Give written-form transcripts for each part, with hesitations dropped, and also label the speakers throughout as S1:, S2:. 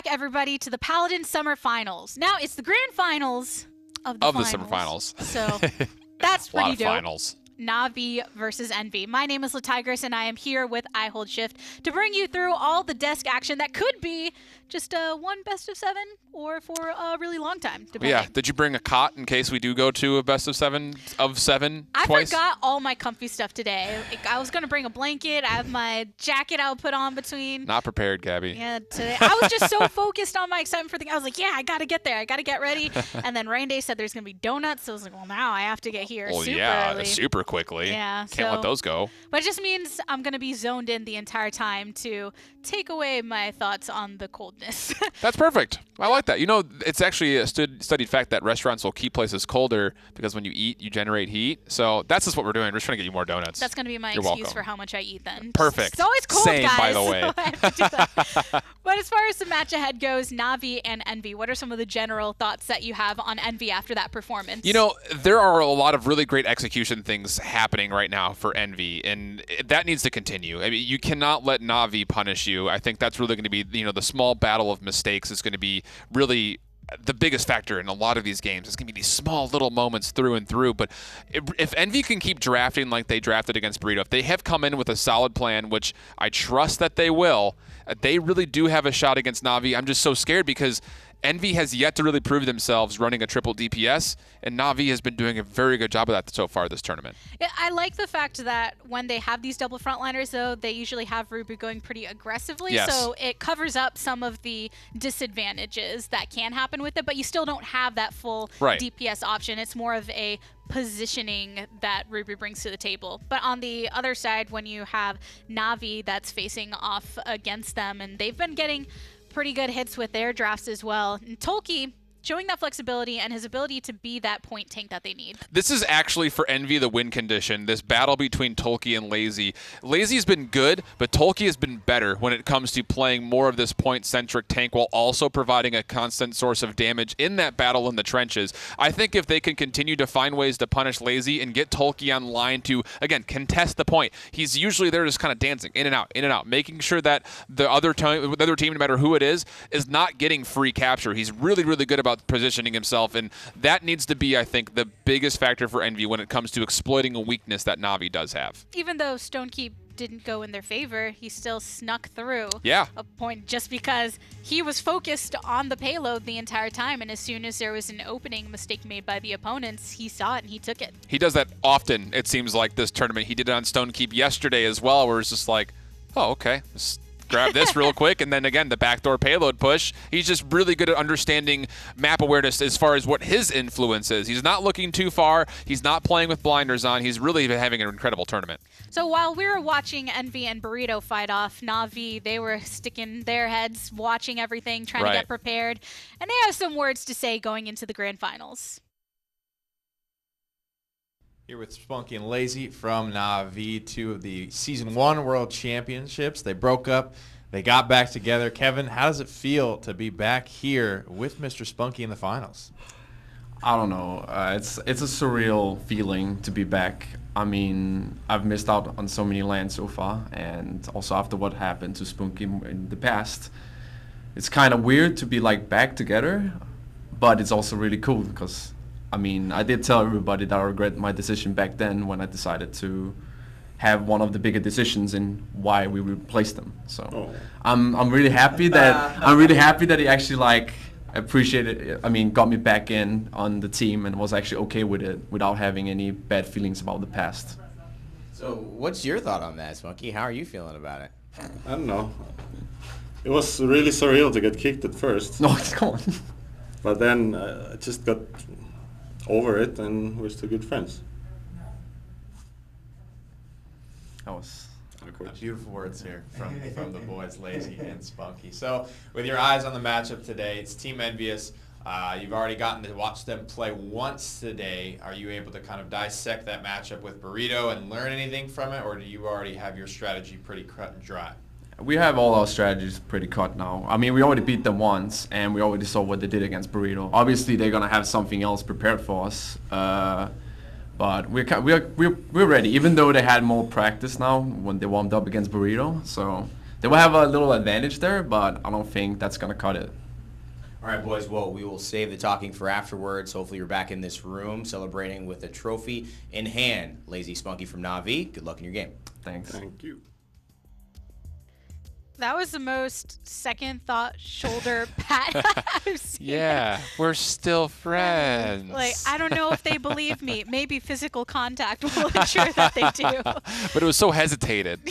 S1: everybody, to the Paladins Summer Finals. Now, it's the grand finals of the
S2: Summer finals.
S1: So that's pretty
S2: A lot of
S1: dope.
S2: finals.
S1: Na'Vi versus Envy. My name is Latigris, and I am here with I Hold Shift to bring you through all the desk action that could be just one best of 7 or for a really long time, depending.
S2: Yeah. Did you bring a cot in case we do go to a best of 7
S1: I
S2: twice?
S1: forgot all my comfy stuff today. I was going to bring a blanket. I have my jacket I'll put on between.
S2: Not prepared, Gabby.
S1: Yeah, today. I was just so focused on my excitement for the. I was like, yeah, I got to get there. I got to get ready. And then Rain Day said there's going to be donuts. So I was like, well, now I have to get here super early.
S2: Super quickly.
S1: Yeah.
S2: Can't let those go.
S1: But it just means I'm going to be zoned in the entire time to take away my thoughts on the coldness.
S2: That's perfect. I like that. You know, it's actually a studied fact that restaurants will keep places colder because when you eat, you generate heat. So that's just what we're doing. We're just trying to get you more donuts.
S1: That's going to be my excuse for how much I eat then.
S2: Perfect.
S1: It's always cold,
S2: Same,
S1: guys.
S2: by the way.
S1: So I have to do that. But as far as the match ahead goes, Na'Vi and Envy, what are some of the general thoughts that you have on Envy after that performance?
S2: You know, there are a lot of really great execution things happening right now for Envy, and that needs to continue. I mean, you cannot let Na'Vi punish you. I think that's really going to be, the small battle of mistakes is going to be really the biggest factor in a lot of these games. It's going to be these small little moments through and through. But if Envy can keep drafting like they drafted against Burrito, if they have come in with a solid plan, which I trust that they will, they really do have a shot against Na'Vi. I'm just so scared because Envy has yet to really prove themselves running a triple DPS, and Na'Vi has been doing a very good job of that so far this tournament.
S1: I like the fact that when they have these double frontliners, though, they usually have Ruby going pretty aggressively,
S2: yes.
S1: So it covers up some of the disadvantages that can happen with it, but you still don't have that full DPS option. It's more of a positioning that Ruby brings to the table. But on the other side, when you have Na'Vi that's facing off against them, and they've been getting pretty good hits with their drafts as well. And Tolki showing that flexibility and his ability to be that point tank that they need.
S2: This is actually for Envy the win condition, this battle between Tolki and Lazy. Lazy's been good, but Tolki has been better when it comes to playing more of this point-centric tank while also providing a constant source of damage in that battle in the trenches. I think if they can continue to find ways to punish Lazy and get Tolki on line to, again, contest the point. He's usually there just kind of dancing in and out, making sure that the other team, no matter who it is not getting free capture. He's really, really good about positioning himself, and that needs to be, I think, the biggest factor for Envy when it comes to exploiting a weakness that Na'Vi does have.
S1: Even though Stonekeep didn't go in their favor, he still snuck through
S2: a
S1: point just because he was focused on the payload the entire time, and as soon as there was an opening mistake made by the opponents, he saw it and he took it.
S2: He does that often, it seems like, this tournament. He did it on Stonekeep yesterday as well, where it's just like, oh, okay, grab this real quick, and then again, the backdoor payload push. He's just really good at understanding map awareness as far as what his influence is. He's not looking too far. He's not playing with blinders on. He's really been having an incredible tournament.
S1: So while we were watching Envy and Burrito fight off, Na'Vi, they were sticking their heads, watching everything, trying to get prepared, and they have some words to say going into the grand finals.
S3: Here with Spunky and Lazy from Na'Vi, 2 of the Season 1 World Championships. They broke up. They got back together. Kevin, how does it feel to be back here with Mr. Spunky in the finals?
S4: I don't know. It's a surreal feeling to be back. I mean, I've missed out on so many lands so far, and also after what happened to Spunky in the past, it's kind of weird to be like back together, but it's also really cool because I mean, I did tell everybody that I regret my decision back then when I decided to have one of the bigger decisions in why we replaced them. So I'm really happy that he actually like appreciated it. I mean, got me back in on the team and was actually okay with it without having any bad feelings about the past.
S5: So what's your thought on that, Spunky? How are you feeling about it?
S6: I don't know. It was really surreal to get kicked at first.
S4: No, come on.
S6: But then I just got over it, and we're still good friends.
S3: That was beautiful words here from the boys, Lazy and Spunky. So, with your eyes on the matchup today, it's Team Envious. You've already gotten to watch them play once today. Are you able to kind of dissect that matchup with Burrito and learn anything from it, or do you already have your strategy pretty cut and dry?
S4: We have all our strategies pretty cut now. I mean, we already beat them once, and we already saw what they did against Burrito. Obviously, they're gonna have something else prepared for us, but we're ready. Even though they had more practice now when they warmed up against Burrito, so they will have a little advantage there, but I don't think that's going to cut it.
S5: All right, boys. Well, we will save the talking for afterwards. Hopefully, you're back in this room celebrating with a trophy in hand. Lazy Spunky from Na'Vi, good luck in your game.
S4: Thanks.
S6: Thank you.
S1: That was the most second thought shoulder pat I've seen.
S2: Yeah, we're still friends.
S1: Like, I don't know if they believe me. Maybe physical contact will ensure that they do.
S2: But it was so hesitated.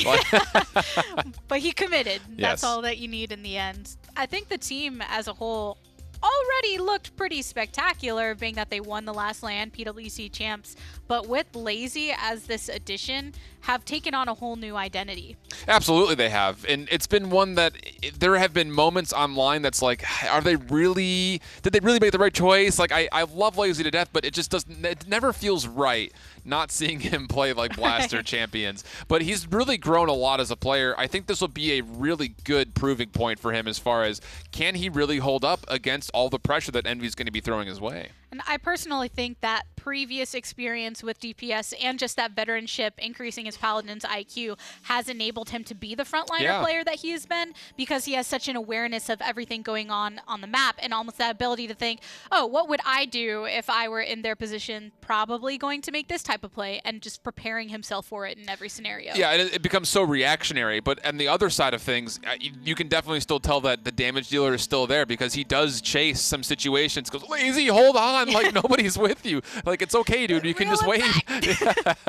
S1: But he committed. That's
S2: Yes.
S1: all that you need in the end. I think the team as a whole already looked pretty spectacular, being that they won the last LAN PWC champs. But with Lazy as this addition, have taken on a whole new identity.
S2: Absolutely they have. And it's been one that there have been moments online that's like, did they really make the right choice? Like, I love Lazy to death, but it just doesn't, it never feels right not seeing him play like Blaster champions. But he's really grown a lot as a player. I think this will be a really good proving point for him as far as, can he really hold up against all the pressure that Envy's going to be throwing his way?
S1: And I personally think that previous experience with DPS and just that veteranship increasing his Paladins IQ has enabled him to be the frontliner player that he has been, because he has such an awareness of everything going on the map and almost that ability to think, oh, what would I do if I were in their position? Probably going to make this type of play, and just preparing himself for it in every scenario.
S2: Yeah, and it becomes so reactionary. But on the other side of things, you can definitely still tell that the damage dealer is still there, because he does chase some situations. Goes, Lazy, hold on, like nobody's with you. Like, it's okay, dude. You can just wait.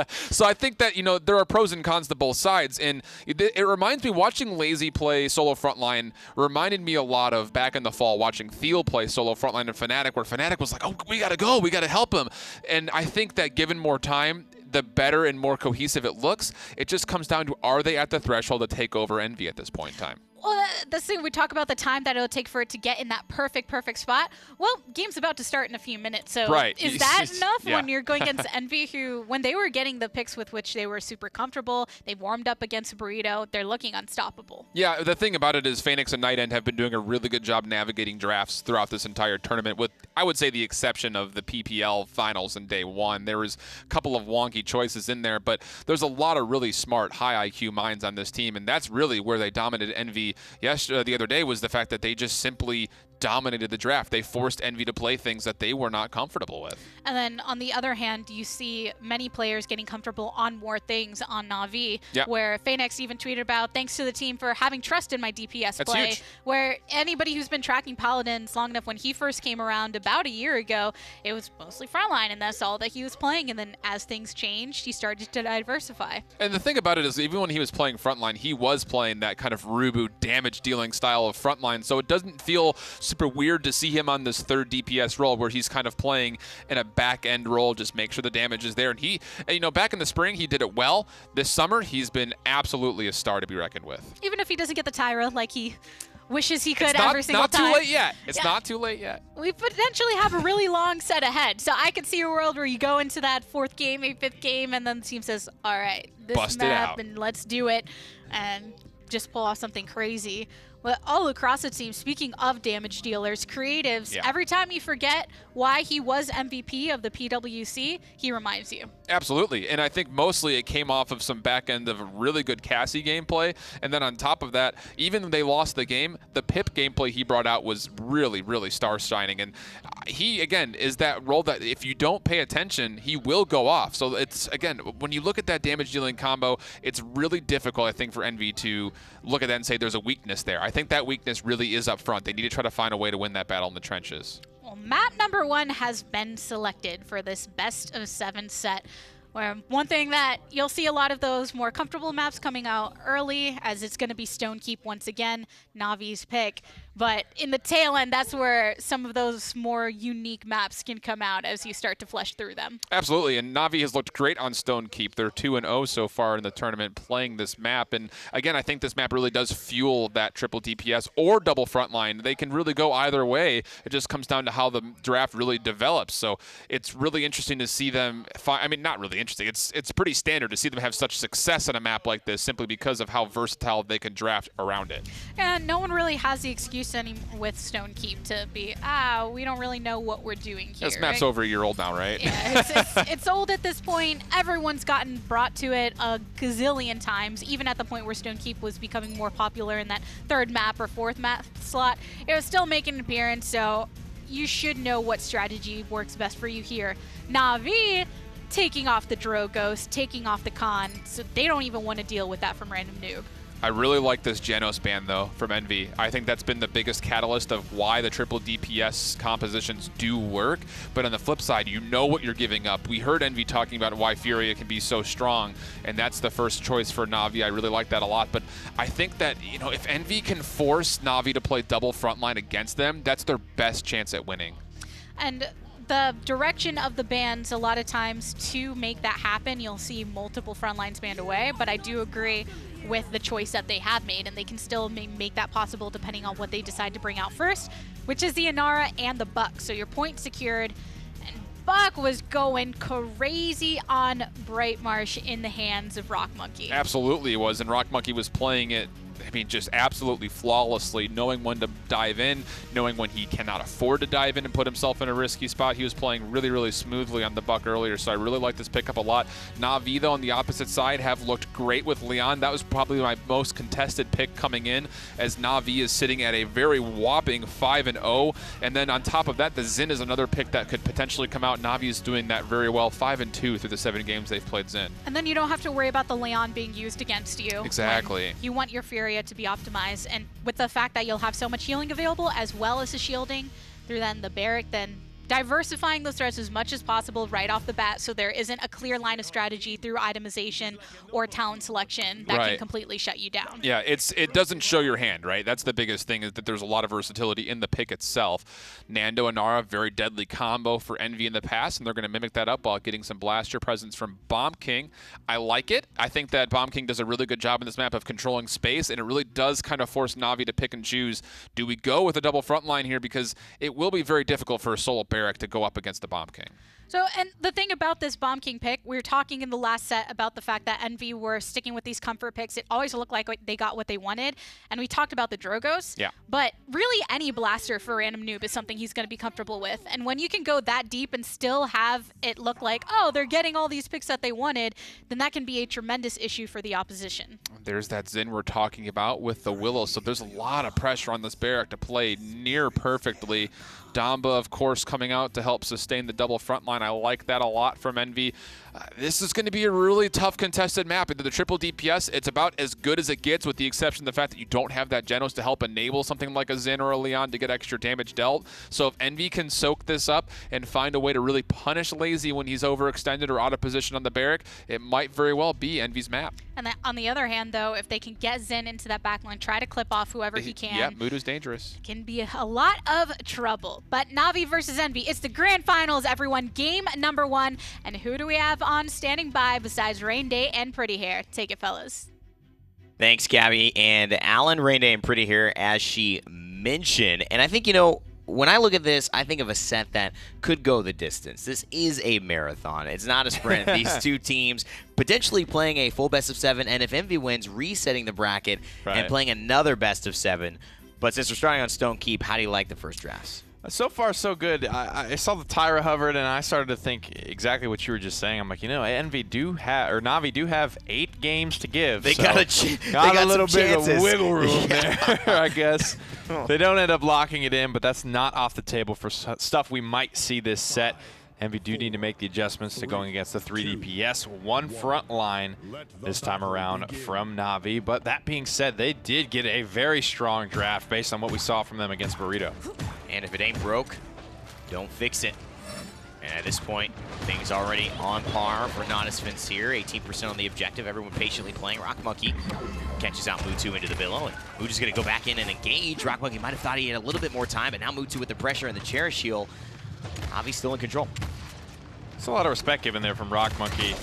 S2: So I think that, there are pros and cons to both sides. And it reminds me, watching Lazy play solo frontline reminded me a lot of back in the fall watching Thiel play solo frontline in Fnatic, where Fnatic was like, oh, we got to go. We got to help him. And I think that given more time, the better and more cohesive it looks. It just comes down to, are they at the threshold to take over Envy at this point in time?
S1: Well, this thing, we talk about the time that it'll take for it to get in that perfect spot. Well, game's about to start in a few minutes, so is that enough when you're going against Envy, who, when they were getting the picks with which they were super comfortable, they warmed up against Burrito, they're looking unstoppable.
S2: Yeah, the thing about it is Phoenix and Night End have been doing a really good job navigating drafts throughout this entire tournament, with, I would say, the exception of the PPL finals in day one. There was a couple of wonky choices in there, but there's a lot of really smart, high IQ minds on this team, and that's really where they dominated Envy the other day, was the fact that they just simply dominated the draft. They forced Envy to play things that they were not comfortable with.
S1: And then on the other hand, you see many players getting comfortable on more things on Na'Vi, where Phoenix even tweeted about, thanks to the team for having trust in my DPS play.
S2: Huge.
S1: Where anybody who's been tracking Paladins long enough, when he first came around about a year ago, it was mostly frontline, and that's all that he was playing. And then as things changed, he started to diversify.
S2: And the thing about it is, even when he was playing frontline, he was playing that kind of Rubu damage dealing style of frontline, so it doesn't feel super weird to see him on this third DPS role, where he's kind of playing in a back end role, just make sure the damage is there. And he, back in the spring, he did it well. This summer, he's been absolutely a star to be reckoned with.
S1: Even if he doesn't get the Tyra like he wishes he could every single time.
S2: It's not too late yet. It's not too late yet.
S1: We potentially have a really long set ahead. So I could see a world where you go into that fourth game, fifth game, and then the team says, all right, this
S2: Bust
S1: map, and let's do it, and just pull off something crazy. But all across the team, speaking of damage dealers, creatives, every time you forget why he was MVP of the PWC, he reminds you.
S2: Absolutely, and I think mostly it came off of some back end of a really good Cassie gameplay, and then on top of that, even when they lost the game, the Pip gameplay he brought out was really, really star-shining, and he, again, is that role that if you don't pay attention, he will go off. So it's, again, when you look at that damage-dealing combo, it's really difficult, I think, for Envy to look at that and say there's a weakness there. I think that weakness really is up front. They need to try to find a way to win that battle in the trenches.
S1: Well, map number 1 has been selected for this best of 7 set. Where one thing that you'll see a lot of those more comfortable maps coming out early, as it's going to be Stonekeep once again, Navi's pick. But in the tail end, that's where some of those more unique maps can come out as you start to flesh through them.
S2: Absolutely, and Na'Vi has looked great on Stonekeep. They're 2-0 so far in the tournament playing this map. And again, I think this map really does fuel that triple DPS or double frontline. They can really go either way. It just comes down to how the draft really develops. So it's really interesting to see them I mean, not really interesting. It's pretty standard to see them have such success on a map like this simply because of how versatile they can draft around it.
S1: And no one really has the excuse sitting with Stone Keep to be, we don't really know what we're doing here.
S2: This map's over a year old now, right?
S1: Yeah, it's old at this point. Everyone's gotten brought to it a gazillion times, even at the point where Stone Keep was becoming more popular in that 3rd map or 4th map slot. It was still making an appearance, so you should know what strategy works best for you here. Na'Vi taking off the Drogos, taking off the Khan, so they don't even want to deal with that from Random Noob.
S2: I really like this Genos ban, though, from Envy. I think that's been the biggest catalyst of why the triple DPS compositions do work. But on the flip side, you know what you're giving up. We heard Envy talking about why Furia can be so strong, and that's the first choice for Na'Vi. I really like that a lot. But I think that, you know, if Envy can force Na'Vi to play double frontline against them, that's their best chance at winning.
S1: And the direction of the bans, a lot of times to make that happen, you'll see multiple frontlines banned away. But I do agree with the choice that they have made, and they can still make that possible depending on what they decide to bring out first, which is the Inara and the Buck. So your point secured, and Buck was going crazy on Bright Marsh in the hands of Rock Monkey.
S2: Absolutely it was, and Rock Monkey was playing it, I mean, just absolutely flawlessly, knowing when to dive in, knowing when he cannot afford to dive in and put himself in a risky spot. He was playing really, really smoothly on the Buck earlier, so I really like this pickup a lot. Na'Vi, though, on the opposite side, have looked great with Leon. That was probably my most contested pick coming in, as Na'Vi is sitting at a very whopping 5-0. And then on top of that, the Xin is another pick that could potentially come out. Na'Vi is doing that very well, 5-2 through the 7 games they've played Xin.
S1: And then you don't have to worry about the Leon being used against you.
S2: Exactly.
S1: You want your Furia to be optimized, and with the fact that you'll have so much healing available as well as the shielding through then the Barrack, then diversifying those threats as much as possible right off the bat, so there isn't a clear line of strategy through itemization or talent selection that can completely shut you down.
S2: Yeah, it doesn't show your hand, right? That's the biggest thing, is that there's a lot of versatility in the pick itself. Nando Inara, very deadly combo for Envy in the past, and they're going to mimic that up while getting some blaster presence from Bomb King. I like it. I think that Bomb King does a really good job in this map of controlling space, and it really does kind of force Na'Vi to pick and choose. Do we go with a double front line here? Because it will be very difficult for a solo Barrack to go up against the Bomb King.
S1: So, and the thing about this Bomb King pick, we were talking in the last set about the fact that Envy were sticking with these comfort picks. It always looked like they got what they wanted. And we talked about the Drogos.
S2: Yeah.
S1: But really any blaster for Random Noob is something he's going to be comfortable with. And when you can go that deep and still have it look like, oh, they're getting all these picks that they wanted, then that can be a tremendous issue for the opposition.
S2: There's that Xin we're talking about with the Willow. So there's a lot of pressure on this Barrack to play near perfectly. Damba, of course, coming out to help sustain the double front line. I like that a lot from Envy. This is going to be a really tough contested map. Into the triple DPS, it's about as good as it gets, with the exception of the fact that you don't have that Genos to help enable something like a Xin or a Leon to get extra damage dealt. So if Envy can soak this up and find a way to really punish Lazy when he's overextended or out of position on the Barrack, it might very well be Envy's map.
S1: And then on the other hand, though, if they can get Xin into that backline, try to clip off whoever he can.
S2: Yeah, Mutu's dangerous.
S1: Can be a lot of trouble. But Na'Vi versus Envy, it's the grand finals, everyone. Game number 1. And who do we have on standing by besides Rain Day and Pretty Hair? Take it, fellas.
S5: Thanks, Gabby. And Alan, Rain Day, and Pretty Hair, as she mentioned. And I think, you know, when I look at this, I think of a set that could go the distance. This is a marathon. It's not a sprint. These two teams potentially playing a full best of 7, and if Envy wins, resetting the bracket and playing another best of 7. But since we're starting on Stone Keep, how do you like the first drafts?
S7: So far, so good. I saw the Tyra hovered, and I started to think exactly what you were just saying. I'm like, you know, Na'Vi do have 8 games to give.
S5: They
S7: so
S5: got
S7: a little bit of wiggle room there, I guess. They don't end up locking it in, but that's not off the table for stuff we might see this set. Envy do need to make the adjustments to going against the 3 DPS. One front line this time around from Na'Vi. But that being said, they did get a very strong draft based on what we saw from them against Burrito.
S5: And if it ain't broke, don't fix it. And at this point, things already on par for Natus Vincere. 18% on the objective. Everyone patiently playing. Rock Monkey catches out Mutu into the billow. And Mutu's going to go back in and engage. Rock Monkey might have thought he had a little bit more time, but now Mutu with the pressure and the Cherish heal. Navi's still in control.
S7: It's a lot of respect given there from Rock Monkey.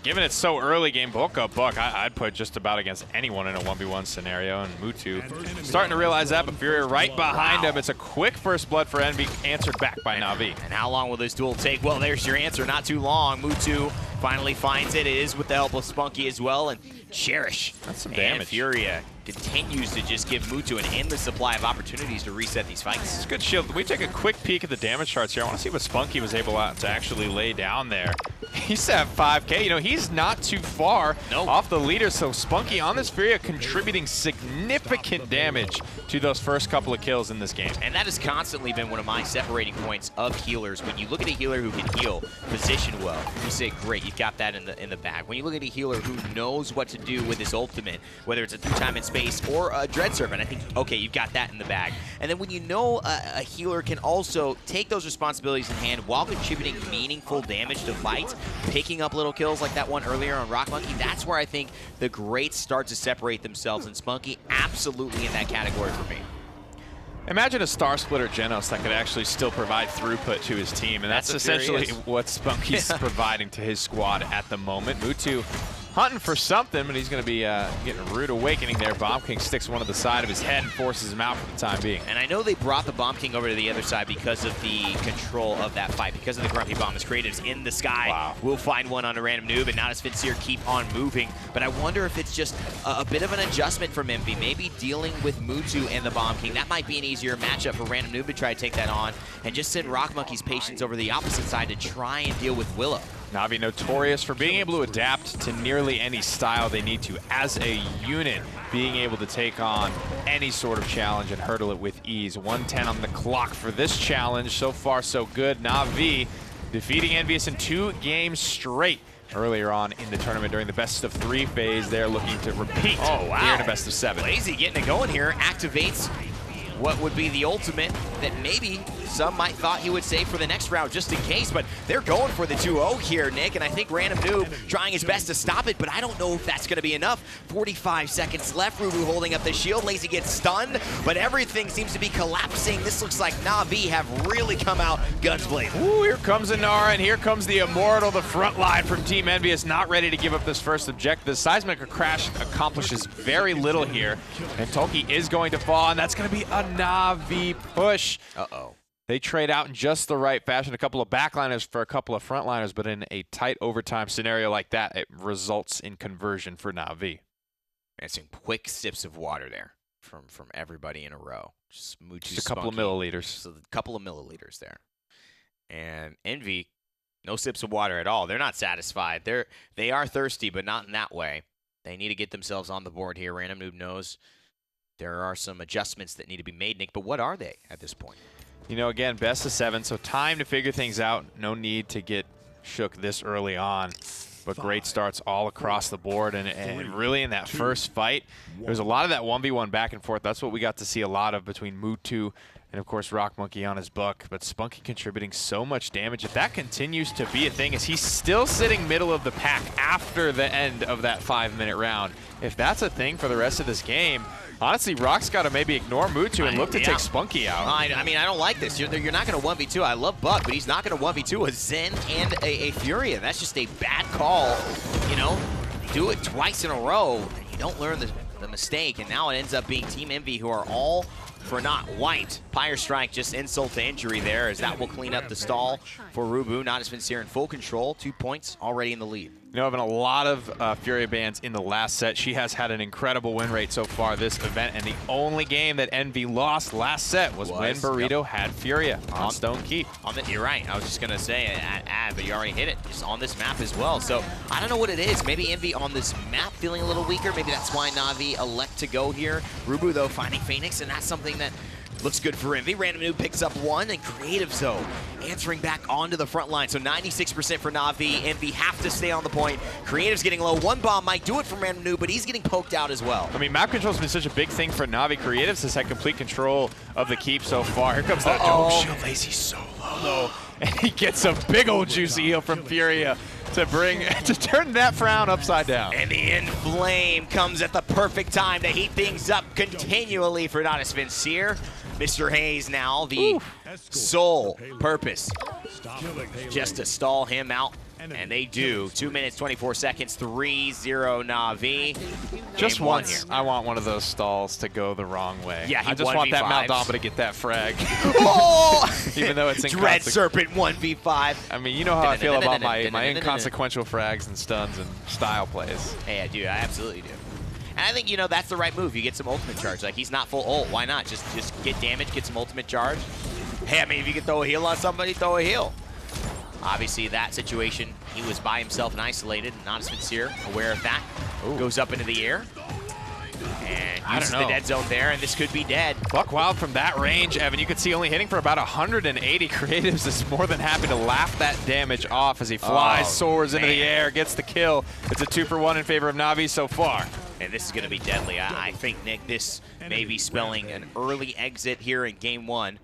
S7: Given it's so early game, Buck, I'd put just about against anyone in a 1v1 scenario. And Mutu starting to realize that, but Furia right behind him. It's a quick first blood for Envy, answered back by Na'Vi.
S5: And how long will this duel take? Well, there's your answer. Not too long. Mutu finally finds it. It is with the help of Spunky as well, and Cherish.
S7: That's some
S5: and
S7: damage.
S5: Furia continues to just give Mutu an endless supply of opportunities to reset these fights.
S7: It's a good shield. We take a quick peek at the damage charts here. I want to see what Spunky was able to actually lay down there. He's at 5K. You know, he's not too far off the leader, so Spunky on this Furia contributing significant damage to those first couple of kills in this game.
S5: And that has constantly been one of my separating points of healers. When you look at a healer who can heal, position well, you say, great, you've got that in the bag. When you look at a healer who knows what to do with his ultimate, whether it's a 3-time in space or a Dread Serpent, I think, okay, you've got that in the bag. And then when you know a healer can also take those responsibilities in hand while contributing meaningful damage to fights, picking up little kills like that one earlier on Rock Monkey, that's where I think the greats start to separate themselves, and Spunky absolutely in that category for me.
S7: Imagine a Star Splitter Genos that could actually still provide throughput to his team, and that's essentially what Spunky's providing to his squad at the moment. Mutu hunting for something, but he's going to be getting a rude awakening there. Bomb King sticks one to the side of his head and forces him out for the time being.
S5: And I know they brought the Bomb King over to the other side because of the control of that fight, because of the Grumpy Bomb. His creatives in the sky will find one on a random noob, and Natus Vincere keep on moving. But I wonder if it's just a bit of an adjustment from Envy, maybe dealing with Mutu and the Bomb King. That might be an easier matchup for random noob to try to take that on, and just send Rock Monkey's patience over the opposite side to try and deal with Willow.
S7: Na'Vi notorious for being able to adapt to nearly any style they need to as a unit, being able to take on any sort of challenge and hurdle it with ease. 110 on the clock for this challenge. So far, so good. Na'Vi defeating Envious in 2 games straight earlier on in the tournament during the best-of-3 phase. They're looking to repeat here in a best-of-7.
S5: Lazy getting it going here, activates what would be the ultimate that maybe some might thought he would save for the next round just in case, but they're going for the 2-0 here, Nick, and I think Random Noob trying his best to stop it, but I don't know if that's going to be enough. 45 seconds left, Rubu holding up the shield, Lazy gets stunned, but everything seems to be collapsing. This looks like Na'Vi have really come out guns blazing.
S7: Ooh, here comes Inara, and here comes the Immortal, the front line from Team Envious, not ready to give up this first objective. The Seismic Crash accomplishes very little here, and Tolki is going to fall, and that's going to be a Na'Vi push.
S5: Uh-oh.
S7: They trade out in just the right fashion. A couple of backliners for a couple of frontliners, but in a tight overtime scenario like that, it results in conversion for Na'Vi.
S5: And some quick sips of water there from everybody in a row. Just
S7: a couple of milliliters.
S5: So a couple of milliliters there. And Envy, no sips of water at all. They're not satisfied. They are thirsty, but not in that way. They need to get themselves on the board here. Random Noob knows there are some adjustments that need to be made, Nick, but what are they at this point?
S7: You know, again, best of 7, so time to figure things out. No need to get shook this early on, but great starts all across the board. And really in that first fight, there was a lot of that 1v1 back and forth. That's what we got to see a lot of between Mutu and, of course, Rock Monkey on his buck. But Spunky contributing so much damage. If that continues to be a thing, is he's still sitting middle of the pack after the end of that 5-minute round. If that's a thing for the rest of this game, honestly, Rock's got to maybe ignore Mutu and look to take Spunky out.
S5: I mean, I don't like this. You're not going to 1v2. I love Buck, but he's not going to 1v2 a Zen and a Furia. That's just a bad call. You know, do it twice in a row, and you don't learn the mistake, and now it ends up being Team Envy, who are all for not white. Pyre Strike, just insult to injury there, as that will clean up the stall for Rubu. Natus Vincere in full control. 2 points already in the lead.
S7: You know, having a lot of Furia bans in the last set. She has had an incredible win rate so far this event, and the only game that Envy lost last set was when Burrito had Furia on Stone Keep.
S5: You're right. I was just going to say ad, but you already hit it. Just on this map as well. So I don't know what it is. Maybe Envy on this map feeling a little weaker. Maybe that's why Na'Vi elect to go here. Rubu, though, finding Phoenix, and that's something that looks good for Envy. Random Noob picks up 1, and Creative Zone answering back onto the front line. So 96% for Na'Vi. Envy have to stay on the point. Creative's getting low. 1 bomb might do it for Random Noob, but he's getting poked out as well.
S7: I mean, map control's been such a big thing for Na'Vi. Creatives has had complete control of the keep so far. Here comes that dome shield. Lazy's so low, though. And he gets a big old juicy heal from Furia to turn that frown upside down.
S5: And the end flame comes at the perfect time to heat things up continually for Natus Vincere. Mr. Hayes now, the sole purpose just to stall him out And they do. 2 minutes, 24 seconds, 3-0 Na'Vi.
S7: Just once, I want one of those stalls to go the wrong way.
S5: Yeah,
S7: I just want that Maldamba to get that frag.
S5: Oh!
S7: Even though it's
S5: Dread Serpent 1v5.
S7: I mean, you know how I feel about my inconsequential frags and stuns and style plays.
S5: Hey, I do. I absolutely do. And I think, you know, that's the right move. You get some ultimate charge. Like, he's not full ult. Why not? Just get damage, get some ultimate charge. Hey, I mean, if you can throw a heal on somebody, throw a heal. Obviously, that situation, he was by himself and isolated. Natus Vincere, aware of that, goes up into the air. And uses the dead zone there, and this could be dead.
S7: Buck Wild from that range, Evan, you could see only hitting for about 180. Creatives is more than happy to laugh that damage off as he flies, soars into the air, gets the kill. It's a 2-for-1 in favor of Na'Vi so far.
S5: And this is going to be deadly. I think, Nick, this may be spelling an early exit here in Game 1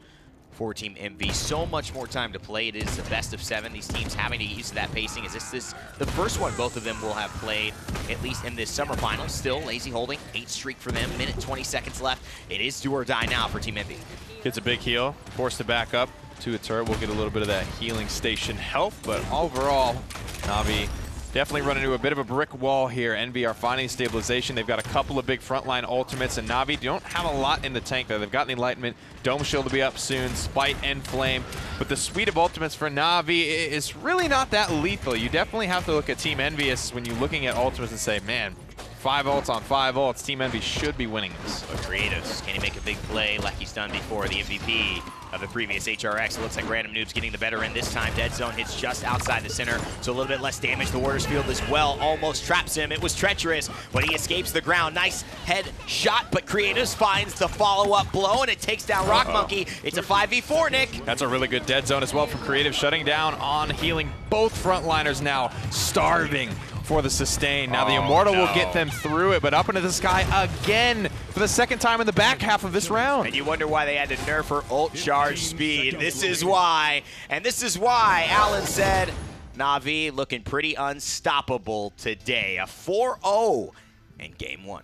S5: for Team MV. So much more time to play. It is the best of 7. These teams having to get used to that pacing. Is this the first one both of them will have played, at least in this summer final? Still, Lazy holding. 8 streak for them. Minute 20 seconds left. It is do or die now for Team MV.
S7: Gets a big heal. Forced to back up to a turret. We'll get a little bit of that healing station health. But overall, Na'Vi definitely run into a bit of a brick wall here. NV are finding stabilization. They've got a couple of big frontline ultimates, and Na'Vi don't have a lot in the tank there. They've got the Enlightenment. Dome Shield will be up soon, Spite and Flame. But the suite of ultimates for Na'Vi is really not that lethal. You definitely have to look at Team Envious when you're looking at ultimates and say, man, 5 ults on 5 ults. Team Envy should be winning this.
S5: But Creatives, can he make a big play like he's done before? The MVP of the previous HRX. It looks like Random Noob's getting the better end this time. Dead Zone hits just outside the center, so a little bit less damage. The Warriors field as well almost traps him. It was treacherous, but he escapes the ground. Nice head shot, but Creatives finds the follow-up blow, and it takes down Rock Monkey. It's a 5v4, Nick.
S7: That's a really good Dead Zone as well from Creative, shutting down on healing both frontliners now, starving for the sustain. Now the Immortal will get them through it, but up into the sky again for the second time in the back half of this round.
S5: And you wonder why they had to nerf her ult charge speed. This is why. And this is why Alan said Na'Vi looking pretty unstoppable today. A 4-0 in Game 1.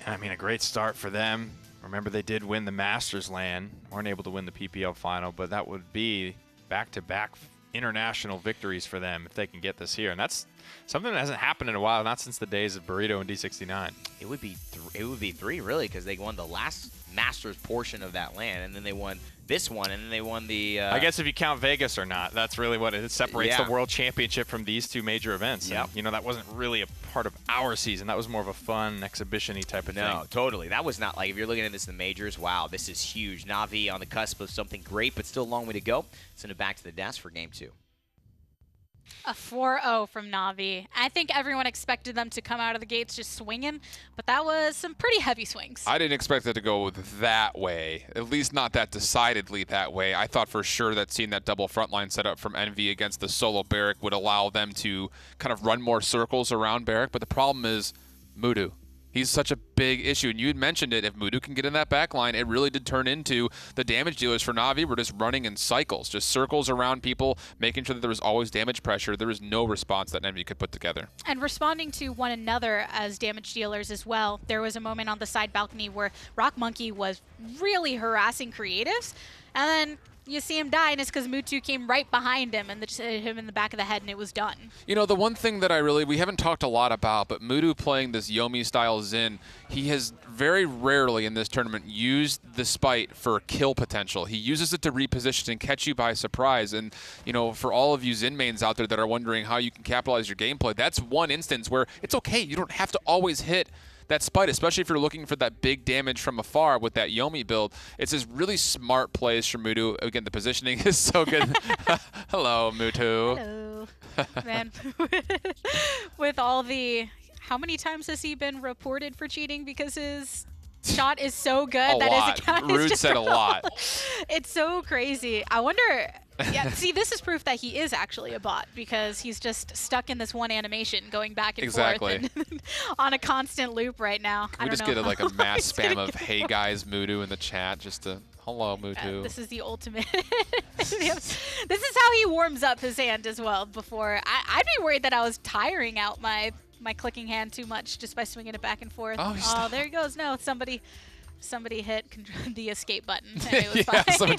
S7: I mean, a great start for them. Remember, they did win the Masters LAN. Weren't able to win the PPL final, but that would be back-to-back international victories for them if they can get this here, and that's something that hasn't happened in a while, not since the days of Burrito and D69.
S5: It would be 3 really, because they won the last Masters portion of that LAN, and then they won this one, and then they won the
S7: I guess if you count Vegas or not, that's really what it separates the World Championship from these two major events.
S5: Yep.
S7: And, you know, that wasn't really a part of our season. That was more of a fun exhibition-y type of thing.
S5: No, totally. That was not like, if you're looking at this in the majors, wow, this is huge. Na'Vi on the cusp of something great, but still a long way to go. Send it back to the desk for Game 2.
S1: A 4-0 from Na'Vi. I think everyone expected them to come out of the gates just swinging, but that was some pretty heavy swings.
S2: I didn't expect it to go that way, at least not that decidedly that way. I thought for sure that seeing that double frontline setup from Envy against the solo Barrack would allow them to kind of run more circles around Barrack, but the problem is Mudu. He's such a big issue, and you had mentioned it. If Mudu can get in that back line, it really did turn into the damage dealers for Na'Vi were just running in cycles, just circles around people, making sure that there was always damage pressure. There was no response that Envy could put together.
S1: And responding to one another as damage dealers as well. There was a moment on the side balcony where Rock Monkey was really harassing Creatives, and then you see him die, and it's because Mutu came right behind him and just hit him in the back of the head, and it was done. You
S2: know, the one thing that we haven't talked a lot about, but Mutu playing this Yomi-style Xin, he has very rarely in this tournament used the Spite for kill potential. He uses it to reposition and catch you by surprise. And, you know, for all of you Xin mains out there that are wondering how you can capitalize your gameplay, that's one instance where it's okay. You don't have to always hit that Spite, especially if you're looking for that big damage from afar with that Yomi build. It's this really smart plays from Mutu. Again, the positioning is so good. Hello, Mutu.
S1: Hello. Man, with all the... How many times has he been reported for cheating because his shot is so good that his account
S2: Rude
S1: is just
S2: said a lot.
S1: It's so crazy. I wonder... Yeah, see, this is proof that he is actually a bot because he's just stuck in this one animation going back and forth and on a constant loop right now.
S2: Can we just get like a mass spam of "Hey guys, Mutu" in the chat just to hello Mutu?
S1: This is the ultimate. This is how he warms up his hand as well. Before I'd be worried that I was tiring out my clicking hand too much just by swinging it back and forth.
S2: Oh,
S1: there he goes. No, somebody somebody hit the escape button and it was fine.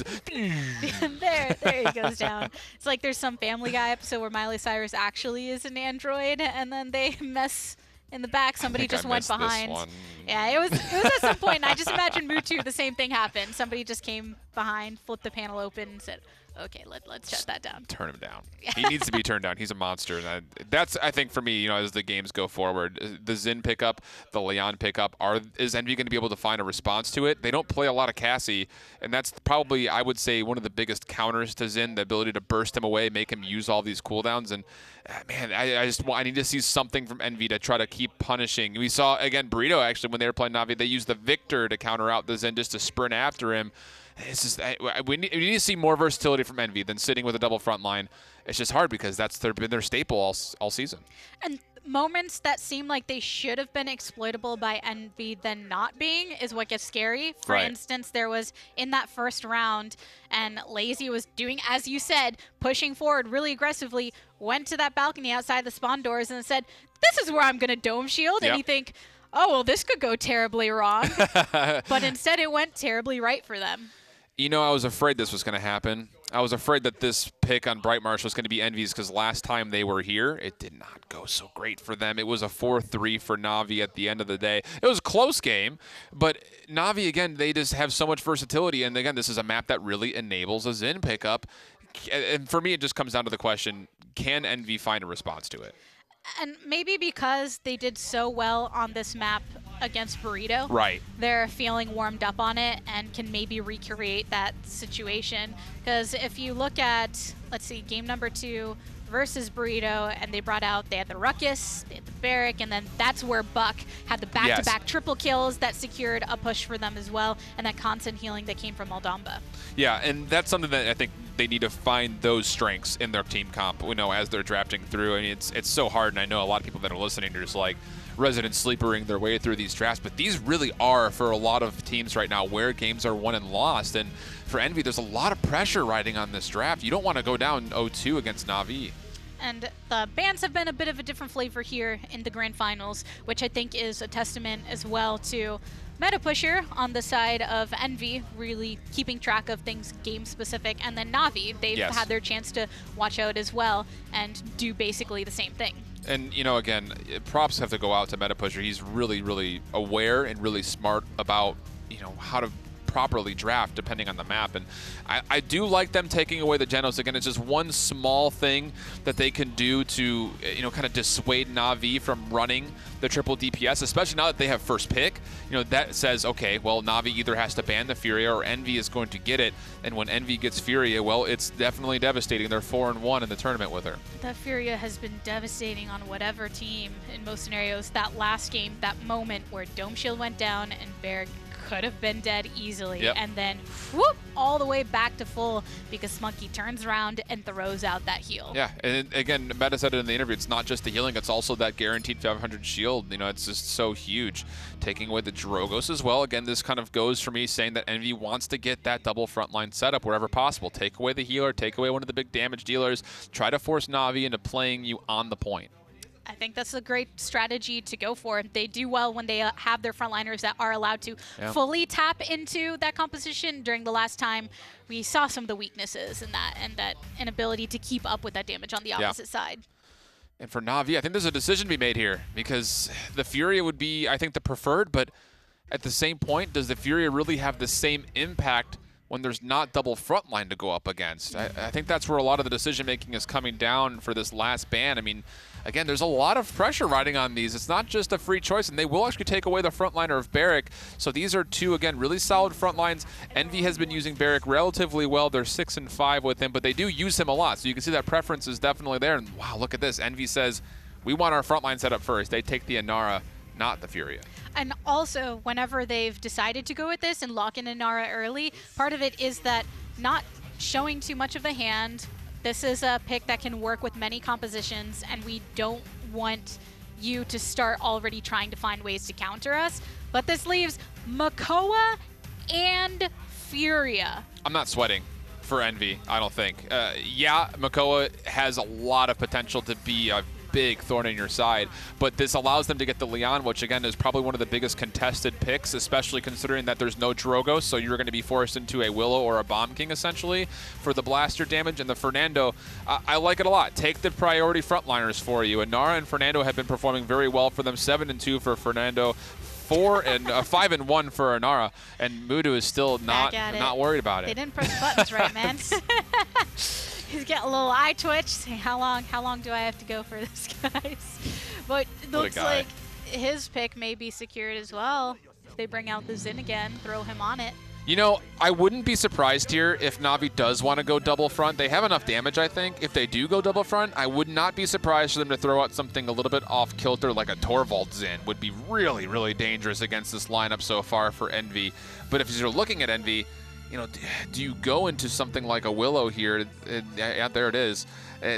S1: there he goes down. It's like there's some Family Guy episode where Miley Cyrus actually is an android, and then they mess in the back. Somebody just went behind. Yeah, it was at some point, and I just imagine Mutu, the same thing happened. Somebody just came behind, flipped the panel open, and said, okay, let's shut that down.
S2: Turn him down. He needs to be turned down. He's a monster. And that's, I think, for me, as the games go forward, the Xin pickup, the Leon pickup, is Envy going to be able to find a response to it? They don't play a lot of Cassie, and that's probably, I would say, one of the biggest counters to Xin, the ability to burst him away, make him use all these cooldowns. And, man, I need to see something from Envy to try to keep punishing. We saw, again, Burrito, actually, when they were playing Na'Vi, they used the Victor to counter out the Xin just to sprint after him. It's just we need to see more versatility from Envy than sitting with a double front line. It's just hard because that's been their staple all season.
S1: And moments that seem like they should have been exploitable by Envy then not being is what gets scary. For instance, there was in that first round, and Lazy was doing, as you said, pushing forward really aggressively, went to that balcony outside the spawn doors and said, this is where I'm going to dome shield. And you think, oh, well, this could go terribly wrong. But instead it went terribly right for them.
S2: You know, I was afraid this was going to happen. I was afraid that this pick on Bright Marsh was going to be Envy's because last time they were here, it did not go so great for them. It was a 4-3 for Na'Vi at the end of the day. It was a close game, but Na'Vi, again, they just have so much versatility. And, again, this is a map that really enables a Xin pickup. And for me, it just comes down to the question, can Envy find a response to it?
S1: And maybe because they did so well on this map against Burrito, they're feeling warmed up on it and can maybe recreate that situation. Because if you look at, let's see, game number 2 versus Burrito, and they had the Ruckus, they had the Barrack, and then that's where Buck had the back-to-back triple kills that secured a push for them as well, and that constant healing that came from Aldamba. Yeah,
S2: and that's something that I think they need to find those strengths in their team comp, as they're drafting through. I mean, it's so hard, and I know a lot of people that are listening are just like resident sleepering their way through these drafts, but these really are, for a lot of teams right now, where games are won and lost. And for Envy, there's a lot of pressure riding on this draft. You don't want to go down 0-2 against Na'Vi.
S1: And the bans have been a bit of a different flavor here in the Grand Finals, which I think is a testament as well to Meta Pusher on the side of Envy, really keeping track of things game-specific, and then Na'Vi, they've had their chance to watch out as well and do basically the same thing.
S2: And, again, props have to go out to Meta Pusher. He's really, really aware and really smart about, how to properly draft depending on the map. And I do like them taking away the Genos. Again, it's just one small thing that they can do to, kind of dissuade Na'Vi from running the triple DPS, especially now that they have first pick. That says, okay, well, Na'Vi either has to ban the Furia or Envy is going to get it. And when Envy gets Furia, well, it's definitely devastating. They're 4-1 in the tournament with her.
S1: The Furia has been devastating on whatever team in most scenarios. That last game, that moment where Dome Shield went down and Berg could have been dead easily, and then whoop, all the way back to full because Smonkey turns around and throws out that heal.
S2: Yeah, and again, Meta said it in the interview, it's not just the healing, it's also that guaranteed 500 shield. It's just so huge. Taking away the Drogos as well. Again, this kind of goes for me saying that Envy wants to get that double frontline setup wherever possible. Take away the healer, take away one of the big damage dealers, try to force Na'Vi into playing you on the point.
S1: I think that's a great strategy to go for. They do well when they have their frontliners that are allowed to fully tap into that composition. During the last time, we saw some of the weaknesses in that and that inability to keep up with that damage on the opposite side.
S2: And for Na'Vi, I think there's a decision to be made here because the Furia would be, I think, the preferred, but at the same point, does the Furia really have the same impact when there's not double frontline to go up against? I think that's where a lot of the decision-making is coming down for this last ban. I mean, again, there's a lot of pressure riding on these. It's not just a free choice, and they will actually take away the frontliner of Barrack. So these are two, again, really solid front lines. Envy has been using Barrack relatively well. They're 6-5 with him, but they do use him a lot. So you can see that preference is definitely there. And wow, look at this. Envy says, we want our frontline set up first. They take the Inara, not the Furia.
S1: And also, whenever they've decided to go with this and lock in Inara early, part of it is that not showing too much of the hand. This is a pick that can work with many compositions, and we don't want you to start already trying to find ways to counter us. But this leaves Makoa and Furia.
S2: I'm not sweating for Envy, I don't think. Yeah, Makoa has a lot of potential to be a big thorn in your side. But this allows them to get the Leon, which again is probably one of the biggest contested picks, especially considering that there's no Drogo, so you're going to be forced into a Willow or a Bomb King essentially for the blaster damage. And the Fernando, I like it a lot. Take the priority frontliners for you. And Nara and Fernando have been performing very well for them. 7-2 for Fernando. 5-1 for Nara, and Mudu is still not worried about it.
S1: They didn't press the buttons right, man. He's getting a little eye twitch. Saying, how long do I have to go for this, guys? But it looks like his pick may be secured as well. If they bring out the Xin again, throw him on it.
S2: You know, I wouldn't be surprised here if Na'Vi does want to go double front. They have enough damage, I think. If they do go double front, I would not be surprised for them to throw out something a little bit off kilter, like a Torvald Xin. Would be really, really dangerous against this lineup so far for Envy. But if you're looking at Envy, you know, do you go into something like a Willow here? Yeah, there it is.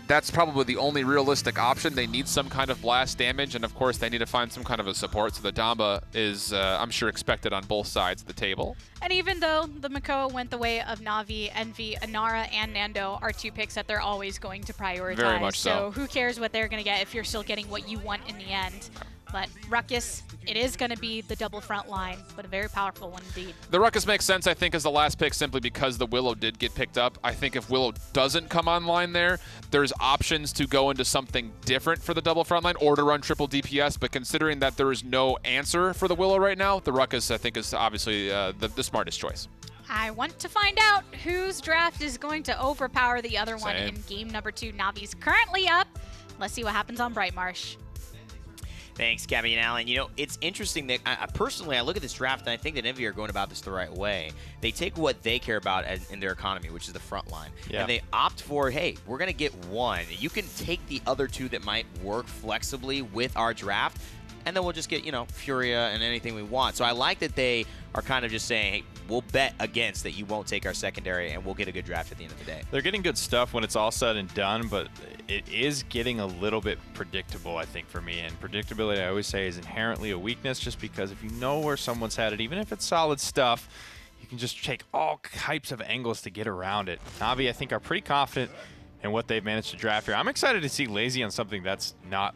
S2: That's probably the only realistic option. They need some kind of blast damage, and of course they need to find some kind of a support. So the Damba is, I'm sure, expected on both sides of the table.
S1: And even though the Makoa went the way of Na'Vi, Envy, Inara, and Nando are 2 picks that they're always going to prioritize.
S2: Very much so.
S1: So who cares what they're going to get if you're still getting what you want in the end. But Ruckus, it is going to be the double front line, but a very powerful one indeed.
S2: The Ruckus makes sense, I think, as the last pick simply because the Willow did get picked up. I think if Willow doesn't come online there's options to go into something different for the double front line or to run triple DPS, but considering that there is no answer for the Willow right now, the Ruckus, I think, is obviously the smartest choice.
S1: I want to find out whose draft is going to overpower the other one in game number 2. Navi's currently up. Let's see what happens on Brightmarsh.
S5: Thanks, Gabby and Alan. You know, it's interesting that personally, I look at this draft and I think that Envy are going about this the right way. They take what they care about in their economy, which is the front line, and they opt for, hey, we're going to get one. You can take the other 2 that might work flexibly with our draft, and then we'll just get, you know, Furia and anything we want. So I like that they are kind of just saying, hey, we'll bet against that you won't take our secondary, and we'll get a good draft at the end of the day.
S7: They're getting good stuff when it's all said and done, but it is getting a little bit predictable, I think, for me. And predictability, I always say, is inherently a weakness, just because if you know where someone's headed, even if it's solid stuff, you can just take all types of angles to get around it. Na'Vi, I think, are pretty confident in what they've managed to draft here. I'm excited to see Lazy on something that's not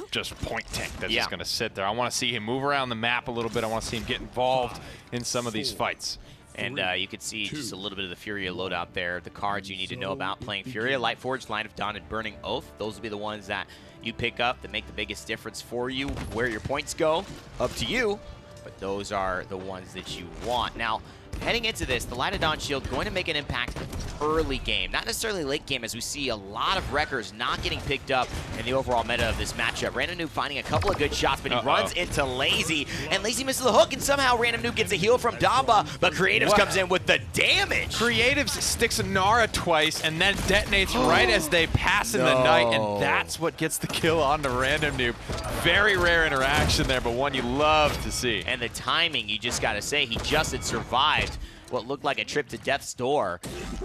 S7: just point tank that's just going to sit there. I want to see him move around the map a little bit. I want to see him get involved in some of these fights.
S5: And you can see just a little bit of the Furia loadout there. The cards you need to know about playing Furia, Lightforged, Line of Dawn, and Burning Oath. Those will be the ones that you pick up that make the biggest difference for you. Where your points go, up to you. But those are the ones that you want. Now, heading into this, the Light of Dawn Shield going to make an impact early game, not necessarily late game, as we see a lot of wreckers not getting picked up in the overall meta of this matchup. Random Noob finding a couple of good shots, but he runs into Lazy, and Lazy misses the hook, and somehow Random Noob gets a heal from Damba, but Creatives comes in with the damage.
S7: Creatives sticks a Nara twice and then detonates right as they pass in the night, and that's what gets the kill onto Random Noob. Very rare interaction there, but one you love to see.
S5: And the timing, you just got to say, he just had survived what looked like a trip to death's door,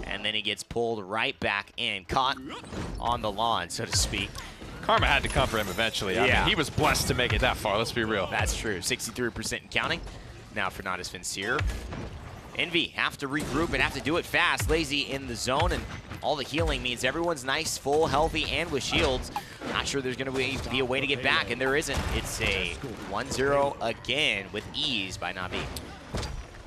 S5: and then he gets pulled right back in, caught on the lawn, so to speak.
S7: Karma had to come for him eventually. I mean, he was blessed to make it that far, let's be real.
S5: That's true, 63% and counting. Now for Natus Vincere. Envy have to regroup and have to do it fast. Lazy in the zone, and all the healing means everyone's nice, full, healthy, and with shields. Not sure there's going to be a way to get back, and there isn't. It's a 1-0 again with ease by Na'Vi.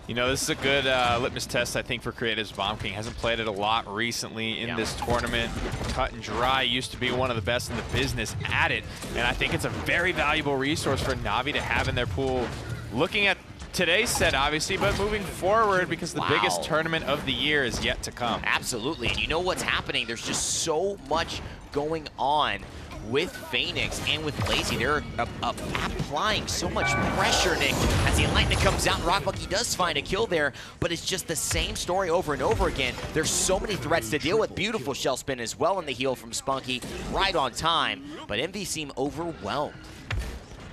S7: You know, this is a good litmus test, I think, for Creatives. Bomb King hasn't played it a lot recently in this tournament. Cut and Dry used to be one of the best in the business at it, and I think it's a very valuable resource for Na'Vi to have in their pool. Looking at today's set, obviously, but moving forward, because the biggest tournament of the year is yet to come.
S5: Absolutely, and you know what's happening. There's just so much going on with Phoenix and with Lazy. They're applying so much pressure, Nick, as the Enlightenment comes out. Rock Monkey does find a kill there, but it's just the same story over and over again. There's so many threats to deal with. Beautiful shell spin as well in the heal from Spunky, right on time, but Envy seem overwhelmed.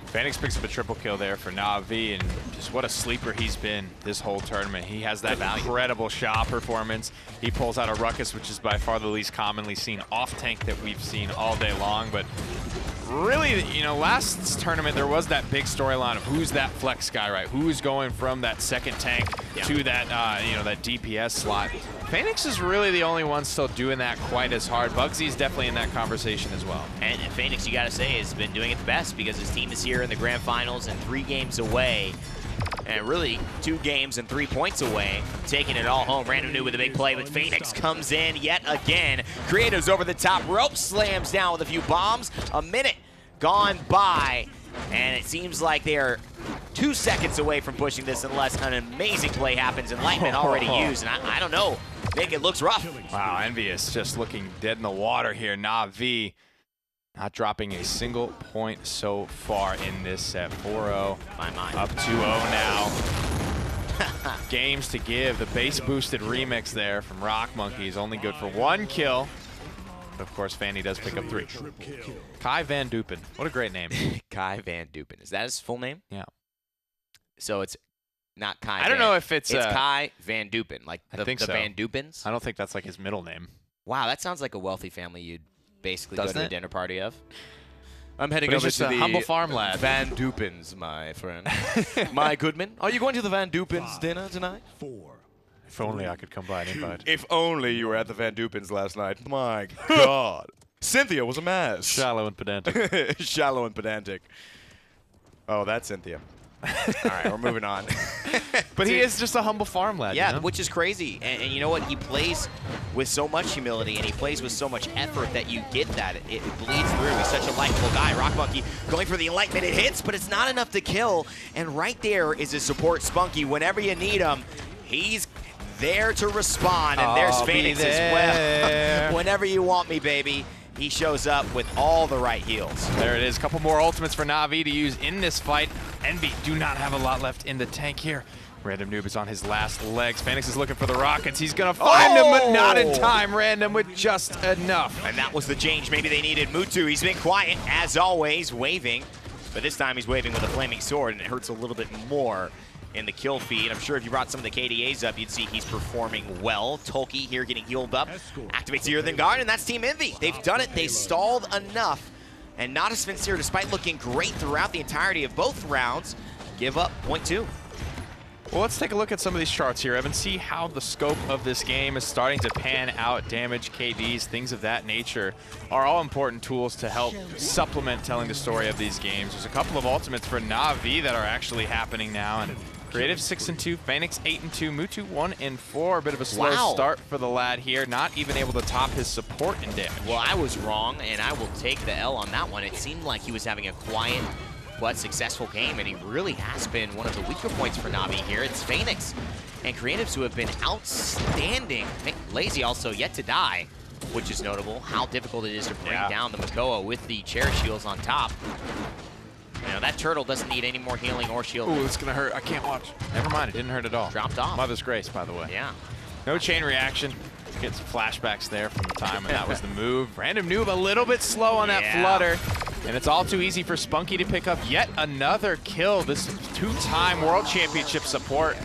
S7: Phoenix picks up a triple kill there for Na'Vi, and just what a sleeper he's been this whole tournament. He has that incredible shot performance. He pulls out a Ruckus, which is by far the least commonly seen off-tank that we've seen all day long, but really, you know, last tournament there was that big storyline of who's that flex guy, right? Who's going from that second tank to that, you know, that DPS slot. Phoenix is really the only one still doing that quite as hard. Bugsy's definitely in that conversation as well.
S5: And Phoenix, you got to say, has been doing it the best because his team is here in the grand finals and 3 games away. And really 2 games and 3 points away from taking it all home. Random Noob with a big play, but Phoenix comes in yet again. Creatives over the top rope, slams down with a few bombs. A minute gone by, and it seems like they are 2 seconds away from pushing this unless an amazing play happens. Enlightenment already used, and I don't know. Nick, it looks rough.
S7: Wow, Envious just looking dead in the water here. Na'Vi not dropping a single point so far in this set. 4-0, up 2-0 now. Games to give. The bass boosted remix there from Rock Monkeys, only good for 1 kill. But of course, Fanny does pick up 3. Kai Van Dupen. What a great name.
S5: Kai Van Dupen. Is that his full name?
S7: Yeah.
S5: So it's not Kai.
S7: I don't know if it's
S5: Kai Van Dupen, like the
S7: so.
S5: Van Dupens.
S7: I don't think that's like his middle name.
S5: Wow, that sounds like a wealthy family you'd basically
S7: Doesn't
S5: go to
S7: it?
S5: a dinner party of. I'm heading
S7: But
S5: over
S7: he's
S5: to
S7: just a
S5: the
S7: humble farm lad.
S5: Van Dupens, my friend. My Goodman, are you going to the Van Dupens dinner tonight?
S8: 4.
S7: If only I could come by and invite.
S9: If only you were at the Van Dupens last night. My God. Cynthia was a mess.
S7: Shallow and pedantic.
S9: Shallow and pedantic. Oh, that's Cynthia. All right, we're moving on.
S7: But he is just a humble farm lad.
S5: Yeah,
S7: you know?
S5: which is crazy. And you know what? He plays with so much humility and he plays with so much effort that you get that. It bleeds through. He's such a likable guy. Rock Monkey going for the Enlightenment. It hits, but it's not enough to kill. And right there is his support, Spunky. Whenever you need him, he's there to respond. And there's Phoenix as well. Whenever you want me, baby. He shows up with all the right heals.
S7: There it is. A couple more ultimates for Na'Vi to use in this fight. Envy do not have a lot left in the tank here. Random Noob is on his last legs. Phoenix is looking for the rockets. He's going to find him, but not in time. Random with just enough.
S5: And that was the change maybe they needed. Mutu, he's been quiet, as always, waving. But this time he's waving with a flaming sword, and it hurts a little bit more in the kill feed. I'm sure if you brought some of the KDAs up, you'd see he's performing well. Tolkien here getting healed up. Activates Earthen Guard, and that's Team Envy. They've done it. They stalled enough. And Natus Vincere, despite looking great throughout the entirety of both rounds, give up .2.
S7: Well, let's take a look at some of these charts here, Evan. See how the scope of this game is starting to pan out. Damage, KDs, things of that nature are all important tools to help supplement telling the story of these games. There's a couple of ultimates for Na'Vi that are actually happening now. And Creative 6-2, Phoenix 8-2, Mutu 1-4. A bit of a slow start for the lad here. Not even able to top his support in damage.
S5: Well, I was wrong, and I will take the L on that one. It seemed like he was having a quiet but successful game, and he really has been one of the weaker points for Na'Vi here. It's Phoenix and Creatives who have been outstanding. Lazy also yet to die, which is notable. How difficult it is to bring down the Makoa with the chair shields on top. You know, that turtle doesn't need any more healing or shield.
S7: Ooh, it's gonna hurt. I can't watch. Never mind, it didn't hurt at all.
S5: Dropped off.
S7: Mother's Grace, by the way.
S5: Yeah.
S7: No chain reaction. Get some flashbacks there from the time when that was the move. Random Noob a little bit slow on that flutter. And it's all too easy for Spunky to pick up yet another kill. This two-time World Championship support.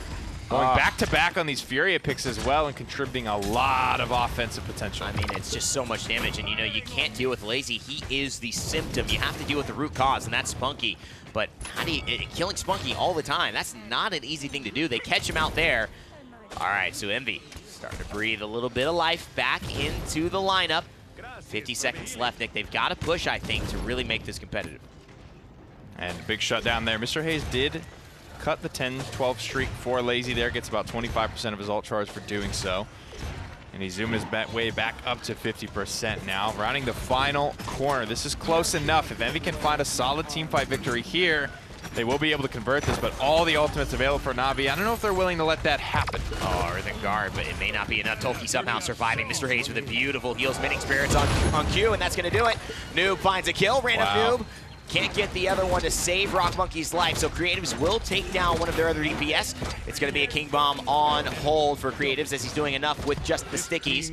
S7: Going back-to-back on these Furia picks as well and contributing a lot of offensive potential.
S5: I mean, it's just so much damage, and you know, you can't deal with Lazy. He is the symptom. You have to deal with the root cause, and that's Spunky. But how do you, killing Spunky all the time, that's not an easy thing to do. They catch him out there. All right, so Envy starting to breathe a little bit of life back into the lineup. 50 seconds left, Nick. They've got to push, I think, to really make this competitive.
S7: And big shutdown there. Mr. Hayes did cut the 10-12 streak for Lazy there. Gets about 25% of his ult charge for doing so. And he's zooming his way back up to 50% now. Rounding the final corner. This is close enough. If Envy can find a solid teamfight victory here, they will be able to convert this, but all the ultimates available for Na'Vi. I don't know if they're willing to let that happen.
S5: Oh, Earthen Guard, but it may not be enough. Tolkien somehow surviving. Mr. Hayes with a beautiful heal spinning spirits on cue, and that's going to do it. Noob finds a kill. Random Noob can't get the other one to save Rock Monkey's life, so Creatives will take down one of their other DPS. It's going to be a King Bomb on hold for Creatives as he's doing enough with just the stickies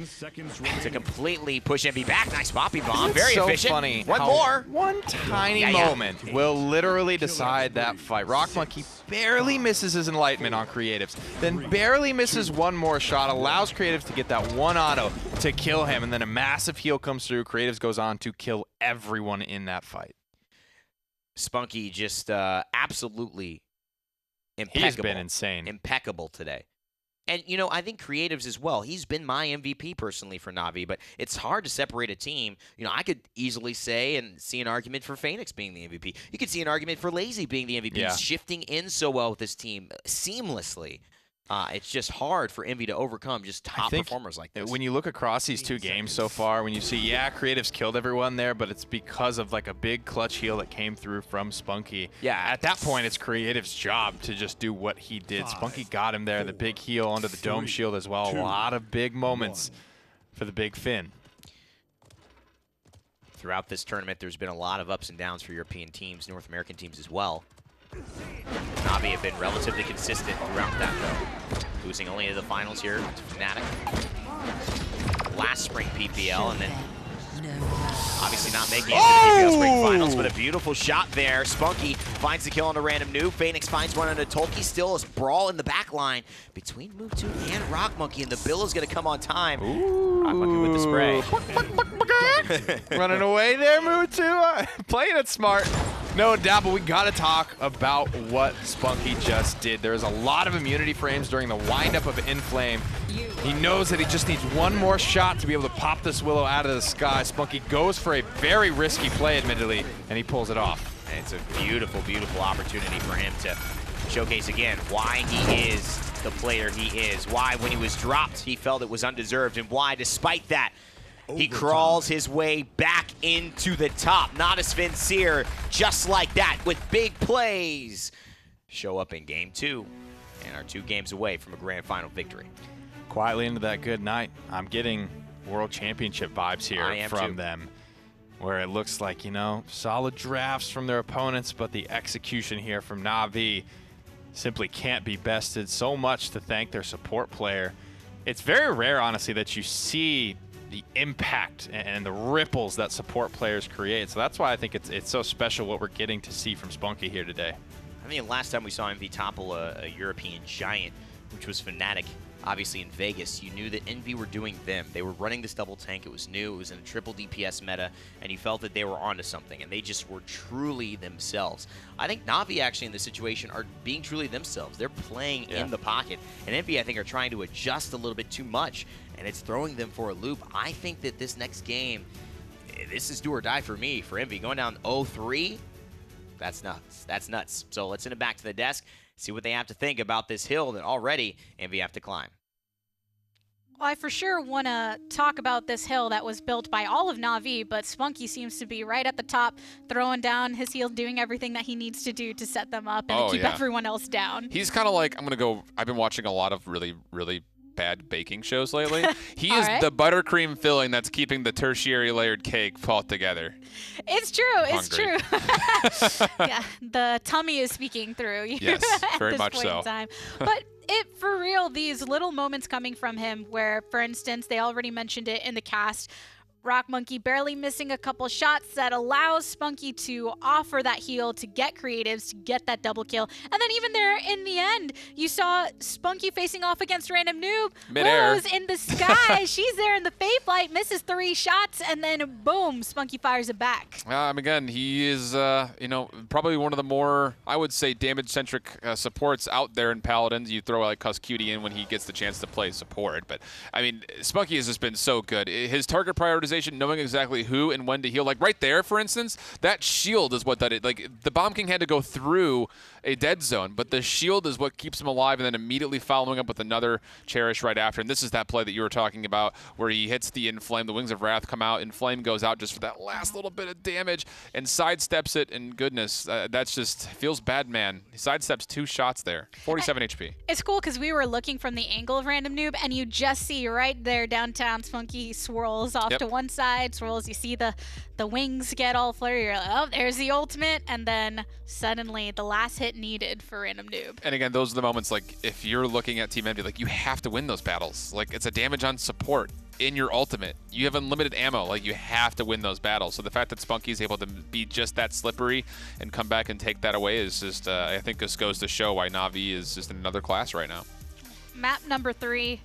S5: to completely push Envy back. Nice Poppy Bomb, very efficient.
S7: Funny
S5: one more.
S7: One tiny moment will literally decide that fight. Rock Monkey barely misses his Enlightenment on Creatives, then barely misses one more shot, allows Creatives to get that one auto to kill him, and then a massive heal comes through. Creatives goes on to kill everyone in that fight.
S5: Spunky just absolutely impeccable.
S7: He's been insane.
S5: Impeccable today. And, you know, I think creatives as well. He's been my MVP personally for Na'Vi, but it's hard to separate a team. You know, I could easily say and see an argument for Phoenix being the MVP. You could see an argument for Lazy being the MVP.
S7: Yeah.
S5: He's shifting in so well with this team seamlessly. It's just hard for Envy to overcome just top performers like this.
S7: When you look across these 2 games so far, when you see, yeah, creatives killed everyone there, but it's because of like a big clutch heal that came through from Spunky.
S5: Yeah.
S7: At that point, it's creative's job to just do what he did. Spunky got him there, the big heal onto the dome shield as well. A lot of big moments for the big Finn.
S5: Throughout this tournament, there's been a lot of ups and downs for European teams, North American teams as well. Na'Vi have been relatively consistent throughout that, though. Losing only to the finals here to Fnatic. Last spring PPL, and then obviously not making it to the PPL spring finals, but a beautiful shot there. Spunky finds the kill on a random noob. Phoenix finds one on a Tolkien. Still a brawl in the back line between Move 2 and Rock Monkey, and the bill is going to come on time.
S7: Ooh.
S5: Rock Monkey with the spray.
S7: Running away there, Move 2. Playing it smart. No doubt, but we got to talk about what Spunky just did. There was a lot of immunity frames during the windup of Inflame. He knows that he just needs one more shot to be able to pop this Willow out of the sky. Spunky goes for a very risky play, admittedly, and he pulls it off.
S5: And it's a beautiful, beautiful opportunity for him to showcase again why he is the player he is, why when he was dropped he felt it was undeserved, and why despite that he crawls his way back into the top. Natus Vincere, just like that, with big plays, show up in Game 2 and are 2 games away from a grand final victory.
S7: Quietly into that good night, I'm getting World Championship vibes here from them, where it looks like, you know, solid drafts from their opponents, but the execution here from Na'Vi simply can't be bested. So much to thank their support player. It's very rare, honestly, that you see the impact and the ripples that support players create. So that's why I think it's so special what we're getting to see from Spunky here today.
S5: I think the last time we saw Envy topple a European giant, which was Fnatic, obviously in Vegas, you knew that Envy were doing them. They were running this double tank. It was new. It was in a triple DPS meta, and you felt that they were onto something, and they just were truly themselves. I think Na'Vi actually in this situation are being truly themselves. They're playing in the pocket, and Envy, I think, are trying to adjust a little bit too much, and it's throwing them for a loop. I think that this next game, this is do or die for me, for Envy. Going down 0-3, that's nuts. That's nuts. So let's send it back to the desk, see what they have to think about this hill that already Envy have to climb.
S1: Well, I for sure want to talk about this hill that was built by all of Na'Vi, but Spunky seems to be right at the top, throwing down his heel, doing everything that he needs to do to set them up and to keep everyone else down.
S2: He's kind of like, I've been watching a lot of really, really bad baking shows lately. He is the buttercream filling that's keeping the tertiary layered cake put together.
S1: It's true. It's true. Yeah, the tummy is speaking through you.
S2: Yes, very
S1: at this
S2: much
S1: point
S2: so.
S1: in time. But for real, these little moments coming from him where, for instance, they already mentioned it in the cast, Rock Monkey barely missing a couple shots that allows Spunky to offer that heal, to get creatives, to get that double kill. And then even there in the end, you saw Spunky facing off against Random Noob.
S2: Midair.
S1: Willow's in the sky. She's there in the Fae Flight, misses 3 shots, and then boom, Spunky fires it back.
S2: Again, he is, probably one of the more, I would say, damage-centric supports out there in Paladins. You throw like Cutie in when he gets the chance to play support. But, I mean, Spunky has just been so good. His target prioritization, knowing exactly who and when to heal. Like right there, for instance, that shield is what that is. Like the Bomb King had to go through a dead zone, but the shield is what keeps him alive, and then immediately following up with another Cherish right after. And this is that play that you were talking about where he hits the Inflame, the Wings of Wrath come out, Inflame goes out just for that last little bit of damage and sidesteps it, and goodness, that's just feels bad, man. He sidesteps 2 shots there, 47 HP.
S1: It's cool because we were looking from the angle of Random Noob, and you just see right there downtown Spunky swirls off to one side, swirls, you see the wings get all flurry, you're like, oh, there's the ultimate, and then suddenly the last hit needed for Random Noob.
S2: And again, those are the moments, like, if you're looking at Team Envy, like, you have to win those battles. Like, it's a damage on support in your ultimate. You have unlimited ammo. Like, you have to win those battles. So the fact that Spunky's able to be just that slippery and come back and take that away is just, I think this goes to show why Na'Vi is just in another class right now.
S1: Map number 3,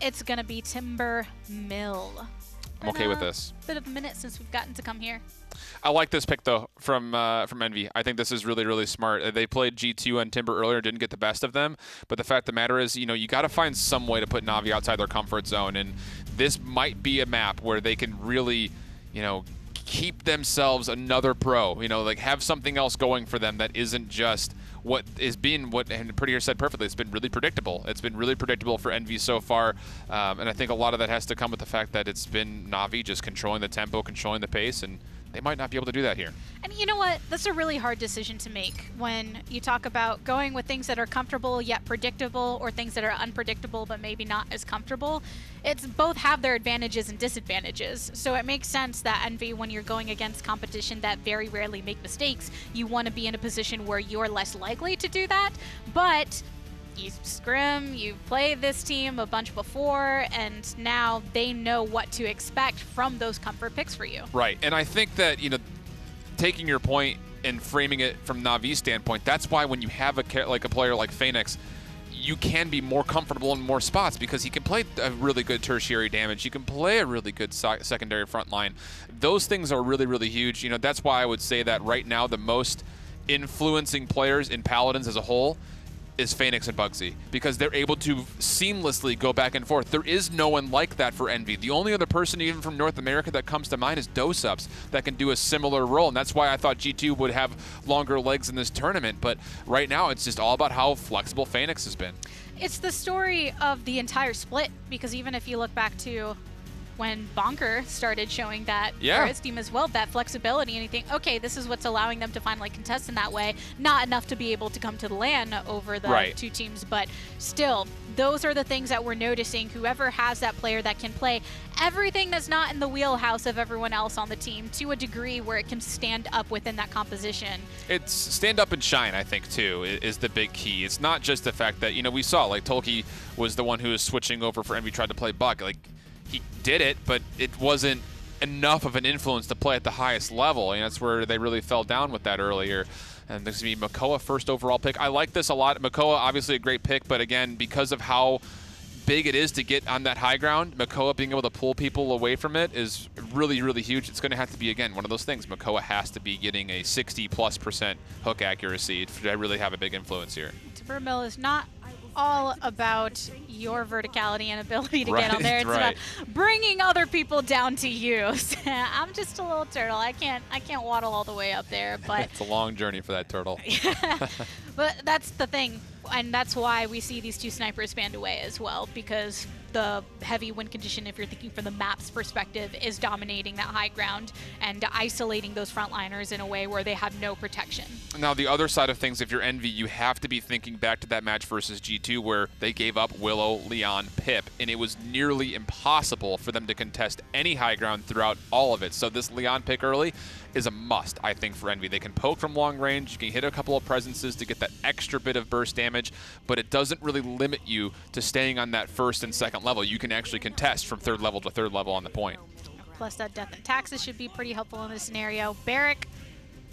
S1: it's going to be Timber Mill.
S2: I'm okay with this.
S1: Bit of a minute since we've gotten to come here.
S2: I like this pick, though, from Envy. I think this is really, really smart. They played G2 and Timber earlier, didn't get the best of them. But the fact of the matter is, you know, you got to find some way to put Na'Vi outside their comfort zone. And this might be a map where they can really, you know, keep themselves another pro. You know, like have something else going for them that isn't just what is being what and Prettier said perfectly. It's been really predictable. It's been really predictable for Envy so far, and I think a lot of that has to come with the fact that it's been Na'Vi just controlling the tempo, controlling the pace, and they might not be able to do that here.
S1: And you know what? That's a really hard decision to make when you talk about going with things that are comfortable yet predictable, or things that are unpredictable but maybe not as comfortable. It's both have their advantages and disadvantages. So it makes sense that Envy, when you're going against competition that very rarely make mistakes, you want to be in a position where you're less likely to do that. But you scrim, you've played this team a bunch before, and now they know what to expect from those comfort picks for you.
S2: Right, and I think that, you know, taking your point and framing it from Na'Vi's standpoint, that's why when you have a player like Phoenix, you can be more comfortable in more spots because he can play a really good tertiary damage. He can play a really good secondary front line. Those things are really, really huge. You know, that's why I would say that right now the most influencing players in Paladins as a whole is Phoenix and Bugsy, because they're able to seamlessly go back and forth. There is no one like that for Envy. The only other person even from North America that comes to mind is Dosups that can do a similar role, and that's why I thought G2 would have longer legs in this tournament. But right now it's just all about how flexible Phoenix has been.
S1: It's the story of the entire split, because even if you look back to when Bonker started showing that for his team as well, that flexibility, and you think, okay, this is what's allowing them to finally contest in that way. Not enough to be able to come to the LAN over the two teams, but still, those are the things that we're noticing. Whoever has that player that can play everything that's not in the wheelhouse of everyone else on the team to a degree where it can stand up within that composition.
S2: It's stand up and shine, I think, too, is the big key. It's not just the fact that, you know, we saw, like, Tolki was the one who was switching over for Envy, tried to play Buck. Like, he did it, but it wasn't enough of an influence to play at the highest level, and that's where they really fell down with that earlier. And this is going to be Makoa first overall pick. I like this a lot. Makoa, obviously a great pick, but again, because of how big it is to get on that high ground, Makoa being able to pull people away from it is really, really huge. It's going to have to be, again, one of those things. Makoa has to be getting a 60+% hook accuracy to really have a big influence here.
S1: Timbermill is not all about your verticality and ability to get on there. It's about bringing other people down to you. I'm just a little turtle. I can't waddle all the way up there, but
S2: it's a long journey for that turtle.
S1: But that's the thing, and that's why we see these two snipers band away as well, because the heavy wind condition, if you're thinking from the map's perspective, is dominating that high ground and isolating those frontliners in a way where they have no protection.
S2: Now, the other side of things, if you're Envy, you have to be thinking back to that match versus G2 where they gave up Willow, Leon, Pip, and it was nearly impossible for them to contest any high ground throughout all of it. So this Leon pick early is a must, I think, for Envy. They can poke from long range, you can hit a couple of presences to get that extra bit of burst damage, but it doesn't really limit you to staying on that first and second level. You can actually contest from third level to third level on the point.
S1: Plus that Death and Taxes should be pretty helpful in this scenario. Barrick,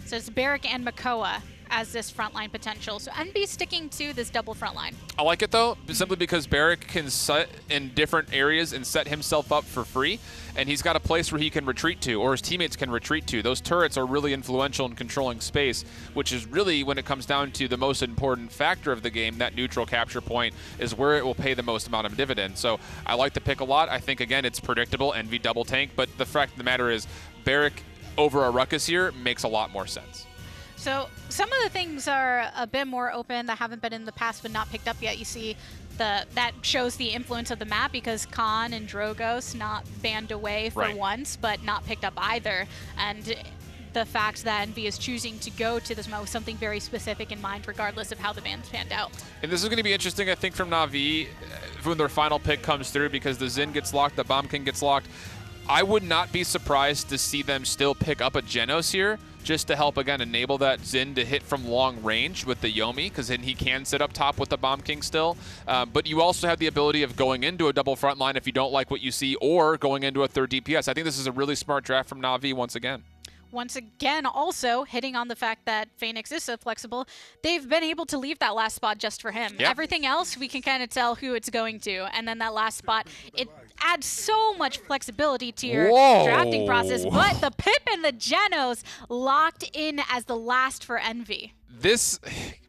S1: so it's Barrick and Makoa as this frontline potential. So Envy sticking to this double frontline.
S2: I like it though, simply because Barrick can set in different areas and set himself up for free, and he's got a place where he can retreat to, or his teammates can retreat to. Those turrets are really influential in controlling space, which is really, when it comes down to the most important factor of the game, that neutral capture point is where it will pay the most amount of dividend. So I like the pick a lot. I think, again, it's predictable, Envy double tank, but the fact of the matter is Barrick over a Ruckus here makes a lot more sense.
S1: So some of the things are a bit more open that haven't been in the past but not picked up yet. You see that shows the influence of the map, because Khan and Drogos not banned away for once but not picked up either. And the fact that Envy is choosing to go to this map with something very specific in mind regardless of how the bans panned out.
S2: And this is going to be interesting, I think, from Na'Vi when their final pick comes through, because the Xin gets locked, the Bomb King gets locked. I would not be surprised to see them still pick up a Genos here, just to help, again, enable that Xin to hit from long range with the Yomi, because then he can sit up top with the Bomb King still. But you also have the ability of going into a double front line if you don't like what you see, or going into a third DPS. I think this is a really smart draft from Na'Vi once again.
S1: Once again, also hitting on the fact that Phoenix is so flexible, they've been able to leave that last spot just for him.
S2: Yep.
S1: Everything else, we can kind of tell who it's going to. And then that last spot, it add so much flexibility to your
S2: Whoa.
S1: drafting process. But the Pip and the Genos locked in as the last for Envy.
S2: This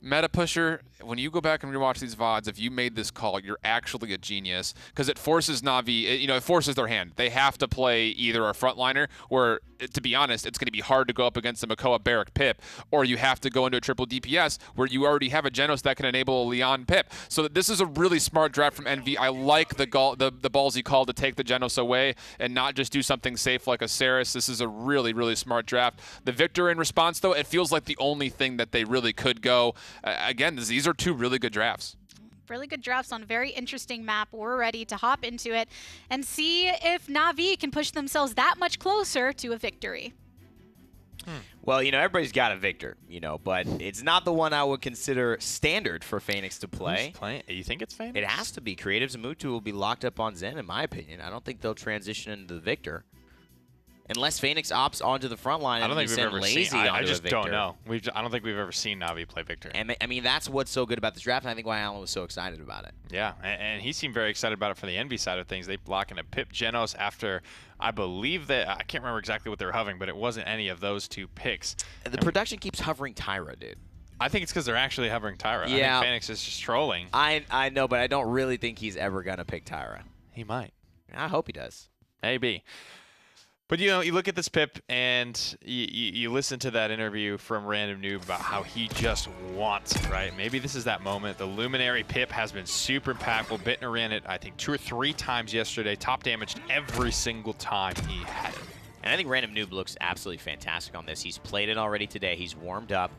S2: meta pusher, when you go back and rewatch these VODs, if you made this call, you're actually a genius, because it forces Na'Vi, it forces their hand. They have to play either a frontliner, where, to be honest, it's going to be hard to go up against a Makoa Barrack Pip, or you have to go into a triple DPS where you already have a Genos that can enable a Leon Pip. So this is a really smart draft from Envy. I like the ballsy call to take the Genos away and not just do something safe like a Saris. This is a really, really smart draft. The Victor in response, though, it feels like the only thing that they really could go. Again, these are two really good drafts.
S1: Really good drafts on a very interesting map. We're ready to hop into it and see if Na'Vi can push themselves that much closer to a victory.
S5: Well, everybody's got a Victor, but it's not the one I would consider standard for Phoenix to play.
S7: Who's playing? You think it's Phoenix?
S5: It has to be. Creatives and Mutu will be locked up on Zen, in my opinion. I don't think they'll transition into the Victor. Unless Phoenix opts onto the front line.
S7: I don't think we've ever seen. I just
S5: Victor.
S7: don't know. I don't think we've ever seen Na'Vi play Victor.
S5: And I mean, that's what's so good about this draft, and I think why Alan was so excited about it.
S7: Yeah, and he seemed very excited about it for the Envy side of things. They block in a Pip Genos after, I believe that, I can't remember exactly what they were hovering, but it wasn't any of those two picks.
S5: The production keeps hovering Tyra, dude.
S7: I think it's because they're actually hovering Tyra.
S5: Yeah.
S7: I think Phoenix is just trolling.
S5: I know, but I don't really think he's ever going to pick Tyra.
S7: He might.
S5: I hope he does.
S7: Maybe. But, you look at this Pip and you listen to that interview from Random Noob about how he just wants it, right? Maybe this is that moment. The Luminary Pip has been super impactful. Bittner ran it, I think, 2 or 3 times yesterday. Top damaged every single time he had it.
S5: And I think Random Noob looks absolutely fantastic on this. He's played it already today. He's warmed up.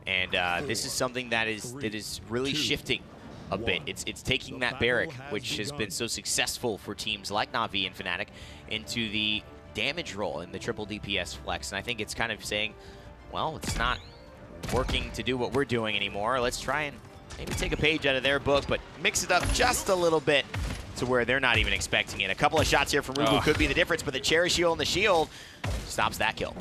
S5: And this is something that is really shifting a bit. It's taking that Barrack, which has been so successful for teams like Na'Vi and Fnatic, into the damage roll in the triple DPS flex. And I think it's kind of saying, well, it's not working to do what we're doing anymore. Let's try and maybe take a page out of their book, but mix it up just a little bit to where they're not even expecting it. A couple of shots here from Rubu could be the difference, but the Cherry Shield and the Shield stops that kill.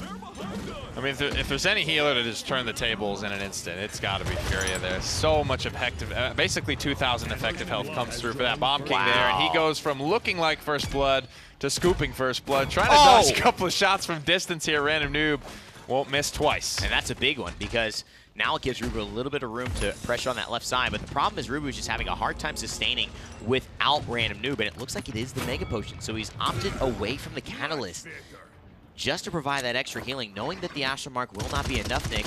S7: I mean, if there's any healer to just turn the tables in an instant, it's got to be Furia there. So much effective, basically 2,000 effective health comes through for that Bomb King there, and he goes from looking like First Blood to scooping First Blood, trying to dodge a couple of shots from distance here. Random Noob won't miss twice.
S5: And that's a big one, because now it gives Rubu a little bit of room to pressure on that left side, but the problem is Rubu is just having a hard time sustaining without Random Noob, and it looks like it is the Mega Potion, so he's opted away from the Catalyst just to provide that extra healing, knowing that the Astral Mark will not be enough, Nick.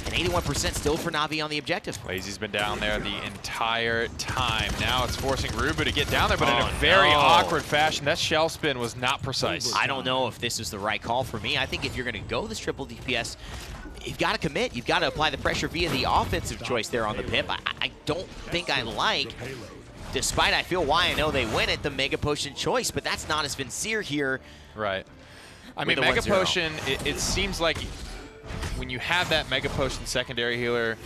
S5: And 81% still for Na'Vi on the objective.
S7: Lazy's been down there the entire time. Now it's forcing Rubu to get down there, but in a very awkward fashion. That shell spin was not precise.
S5: I don't know if this is the right call for me. I think if you're going to go this triple DPS, you've got to commit. You've got to apply the pressure via the offensive choice there on the Pip. I don't think I like, despite I feel why I know they win it, the Mega Potion choice, but that's not as Vincere here.
S7: Right. I mean, Mega Potion, it seems like when you have that Mega Potion secondary healer,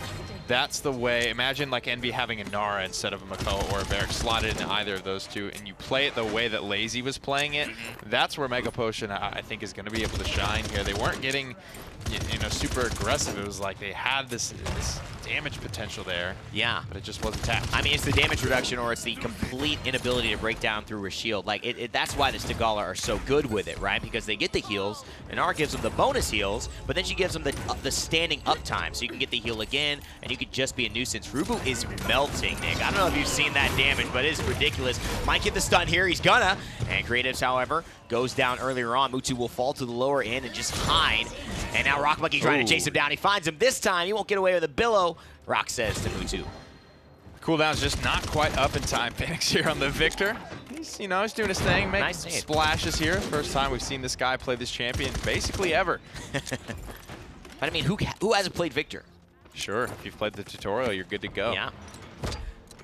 S7: that's the way. Imagine like Envy having a Nara instead of a Makoa or a Barrack slotted into either of those two, and you play it the way that Lazy was playing it. That's where Mega Potion, I think, is going to be able to shine here. They weren't getting, super aggressive. It was like they had this damage potential there.
S5: Yeah.
S7: But it just wasn't tapped.
S5: I mean, it's the damage reduction, or it's the complete inability to break down through a shield. Like, that's why the Stigala are so good with it, right? Because they get the heals, and Nara gives them the bonus heals, but then she gives them the standing up time, so you can get the heal again, and you could just be a nuisance. Rubu is melting, Nick. I don't know if you've seen that damage, but it is ridiculous. Might get the stun here. He's gonna. And Creatives, however, goes down earlier on. Mutu will fall to the lower end and just hide. And now Rock Monkey trying to chase him down. He finds him this time. He won't get away with a billow. Rock says to Mutu.
S7: Cooldown's just not quite up in time. Phoenix here on the Victor. He's, he's doing his thing. Making
S5: nice
S7: splashes here. First time we've seen this guy play this champion basically ever.
S5: But I mean, who hasn't played Victor?
S7: Sure. If you've played the tutorial, you're good to go.
S5: Yeah.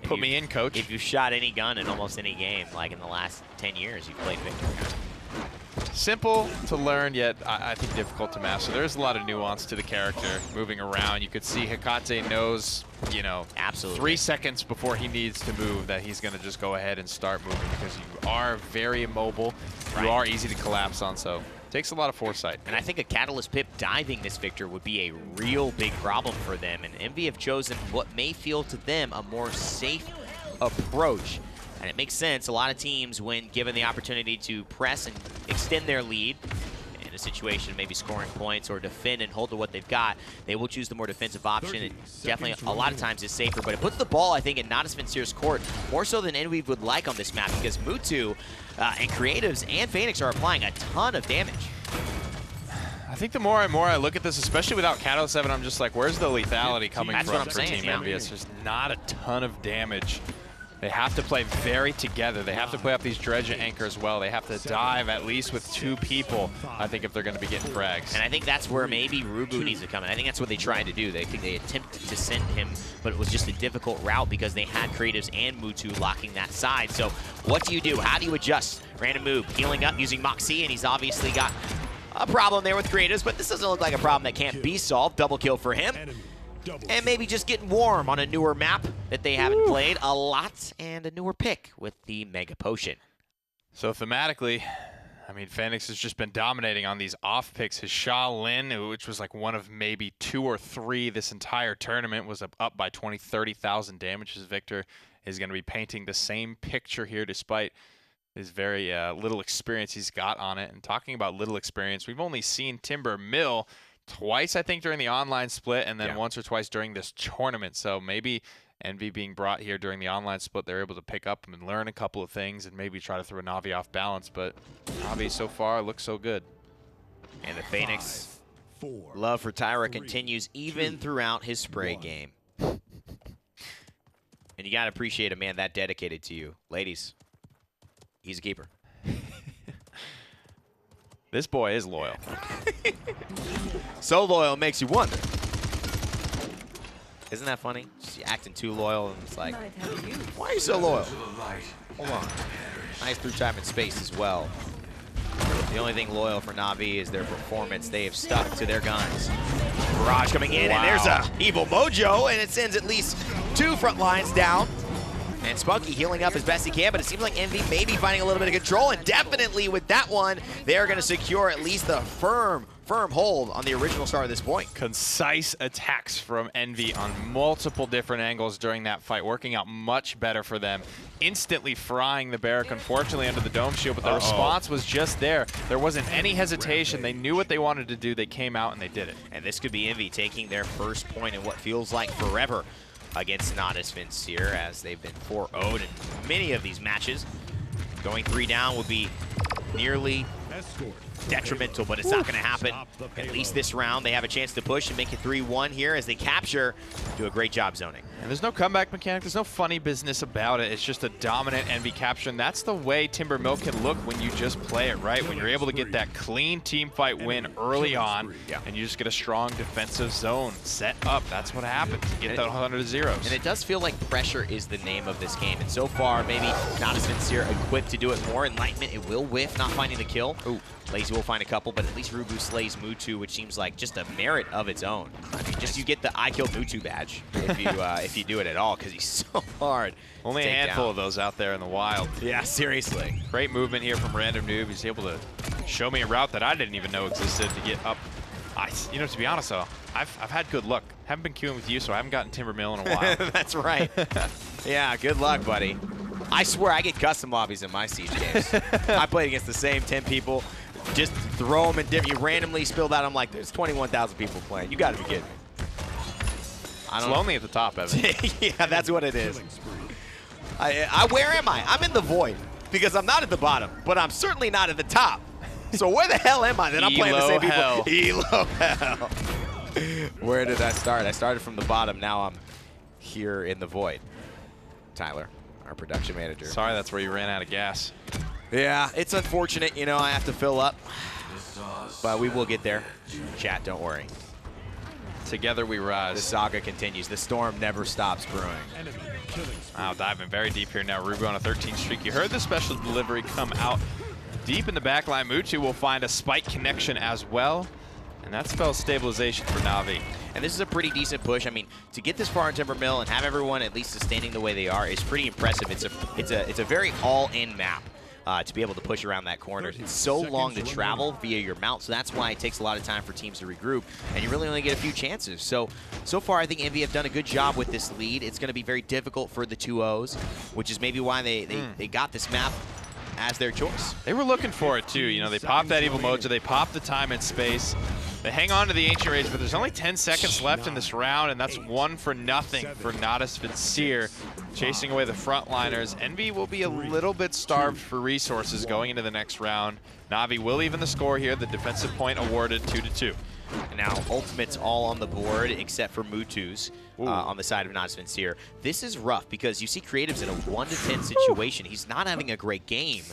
S7: Put me in, coach.
S5: If you've shot any gun in almost any game, like in the last 10 years, you've played Victor.
S7: Simple to learn, yet I think difficult to master. There's a lot of nuance to the character moving around. You could see Hecate knows,
S5: absolutely
S7: 3 seconds before he needs to move that he's going to just go ahead and start moving, because you are very immobile. Right. You are easy to collapse on, so it takes a lot of foresight.
S5: And I think a Catalyst Pip diving this Victor would be a real big problem for them. And Envy have chosen what may feel to them a more safe approach. And it makes sense. A lot of teams, when given the opportunity to press and extend their lead in a situation, maybe scoring points or defend and hold to what they've got, they will choose the more defensive option. It definitely, a lot of times, is safer. But it puts the ball, I think, in Natus Vincere's court more so than Envy would like on this map, because Mutu and Creatives and Phoenix are applying a ton of damage.
S7: I think the more and more I look at this, especially without Catalyst 7, I'm just like, where's the lethality coming from?
S5: That's what I'm
S7: for
S5: saying,
S7: Team
S5: yeah.
S7: Envy? It's just not a ton of damage. They have to play very together. They have to play up these dredge and anchor as well. They have to dive at least with 2 people, I think, if they're going to be getting frags.
S5: And I think that's where maybe Rubu needs to come in. I think that's what they tried to do. They think they attempted to send him, but it was just a difficult route because they had Creatives and Mutu locking that side. So what do you do? How do you adjust? Random move, healing up using Moxie, and he's obviously got a problem there with Creatives, but this doesn't look like a problem that can't be solved. Double kill for him. And maybe just getting warm on a newer map that they haven't played a lot, and a newer pick with the Mega Potion.
S7: So thematically, I mean, Phoenix has just been dominating on these off picks. His Sha Lin, which was like one of maybe 2 or 3 this entire tournament, was up by 20,000, 30,000 damage. His Victor is going to be painting the same picture here despite his very little experience he's got on it. And talking about little experience, we've only seen Timber Mill twice, I think, during the online split, and then once or twice during this tournament. So maybe Envy being brought here during the online split, they're able to pick up and learn a couple of things and maybe try to throw Na'Vi off balance. But Na'Vi so far looks so good.
S5: And the Phoenix love for Tyra continues even throughout his spray game. And you got to appreciate a man that dedicated to you. Ladies, he's a keeper.
S7: This boy is loyal.
S5: So loyal it makes you wonder. Isn't that funny? Just acting too loyal, and it's like, why are you so loyal? Hold on. Nice through time and space as well. The only thing loyal for Na'Vi is their performance. They have stuck to their guns. Barrage coming in, and there's a evil mojo, and it sends at least 2 front lines down. And Spunky healing up as best he can, but it seems like Envy may be finding a little bit of control, and definitely with that one, they are going to secure at least the firm hold on the original star at this point.
S7: Concise attacks from Envy on multiple different angles during that fight, working out much better for them. Instantly frying the Barrack, unfortunately, under the dome shield, but the response was just there. There wasn't any hesitation. They knew what they wanted to do. They came out and they did it.
S5: And this could be Envy taking their first point in what feels like forever against Natus Vincere, as they've been 4-0'd in many of these matches. Going 3 down would be nearly detrimental, but it's not going to happen. At least this round, they have a chance to push and make it 3-1 here as they capture, do a great job zoning.
S7: And there's no comeback mechanic. There's no funny business about it. It's just a dominant Envy capture, and that's the way Timber Mill can look when you just play it right, when you're able to get that clean team fight win early on, and you just get a strong defensive zone set up. That's what happens. You get that 100 zeros.
S5: And it does feel like pressure is the name of this game, and so far, maybe Natus Vincere equipped to do it more. Enlightenment, it will whiff, not finding the kill. Ooh. Lazy will find a couple, but at least Rubu slays Mutu, which seems like just a merit of its own. I mean, just you get the I Killed Mutu badge if you do it at all, because he's so hard.
S7: Only a handful of those out there in the wild.
S5: Yeah, seriously.
S7: Great movement here from Random Noob. He's able to show me a route that I didn't even know existed to get up. You know, to be honest, though, I've had good luck. Haven't been queuing with you, so I haven't gotten Timber Mill in a while.
S5: That's right. Yeah, good luck, buddy. I swear I get custom lobbies in my Siege games. I played against the same 10 people. Just throw them in different. You randomly spilled out. I'm like, there's 21,000 people playing. You got to be kidding me.
S7: It's lonely at the top, Evan.
S5: Yeah, that's what it is. Where am I? I'm in the void because I'm not at the bottom, but I'm certainly not at the top. So where the hell am I that I'm playing the same people? Elo hell. Where did I start? I started from the bottom. Now I'm here in the void. Tyler, our production manager.
S7: Sorry, that's where you ran out of gas.
S5: Yeah, it's unfortunate, you know, I have to fill up, but we will get there. Chat, don't worry.
S7: Together we rise.
S5: The saga continues. The storm never stops brewing.
S7: Wow, diving very deep here now. Rubu on a 13 streak. You heard the special delivery come out deep in the backline. Mutu will find a spike connection as well, and that spells stabilization for Na'Vi.
S5: And this is a pretty decent push. I mean, to get this far in Timber Mill and have everyone at least sustaining the way they are is pretty impressive. It's a very all-in map. to be able to push around that corner. It's so long to travel via your mount, so that's why it takes a lot of time for teams to regroup, and you really only get a few chances. So far, I think Envy have done a good job with this lead. It's going to be very difficult for the 2-0s, which is maybe why they got this map as their choice.
S7: They were looking for it too. You know, they popped that Evil Mojo, they popped the time and space. They hang on to the Ancient Rage, but there's only 10 seconds left in this round, and that's 1 for nothing for Natus Vincere, chasing away the frontliners. Envy will be a little bit starved for resources going into the next round. Na'Vi will even the score here, the defensive point awarded 2-2.
S5: Now, ultimates all on the board except for Mutu's on the side of Natus Vincere. This is rough because you see Creatives in a 1-10 situation. He's not having a great game,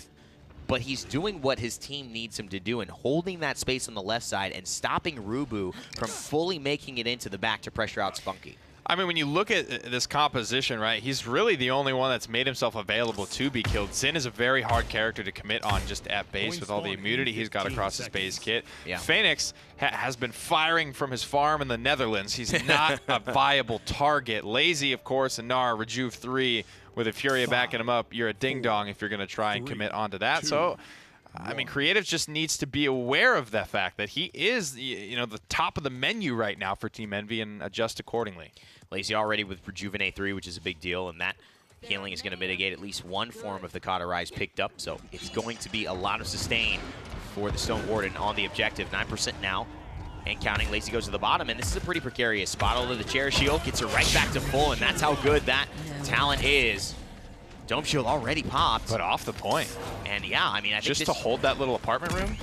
S5: but he's doing what his team needs him to do and holding that space on the left side and stopping Rubu from fully making it into the back to pressure out Spunky.
S7: I mean, when you look at this composition, right, he's really the only one that's made himself available to be killed. Xin is a very hard character to commit on just at base with all the immunity he's got across his base kit. Yeah. Phoenix has been firing from his farm in the Netherlands. He's not a viable target. Lazy, of course, and Nar, Rejuve 3, with a Furia backing him up. You're a ding-dong if you're going to try and commit onto that. So, I mean, Creative just needs to be aware of the fact that he is, you know, the top of the menu right now for Team Envy and adjust accordingly.
S5: Lazy already with Rejuvenate 3, which is a big deal, and that healing is going to mitigate at least one form of the Cauterize picked up, so it's going to be a lot of sustain for the Stone Warden on the objective. 9% now, and counting. Lazy goes to the bottom, and this is a pretty precarious spot, although the Chair Shield gets her right back to full, and that's how good that talent is. Dome Shield already popped.
S7: But off the point.
S5: And yeah, I mean, I think
S7: just to hold that little apartment room?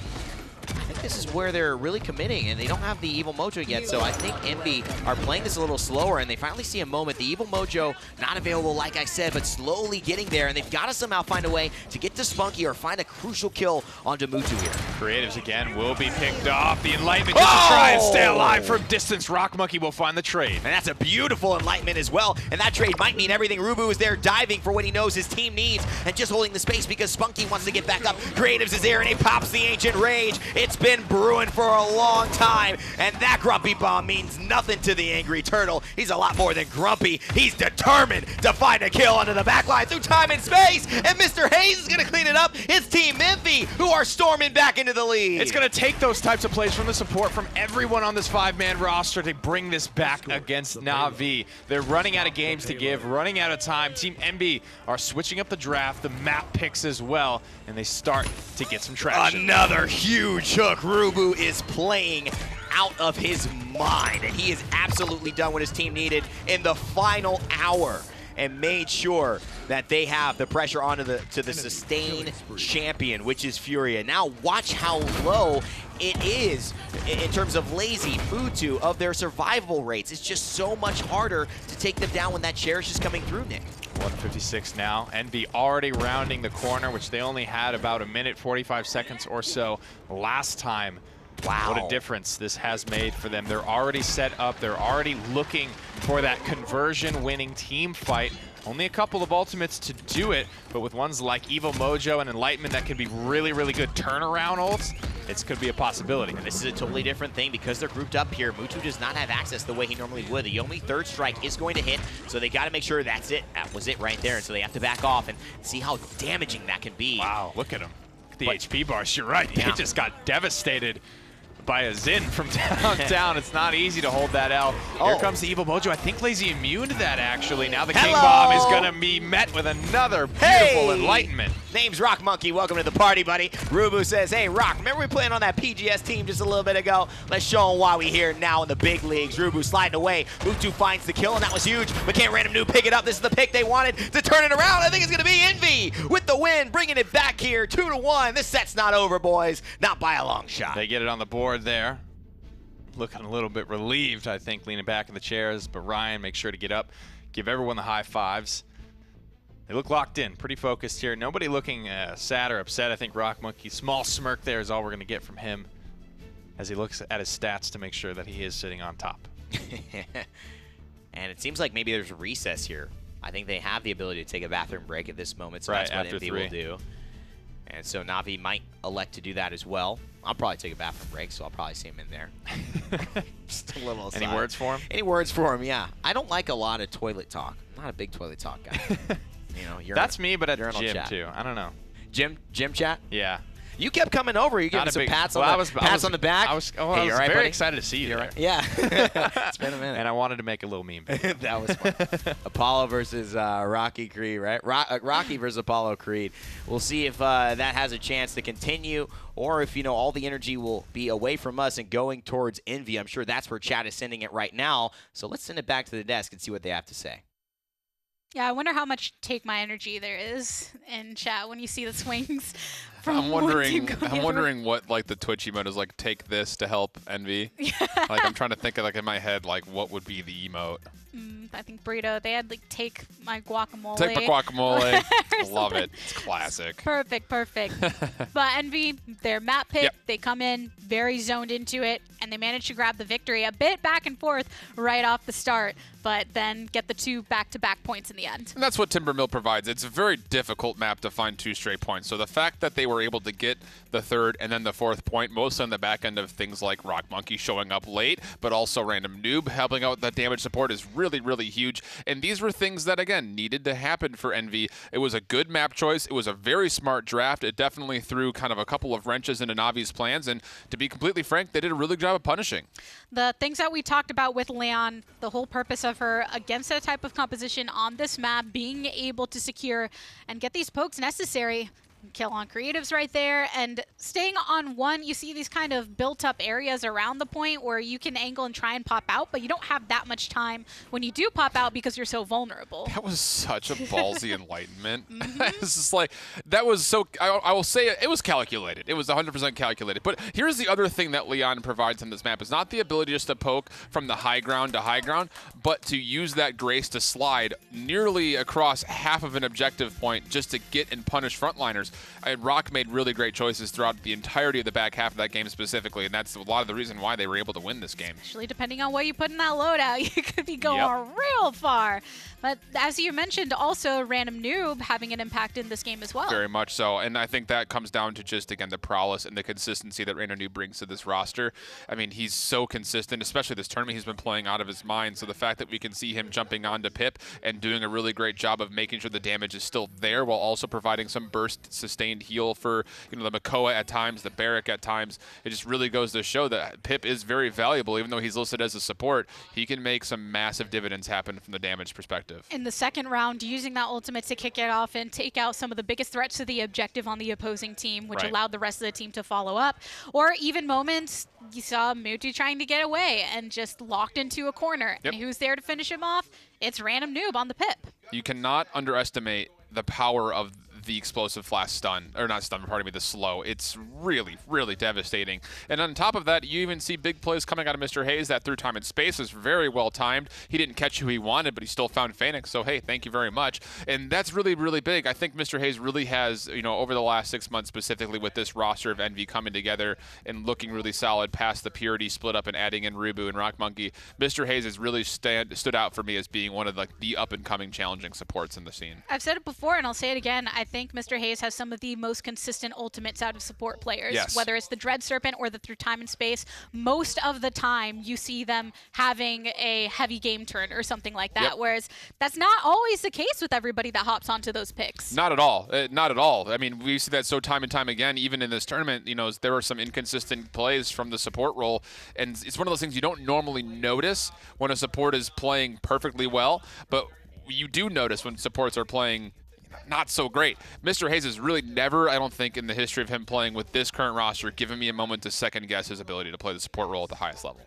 S5: I think this is where they're really committing, and they don't have the Evil Mojo yet, so I think Envy are playing this a little slower, and they finally see a moment. The Evil Mojo, not available, like I said, but slowly getting there, and they've got to somehow find a way to get to Spunky or find a crucial kill onto Mutu here.
S7: Creatives again will be picked off. The Enlightenment just to try and stay alive from distance. Rock Monkey will find the trade.
S5: And that's a beautiful Enlightenment as well, and that trade might mean everything. Rubu is there diving for what he knows his team needs, and just holding the space because Spunky wants to get back up. Creatives is there, and he pops the Ancient Rage. It's been brewing for a long time, and that Grumpy Bomb means nothing to the Angry Turtle. He's a lot more than grumpy. He's determined to find a kill onto the backline through time and space, and Mr. Hayes is going to clean it up. It's Team Envy who are storming back into the lead.
S7: It's going to take those types of plays from the support from everyone on this 5-man roster to bring this back against Na'Vi. They're running out of games to give, running out of time. Team Envy are switching up the draft, the map picks as well, and they start to get some traction.
S5: Another huge hook. Rubu is playing out of his mind, and he has absolutely done what his team needed in the final hour and made sure that they have the pressure onto the sustained champion, which is Furia. Now watch how low it is in terms of Lazy, Mutu, of their survival rates. It's just so much harder to take them down when that Cherish is coming through, Nick.
S7: 156 now. Envy already rounding the corner, which they only had about a minute, 45 seconds or so last time.
S5: Wow.
S7: What a difference this has made for them. They're already set up. They're already looking for that conversion-winning team fight. Only a couple of ultimates to do it, but with ones like Evil Mojo and Enlightenment that can be really, really good turnaround ults, it could be a possibility.
S5: And this is a totally different thing because they're grouped up here. Mutu does not have access the way he normally would. The Yomi third strike is going to hit, so they got to make sure that's it. That was it right there, and so they have to back off and see how damaging that can be.
S7: Wow, look at him. The HP bars, you're right. Yeah. They just got devastated by a Xin from downtown. It's not easy to hold that L. Here comes the Evil Mojo. I think Lazy immune to that, actually. Now the King Bomb is going to be met with another beautiful Enlightenment.
S5: Name's Rock Monkey. Welcome to the party, buddy. Rubu says, hey, Rock, remember we playing on that PGS team just a little bit ago? Let's show them why we here now in the big leagues. Rubu sliding away. Mutu finds the kill, and that was huge. McCann Random New pick it up. This is the pick they wanted to turn it around. I think it's going to be Envy with the win, bringing it back here 2-1. This set's not over, boys. Not by a long shot.
S7: They get it on the board there. Looking a little bit relieved, I think, leaning back in the chairs. But Ryan makes sure to get up, give everyone the high fives. They look locked in, pretty focused here. Nobody looking sad or upset. I think Rock Monkey, small smirk there is all we're going to get from him as he looks at his stats to make sure that he is sitting on top.
S5: And it seems like maybe there's a recess here. I think they have the ability to take a bathroom break at this moment, so
S7: right,
S5: that's what
S7: after
S5: Envy
S7: 3
S5: will do. And so Na'Vi might elect to do that as well. I'll probably take a bathroom break, so I'll probably see him in there. Just a little aside.
S7: Any words for him?
S5: Any words for him, yeah. I don't like a lot of toilet talk. I'm not a big toilet talk guy. You know,
S7: that's me, but at the gym,
S5: chat.
S7: too. I don't know.
S5: Gym chat?
S7: Yeah.
S5: You kept coming over. You gave me some pats on the back.
S7: I was
S5: hey,
S7: right, very excited to see you.
S5: Right? Yeah. It's been a minute.
S7: And I wanted to make a little meme.
S5: That was fun. Apollo versus Rocky Creed, right? Rocky versus Apollo Creed. We'll see if that has a chance to continue, or if all the energy will be away from us and going towards Envy. I'm sure that's where chat is sending it right now. So let's send it back to the desk and see what they have to say.
S1: Yeah, I wonder how much take my energy there is in chat when you see the swings.
S2: I'm wondering what like the Twitch emote is like. Take this to help Envy.
S1: Yeah.
S2: Like I'm trying to think of like in my head like what would be the emote.
S1: I think burrito. They had like take my guacamole.
S2: Take my guacamole. Love it. It's classic.
S1: Perfect. But Envy, their map pick, they come in very zoned into it, and they manage to grab the victory. A bit back and forth right off the start, but then get the 2 back-to-back points in the end.
S2: And that's what Timbermill provides. It's a very difficult map to find 2 straight points. So the fact that they were able to get the 3rd and then the 4th point, mostly on the back end of things like Rock Monkey showing up late, but also Random Noob helping out with that damage support is really, really huge. And these were things that, again, needed to happen for Envy. It was a good map choice. It was a very smart draft. It definitely threw kind of a couple of wrenches into Navi's plans. And to be completely frank, they did a really good job of punishing.
S1: The things that we talked about with Leon, the whole purpose of her against that type of composition on this map, being able to secure and get these pokes necessary. Kill on creatives right there, and staying on one, you see these kind of built up areas around the point where you can angle and try and pop out, but you don't have that much time when you do pop out because you're so vulnerable.
S2: That was such a ballsy enlightenment. It's just like, that was so, I will say it was calculated. It was 100% calculated. But here's the other thing that Leon provides on this map is not the ability just to poke from the high ground to high ground, but to use that grace to slide nearly across half of an objective point just to get and punish frontliners. Rock made really great choices throughout the entirety of the back half of that game specifically, and that's a lot of the reason why they were able to win this game.
S1: Actually, depending on what you put in that loadout, you could be going real far. But as you mentioned, also Random Noob having an impact in this game as well.
S2: Very much so, and I think that comes down to just, again, the prowess and the consistency that Random Noob brings to this roster. I mean, he's so consistent, especially this tournament. He's been playing out of his mind, so the fact that we can see him jumping onto Pip and doing a really great job of making sure the damage is still there while also providing some burst sustained heal for the Makoa at times, the Barrack at times. It just really goes to show that Pip is very valuable. Even though he's listed as a support, he can make some massive dividends happen from the damage perspective.
S1: In the second round, using that ultimate to kick it off and take out some of the biggest threats to the objective on the opposing team, which allowed the rest of the team to follow up. Or even moments, you saw Mutu trying to get away and just locked into a corner. And who's there to finish him off? It's Random Noob on the Pip.
S2: You cannot underestimate the power of the explosive flash stun, or not stun, pardon me, the slow. It's really, really devastating. And on top of that, you even see big plays coming out of Mr. Hayes. That through time and space is very well timed. He didn't catch who he wanted, but he still found Phoenix. So hey, thank you very much. And that's really, really big. I think Mr. Hayes really has, over the last 6 months specifically with this roster of Envy coming together and looking really solid past the Purity split up and adding in Rubu and Rock Monkey. Mr. Hayes has really stood out for me as being one of the up and coming challenging supports in the scene.
S1: I've said it before and I'll say it again. I think Mr. Hayes has some of the most consistent ultimates out of support players.
S2: Yes.
S1: Whether it's the Dread Serpent or the Through Time and Space, most of the time you see them having a heavy game turn or something like that, whereas that's not always the case with everybody that hops onto those picks.
S2: Not at all. Not at all. I mean, we see that so time and time again, even in this tournament, there are some inconsistent plays from the support role, and it's one of those things you don't normally notice when a support is playing perfectly well, but you do notice when supports are playing not so great. Mr. Hayes has really never, I don't think, in the history of him playing with this current roster, given me a moment to second guess his ability to play the support role at the highest level.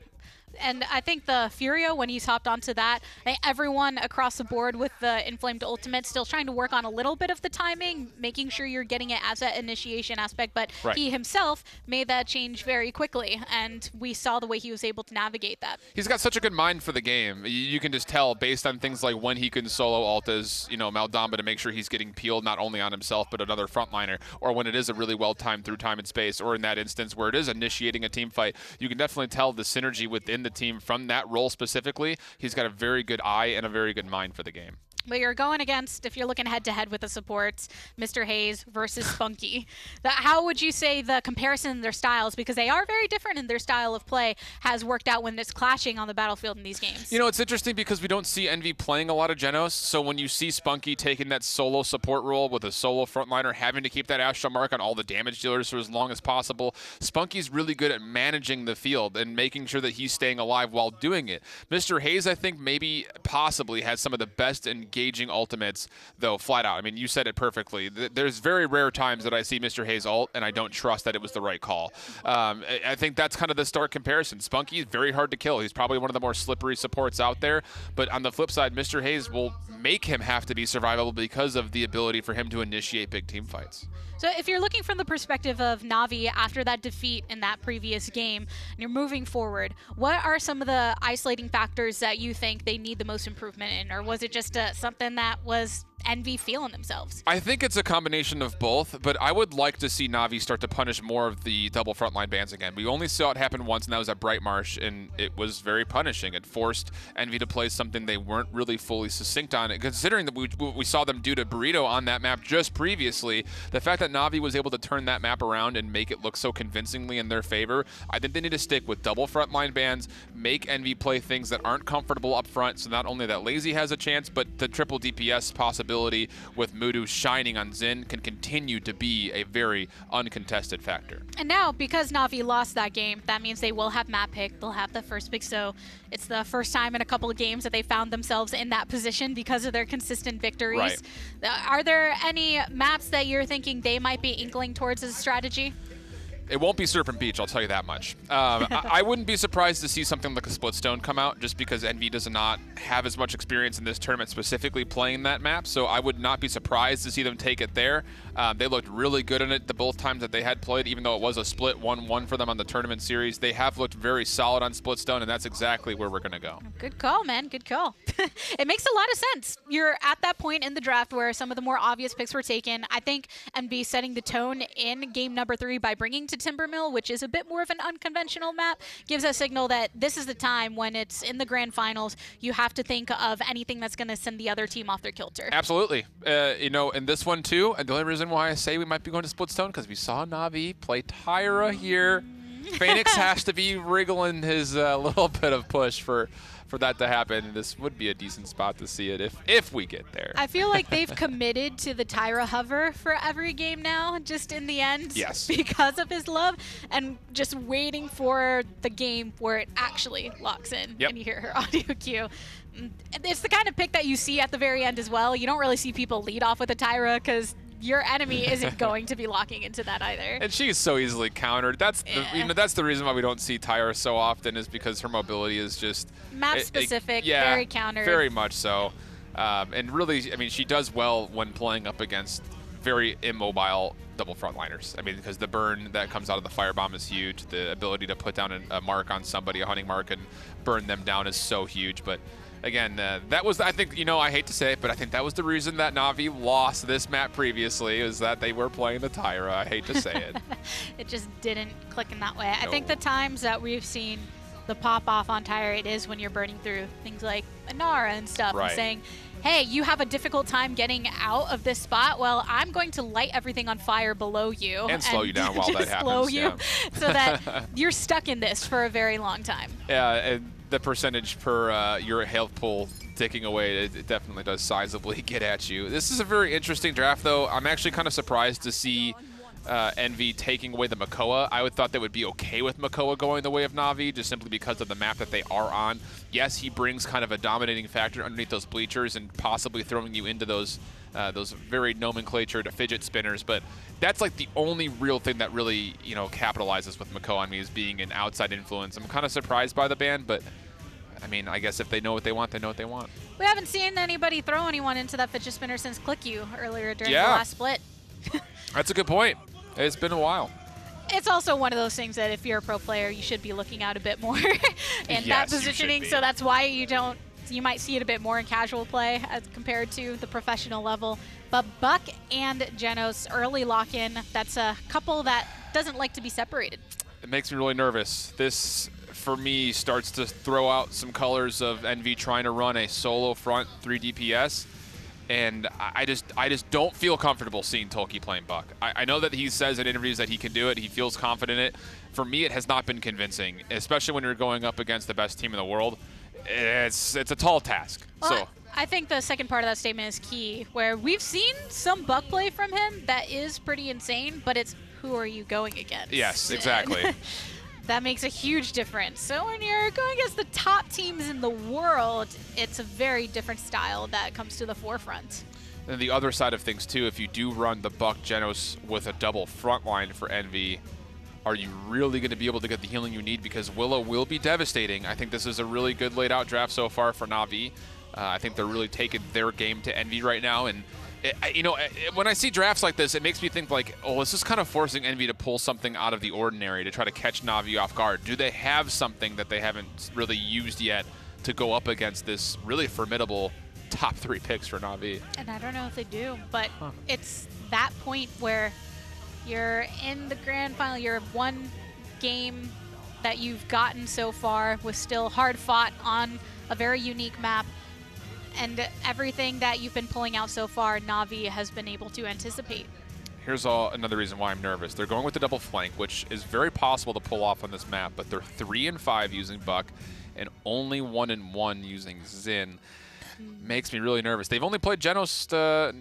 S1: And I think the Furio, when he's hopped onto that, everyone across the board with the Inflamed Ultimate still trying to work on a little bit of the timing, making sure you're getting it as that initiation aspect, but he himself made that change very quickly, and we saw the way he was able to navigate that.
S2: He's got such a good mind for the game. You can just tell based on things like when he can solo Alta's, Maldamba to make sure he's getting peeled not only on himself but another frontliner, or when it is a really well-timed through time and space, or in that instance where it is initiating a team fight. You can definitely tell the synergy within the team from that role specifically. He's got a very good eye and a very good mind for the game.
S1: But you're going against, if you're looking head-to-head with the supports, Mr. Hayes versus Spunky. How would you say the comparison in their styles, because they are very different in their style of play, has worked out when it's clashing on the battlefield in these games?
S2: You know, it's interesting because we don't see Envy playing a lot of Genos, so when you see Spunky taking that solo support role with a solo frontliner, having to keep that astral mark on all the damage dealers for as long as possible, Spunky's really good at managing the field and making sure that he's staying alive while doing it. Mr. Hayes, I think, maybe possibly has some of the best engaging ultimates, though, flat out. I mean, you said it perfectly. There's very rare times that I see Mr. Hayes ult, and I don't trust that it was the right call. I think that's kind of the stark comparison. Spunky is very hard to kill. He's probably one of the more slippery supports out there, but on the flip side, Mr. Hayes will make him have to be survivable because of the ability for him to initiate big team fights.
S1: So if you're looking from the perspective of Na'Vi after that defeat in that previous game, and you're moving forward, what are some of the isolating factors that you think they need the most improvement in? Or was it just something that was Envy feeling themselves?
S2: I think it's a combination of both, but I would like to see Na'Vi start to punish more of the double frontline bans again. We only saw it happen once, and that was at Bright Marsh, and it was very punishing. It forced Envy to play something they weren't really fully succinct on. Considering that we saw them do to Burrito on that map just previously, the fact that Na'Vi was able to turn that map around and make it look so convincingly in their favor, I think they need to stick with double frontline bans, make Envy play things that aren't comfortable up front, so not only that Lazy has a chance, but the triple DPS possibility with Mudu shining on Xin can continue to be a very uncontested factor.
S1: And now, because Na'Vi lost that game, that means they will have map pick, they'll have the first pick, so it's the first time in a couple of games that they found themselves in that position because of their consistent victories.
S2: Right.
S1: Are there any maps that you're thinking they might be inkling towards as a strategy?
S2: It won't be Serpent Beach, I'll tell you that much. I wouldn't be surprised to see something like a Splitstone come out, just because Envy does not have as much experience in this tournament specifically playing that map, so I would not be surprised to see them take it there. They looked really good in it the both times that they had played, even though it was a split 1-1 for them on the tournament series. They have looked very solid on Splitstone, and that's exactly where we're going to go.
S1: Good call, man. Good call. It makes a lot of sense. You're at that point in the draft where some of the more obvious picks were taken. I think Envy setting the tone in game number 3 by bringing to Timbermill, which is a bit more of an unconventional map, gives a signal that this is the time when it's in the grand finals, you have to think of anything that's going to send the other team off their kilter.
S2: Absolutely. You know, in this one too, and the only reason why I say we might be going to Splitstone, because we saw Na'Vi play Tyra here. Phoenix has to be wriggling his little bit of push for that to happen. This would be a decent spot to see it if we get there.
S1: I feel like they've committed to the Tyra hover for every game now, just in the end.
S2: Yes.
S1: Because of his love, and just waiting for the game where it actually locks in.
S2: Yep.
S1: And you hear her audio cue. It's the kind of pick that you see at the very end as well. You don't really see people lead off with a Tyra because your enemy isn't going to be locking into that either.
S2: And she's so easily countered. That's that's the reason why we don't see Tyra so often, is because her mobility is just
S1: map specific,
S2: yeah,
S1: very countered.
S2: Very much so. And really, I mean, she does well when playing up against very immobile double frontliners. I mean, because the burn that comes out of the firebomb is huge. The ability to put down a mark on somebody, a hunting mark, and burn them down is so huge. But again, that was, I think, you know, I hate to say it, but I think that was the reason that Na'Vi lost this map previously, is that they were playing the Tyra. I hate to say it.
S1: It just didn't click in that way.
S2: No.
S1: I think the times that we've seen the pop-off on Tyra, it is when you're burning through things like Inara and stuff,
S2: Right.
S1: and saying, hey, you have a difficult time getting out of this spot. Well, I'm going to light everything on fire below you.
S2: And slow you down while that happens.
S1: Slow you
S2: yeah.
S1: so that you're stuck in this for a very long time.
S2: Yeah, and the percentage per your health pool ticking away, it definitely does sizably get at you. This is a very interesting draft, though. I'm actually kind of surprised to see Envy taking away the Makoa. I would thought they would be okay with Makoa going the way of Na'Vi, just simply because of the map that they are on. Yes, he brings kind of a dominating factor underneath those bleachers and possibly throwing you into those very nomenclatured fidget spinners, but that's like the only real thing that really, you know, capitalizes with Makoa on me, is being an outside influence. I'm kind of surprised by the ban, but I mean, I guess if they know what they want, they know what they want.
S1: We haven't seen anybody throw anyone into that fidget spinner since Click You earlier during the
S2: Yeah.
S1: last split.
S2: That's a good point. It's been a while.
S1: It's also one of those things that if you're a pro player, you should be looking out a bit more in
S2: Yes,
S1: that
S2: you should
S1: positioning.
S2: be.
S1: So that's why you might see it a bit more in casual play as compared to the professional level. But Buck and Genos early lock-in, that's a couple that doesn't like to be separated.
S2: It makes me really nervous. This, for me, starts to throw out some colors of Envy trying to run a solo front 3 DPS. And I just don't feel comfortable seeing Tolkki playing Buck. I know that he says in interviews that he can do it. He feels confident in it. For me, it has not been convincing, especially when you're going up against the best team in the world. It's a tall task.
S1: Well,
S2: so
S1: I think the second part of that statement is key, where we've seen some Buck play from him that is pretty insane, but it's who are you going against?
S2: Yes, exactly.
S1: That makes a huge difference. So when you're going against the top teams in the world, it's a very different style that comes to the forefront.
S2: And the other side of things, too, if you do run the Buck Genos with a double front line for Envy, are you really going to be able to get the healing you need? Because Willow will be devastating. I think this is a really good laid-out draft so far for Na'Vi. I think they're really taking their game to Envy right now. And when I see drafts like this, it makes me think like, oh, this is kind of forcing Envy to pull something out of the ordinary to try to catch Na'Vi off guard. Do they have something that they haven't really used yet to go up against this really formidable top 3 picks for Na'Vi?
S1: And I don't know if they do, but it's that point where you're in the grand final, you're one game that you've gotten so far was still hard fought on a very unique map. And everything that you've been pulling out so far, Na'Vi has been able to anticipate.
S2: Here's another reason why I'm nervous. They're going with the double flank, which is very possible to pull off on this map, but they're 3 and 5 using Buck and only 1 and 1 using Xin. Makes me really nervous. They've only played Genos,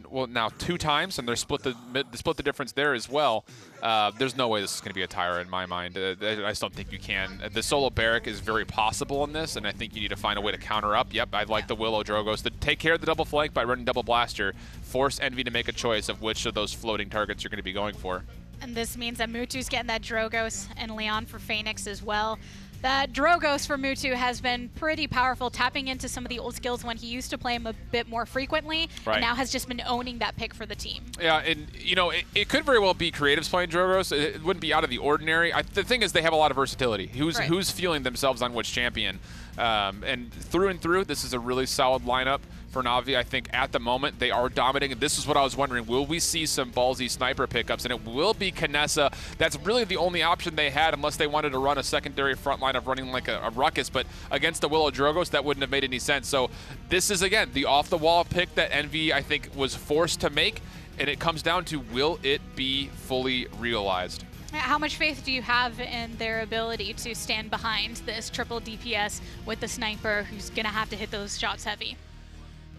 S2: well, now 2 times, and they split the difference there as well. There's no way this is going to be a tire in my mind. I just don't think you can. The solo Barrack is very possible in this, and I think you need to find a way to counter up. Yep, I'd like the Willow Drogos to take care of the double flank by running double blaster, force Envy to make a choice of which of those floating targets you're going to be going for.
S1: And this means that Mutu's getting that Drogos and Leon for Phoenix as well. That Drogos for Mutu has been pretty powerful, tapping into some of the old skills when he used to play him a bit more frequently,
S2: right.
S1: And now has just been owning that pick for the team.
S2: Yeah, and you know, it could very well be creatives playing Drogos. It wouldn't be out of the ordinary. The thing is, they have a lot of versatility. Who's feeling themselves on which champion? And through, this is a really solid lineup for Na'Vi. I think at the moment they are dominating. This is what I was wondering. Will we see some ballsy sniper pickups? And it will be Kinessa. That's really the only option they had unless they wanted to run a secondary front line of running like a Ruckus. But against the Willow Drogos, that wouldn't have made any sense. So this is, again, the off-the-wall pick that Envy, I think, was forced to make. And it comes down to, will it be fully realized?
S1: How much faith do you have in their ability to stand behind this triple DPS with the sniper who's going to have to hit those shots heavy?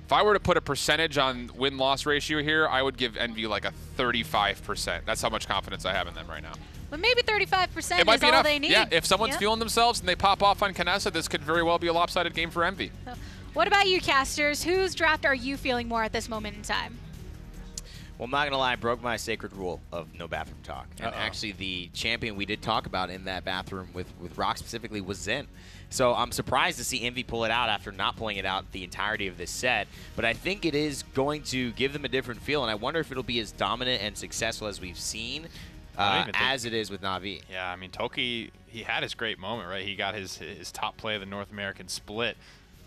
S2: If I were to put a percentage on win-loss ratio here, I would give Envy like a 35%. That's how much confidence I have in them right now.
S1: But maybe 35%
S2: it might
S1: is
S2: be
S1: all
S2: enough.
S1: they need.
S2: Yeah, if someone's feeling themselves and they pop off on Kinessa, this could very well be a lopsided game for Envy.
S1: So, what about you, casters? Whose draft are you feeling more at this moment in time?
S5: Well, I'm not going to lie, I broke my sacred rule of no bathroom talk. And actually, the champion we did talk about in that bathroom with Rock specifically was Zen. So I'm surprised to see Envy pull it out after not pulling it out the entirety of this set. But I think it is going to give them a different feel, and I wonder if it'll be as dominant and successful as we've seen as it is with Na'Vi.
S7: Yeah, I mean, Tolkki, he had his great moment, right? He got his top play of the North American split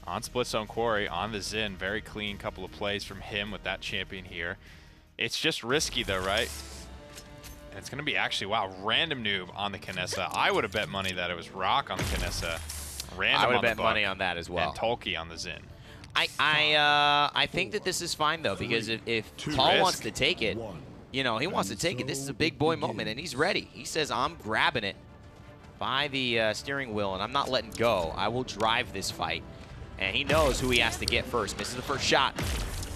S7: on Splitstone Quarry, on the Xin. Very clean couple of plays from him with that champion here. It's just risky, though, right? And it's going to be actually, wow, random noob on the Kinessa. I would have bet money that it was Rock on the Kinessa. Random
S5: I would have bet
S7: Buck,
S5: money on that as well.
S7: And Tolkki on the Xin.
S5: I think that this is fine, though, because if Paul wants to take it, you know, he wants to take it. This is a big boy moment, and he's ready. He says, I'm grabbing it by the steering wheel, and I'm not letting go. I will drive this fight. And he knows who he has to get first. Misses the first shot.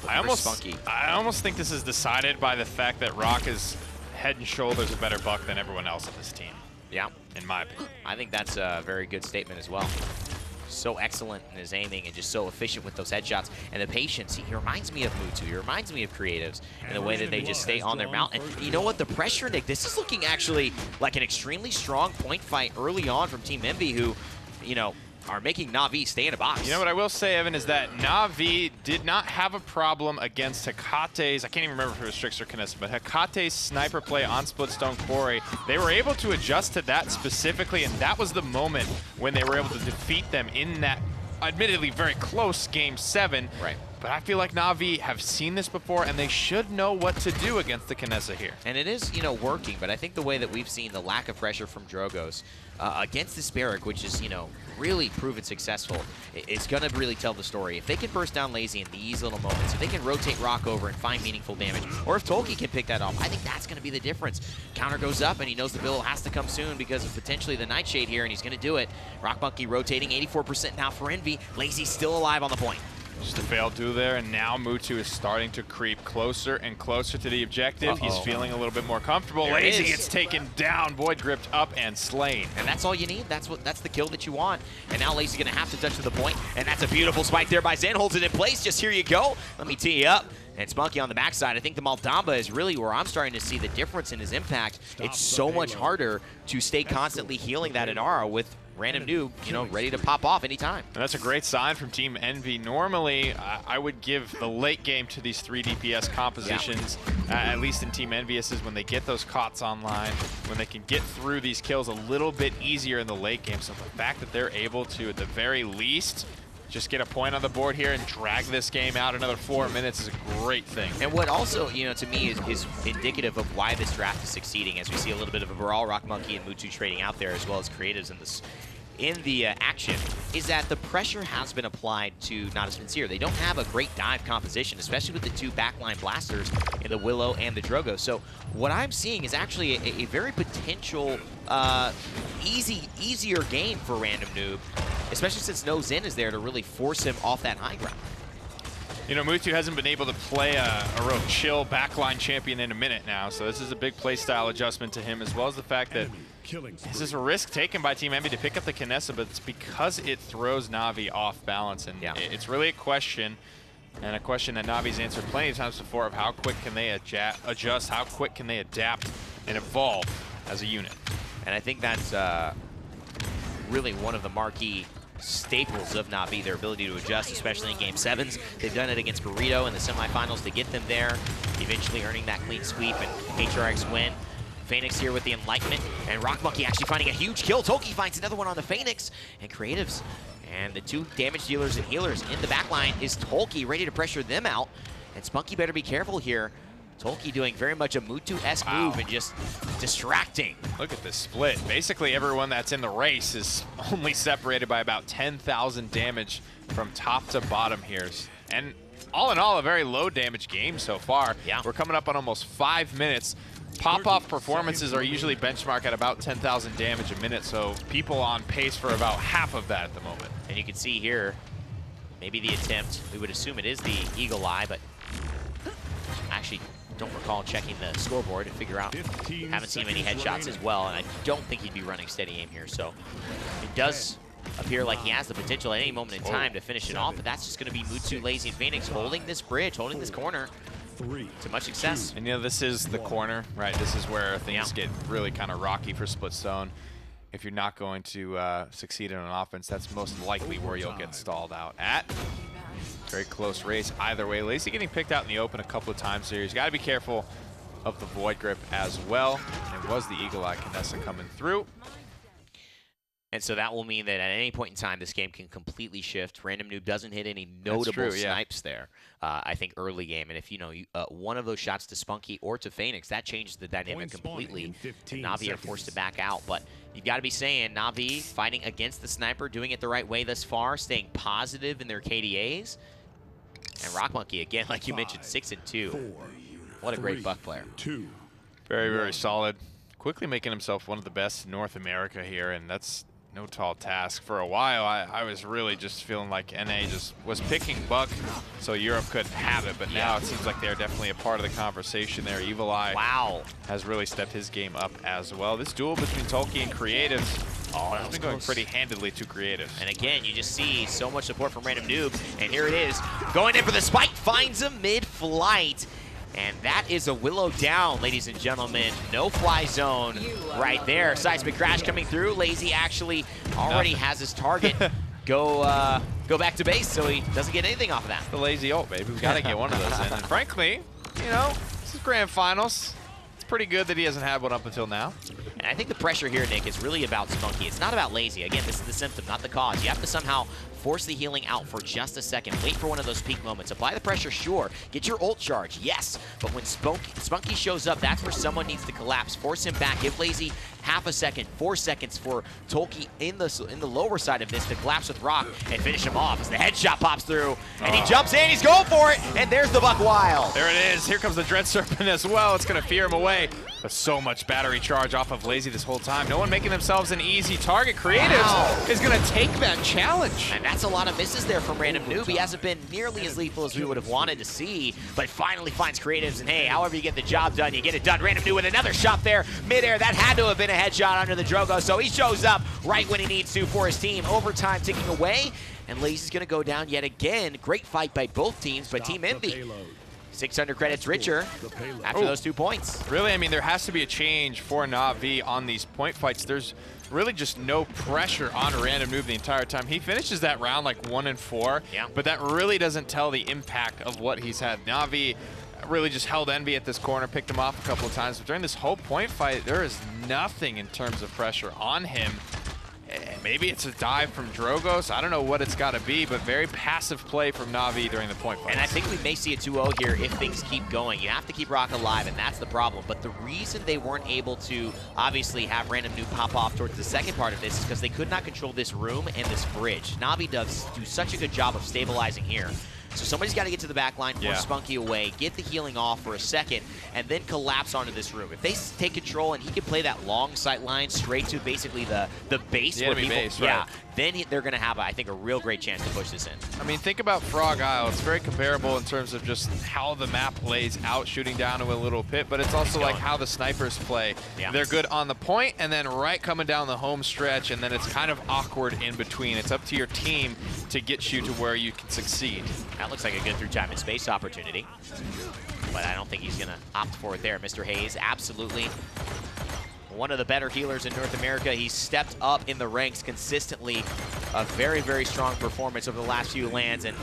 S7: I almost think this is decided by the fact that Rock is head and shoulders a better Buck than everyone else on this team.
S5: Yeah.
S7: In my opinion.
S5: I think that's a very good statement as well. So excellent in his aiming and just so efficient with those headshots. And the patience, he reminds me of Mutu. He reminds me of Creatives in the way that they just stay on their mount. And you know what? The pressure, Nick, this is looking actually like an extremely strong point fight early on from Team Envy, who, you know, are making Na'Vi stay in a box.
S7: You know what I will say, Evan, is that Na'Vi did not have a problem against Hekate's, I can't even remember if it was Strix or Kinessa, but Hekate's sniper play on Splitstone Quarry. They were able to adjust to that specifically, and that was the moment when they were able to defeat them in that admittedly very close Game 7.
S5: Right.
S7: But I feel like Na'Vi have seen this before, and they should know what to do against the Kinessa here.
S5: And it is, you know, working, but I think the way that we've seen the lack of pressure from Drogoz against this Barrack, which is, you know, really proven successful, it's going to really tell the story. If they can burst down Lazy in these little moments, if they can rotate Rock over and find meaningful damage, or if Tolkien can pick that off, I think that's going to be the difference. Counter goes up, and he knows the bill has to come soon because of potentially the Nightshade here, and he's going to do it. Rock Monkey rotating 84% now for Envy. Lazy's still alive on the point.
S7: Just a failed do there, and now Mutu is starting to creep closer and closer to the objective. He's feeling a little bit more comfortable.
S5: There
S7: Lazy gets taken down, Void gripped up and slain.
S5: And that's all you need. That's the kill that you want. And now Lazy's gonna have to touch to the point, and that's a beautiful spike there by Zen. Holds it in place. Just here you go. Let me tee you up. And Spunky on the backside. I think the Maldamba is really where I'm starting to see the difference in his impact. It's so much harder to stay constantly healing that Inara with Random Noob, you know, ready to pop off anytime.
S7: And that's a great sign from Team Envy. Normally, I would give the late game to these 3 DPS compositions, at least in Team Envious, is when they get those COTS online, when they can get through these kills a little bit easier in the late game. So the fact that they're able to, at the very least, just get a point on the board here and drag this game out another 4 minutes is a great thing.
S5: And what also, you know, to me is indicative of why this draft is succeeding, as we see a little bit of a brawl, Rock Monkey and Mutu trading out there, as well as creatives in the action, is that the pressure has been applied to Natus Vincere. They don't have a great dive composition, especially with the 2 backline blasters in the Willow and the Drogo. So what I'm seeing is actually a very potential easier game for Random Noob, especially since no Zen is there to really force him off that high ground.
S7: You know, Mutu hasn't been able to play a real chill backline champion in a minute now, so this is a big playstyle adjustment to him, as well as the fact that this is a risk taken by Team Envy to pick up the Kinessa, but it's because it throws Na'Vi off balance, and it's really a question, and a question that Navi's answered plenty of times before, of how quick can they adjust, how quick can they adapt and evolve as a unit.
S5: And I think that's really one of the marquee staples of Na'Vi, their ability to adjust, especially in Game 7s. They've done it against Burrito in the semifinals to get them there, eventually earning that clean sweep and HRX win. Phoenix here with the Enlightenment, and Rock Monkey actually finding a huge kill. Toki finds another one on the Phoenix, and Creatives and the 2 damage dealers and healers in the backline is Tolki ready to pressure them out, and Spunky better be careful here. Tolki doing very much a Mutu-esque move and just distracting.
S7: Look at this split. Basically, everyone that's in the race is only separated by about 10,000 damage from top to bottom here. And all in all, a very low damage game so far. We're coming up on almost 5 minutes. Pop-off performances are usually benchmark at about 10,000 damage a minute, so people on pace for about half of that at the moment.
S5: And you can see here, maybe the attempt, we would assume it is the Eagle Eye, but actually don't recall checking the scoreboard to figure out. Haven't seen many headshots as well, and I don't think he'd be running steady aim here, so it does appear like he has the potential at any moment in time to finish it off, but that's just going to be Mutu, Lazy, and Phoenix holding this bridge, holding this corner to much success.
S7: And you know, this is the corner, right? This is where things get really kind of rocky for Splitstone. If you're not going to succeed in an offense, that's most likely where you'll get stalled out at. Very close race either way. Lazy getting picked out in the open a couple of times here. He's got to be careful of the Void Grip as well. And it was the Eagle Eye Kinessa coming through.
S5: And so that will mean that at any point in time, this game can completely shift. Random Noob doesn't hit any notable snipes there, I think, early game. And if, you know, one of those shots to Spunky or to Phoenix, that changes the dynamic completely. And Na'Vi are forced to back out. But you've got to be saying, Na'Vi fighting against the sniper, doing it the right way thus far, staying positive in their KDAs. And Rock Monkey, again, like you mentioned, 6-2. What a great Buck player.
S7: Very, very solid. Quickly making himself one of the best in North America here, and that's no tall task. For a while, I was really just feeling like NA just was picking Buck so Europe couldn't have it, but now it seems like they're definitely a part of the conversation there. Evil Eye has really stepped his game up as well. This duel between Tolki and Creatives has been going pretty handedly to Creative.
S5: And again, you just see so much support from Random Noob, and here it is. Going in for the spike, finds him mid-flight. And that is a Willow down, ladies and gentlemen. No fly zone right there. Seismic crash coming through. Lazy actually already has his target. Go back to base so he doesn't get anything off of that.
S7: The Lazy ult, baby. We got to get one of those in. And frankly, you know, this is grand finals. It's pretty good that he hasn't had one up until now.
S5: And I think the pressure here, Nick, is really about Spunky. It's not about Lazy. Again, this is the symptom, not the cause. You have to somehow force the healing out for just a second. Wait for one of those peak moments. Apply the pressure, sure. Get your ult charge, yes. But when Spunky shows up, that's where someone needs to collapse. Force him back. Give Lazy half a second, 4 seconds for Tolki in the lower side of this to collapse with Rock and finish him off as the headshot pops through. And he jumps in. He's going for it. And there's the Buck Wild.
S7: There it is. Here comes the Dread Serpent as well. It's going to fear him away. But so much battery charge off of Lazy this whole time. No one making themselves an easy target. Creatives is going to take that challenge.
S5: And that's a lot of misses there from Random Noob. He hasn't been nearly as lethal as we would have wanted to see, but finally finds Creatives. And hey, however you get the job done, you get it done. Random Noob with another shot there midair. That had to have been a headshot under the Drogo, so he shows up right when he needs to for his team. Overtime ticking away, and Lazy's going to go down yet again. Great fight by both teams, but Team Envy 600 credits richer after those 2 points.
S7: Really, I mean, there has to be a change for Na'Vi on these point fights. There's really just no pressure on Random Noob the entire time. He finishes that round like 1-4, but that really doesn't tell the impact of what he's had. Na'Vi really just held Envy at this corner, picked him off a couple of times, but during this whole point fight, there is nothing in terms of pressure on him. Maybe it's a dive from Drogos. I don't know what it's got to be, but very passive play from Na'Vi during the point fight.
S5: And I think we may see a 2-0 here if things keep going. You have to keep Rock alive, and that's the problem. But the reason they weren't able to obviously have Random Noob pop off towards the second part of this is because they could not control this room and this bridge. Na'Vi does do such a good job of stabilizing here. So somebody's got to get to the back line, force Spunky away, get the healing off for a second, and then collapse onto this room. If they take control and he can play that long sight line straight to basically the base,
S7: the enemy base, right.
S5: Then they're going to have, I think, a real great chance to push this in.
S7: I mean, think about Frog Isle. It's very comparable in terms of just how the map lays out, shooting down to a little pit, but it's also like how the snipers play. They're good on the point, and then right coming down the home stretch, and then it's kind of awkward in between. It's up to your team to get you to where you can succeed.
S5: That looks like a good through time and space opportunity, but I don't think he's going to opt for it there. Mr. Hayes, absolutely one of the better healers in North America. He's stepped up in the ranks consistently. A very, very strong performance over the last few lands, and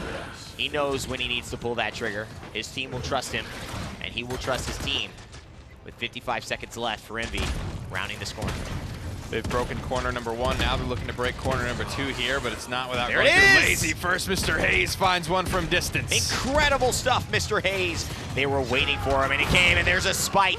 S5: he knows when he needs to pull that trigger. His team will trust him, and he will trust his team. With 55 seconds left for Envy, rounding this corner.
S7: They've broken corner number 1. Now they're looking to break corner number 2 here, but it's not without
S5: going
S7: through Lazy. First, Mr. Hayes finds one from distance.
S5: Incredible stuff, Mr. Hayes. They were waiting for him, and he came, and there's a spite.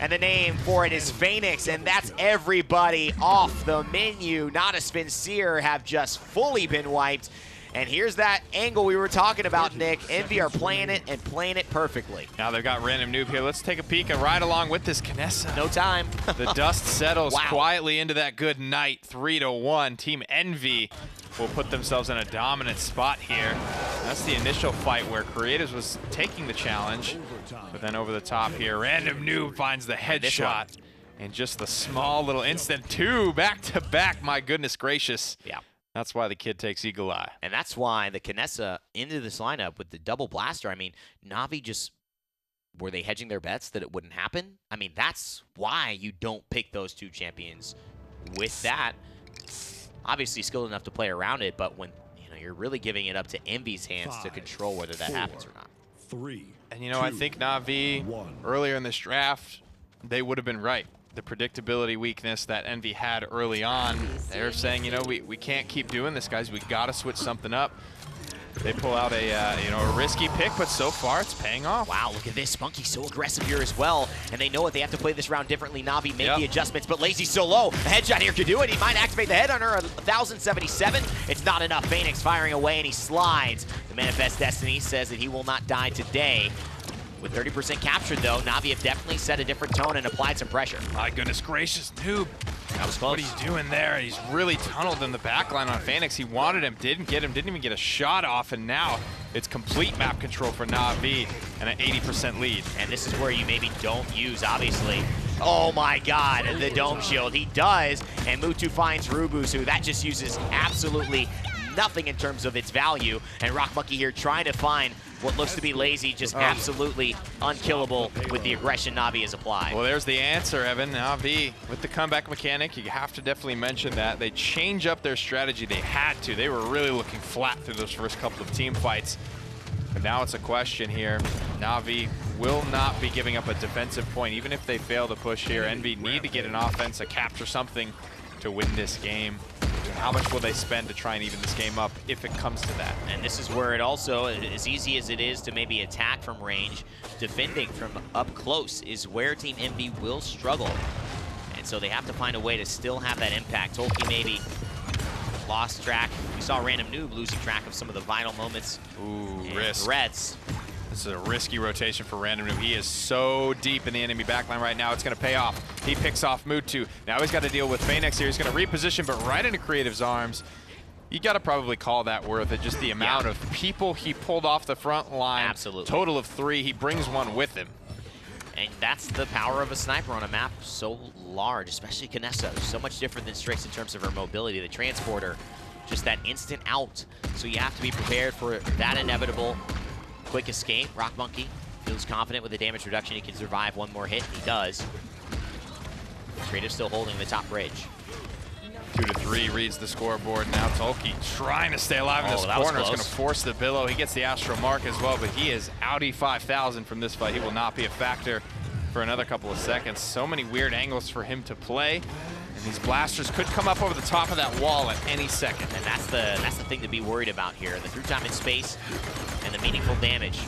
S5: And the name for it is Phoenix, and that's everybody off the menu. Natus, Vincere have just fully been wiped. And here's that angle we were talking about, Nick. Envy are playing it and playing it perfectly.
S7: Now they've got Random Noob here. Let's take a peek and ride along with this Kinessa.
S5: No time.
S7: The dust settles quietly into that good night. 3-1. Team Envy will put themselves in a dominant spot here. That's the initial fight where Creatives was taking the challenge. But then over the top here, Random Noob finds the headshot. And just the small little instant 2 back-to-back. My goodness gracious.
S5: Yeah.
S7: That's why the kid takes Eagle Eye.
S5: And that's why the Kinessa into this lineup with the double blaster. I mean, Na'Vi just, were they hedging their bets that it wouldn't happen? I mean, that's why you don't pick those 2 champions with that. Obviously skilled enough to play around it, but when you're really giving it up to Envy's hands to control whether that happens or not.
S6: 3.
S7: And I think Na'Vi earlier in this draft, they would have been right. The predictability weakness that Envy had early on, they're saying, we can't keep doing this, guys. We got to switch something up. They pull out a risky pick, but so far it's paying off.
S5: Wow, look at this. Spunky's so aggressive here as well, and they know it. They have to play this round differently. Na'Vi made the adjustments, but Lazy's so low. A headshot here could do it. He might activate the headhunter. 1,077. It's not enough. Phoenix firing away, and he slides. The Manifest Destiny says that he will not die today. With 30% captured, though, Na'Vi have definitely set a different tone and applied some pressure.
S7: My goodness gracious, Noob.
S5: That was close.
S7: What he's doing there, he's really tunneled in the backline on Phoenix. He wanted him, didn't get him, didn't even get a shot off, and now it's complete map control for Na'Vi and an 80% lead.
S5: And this is where you maybe don't use, obviously. Oh my God, the dome shield. He does, and Mutu finds Rubusu. That just uses absolutely nothing in terms of its value. And Rock Monkey here trying to find what looks to be Lazy, just absolutely unkillable with the aggression Na'Vi has applied.
S7: Well, there's the answer, Evan. Na'Vi, with the comeback mechanic, you have to definitely mention that. They change up their strategy. They had to. They were really looking flat through those first couple of team fights. But now it's a question here. Na'Vi will not be giving up a defensive point. Even if they fail to push here, Envy need to get an offense, a capture something to win this game. How much will they spend to try and even this game up if it comes to that?
S5: And this is where it also, as easy as it is to maybe attack from range, defending from up close is where Team Envy will struggle. And so they have to find a way to still have that impact. Tolkien maybe lost track. We saw Random Noob losing track of some of the vital moments.
S7: Ooh, risk.
S5: Threats.
S7: This is a risky rotation for Random Noob. He is so deep in the enemy backline right now. It's going to pay off. He picks off Mutu. Now he's got to deal with Phoenix here. He's going to reposition, but right into Creative's arms. You got to probably call that worth it. Just the amount of people he pulled off the front line.
S5: Absolutely.
S7: Total of 3. He brings one with him.
S5: And that's the power of a sniper on a map so large, especially Kinessa. So much different than Strix in terms of her mobility. The transporter, just that instant out. So you have to be prepared for that inevitable quick escape. Rock Monkey feels confident with the damage reduction. He can survive one more hit. He does. Creative still holding the top bridge.
S7: 2-3 reads the scoreboard. Now Tolkien trying to stay alive in this corner. It's going to force the Billow. He gets the Astro Mark as well, but he is outie 5,000 from this fight. He will not be a factor for another couple of seconds. So many weird angles for him to play. And these blasters could come up over the top of that wall at any second.
S5: And that's the thing to be worried about here. The through time in space and the meaningful damage.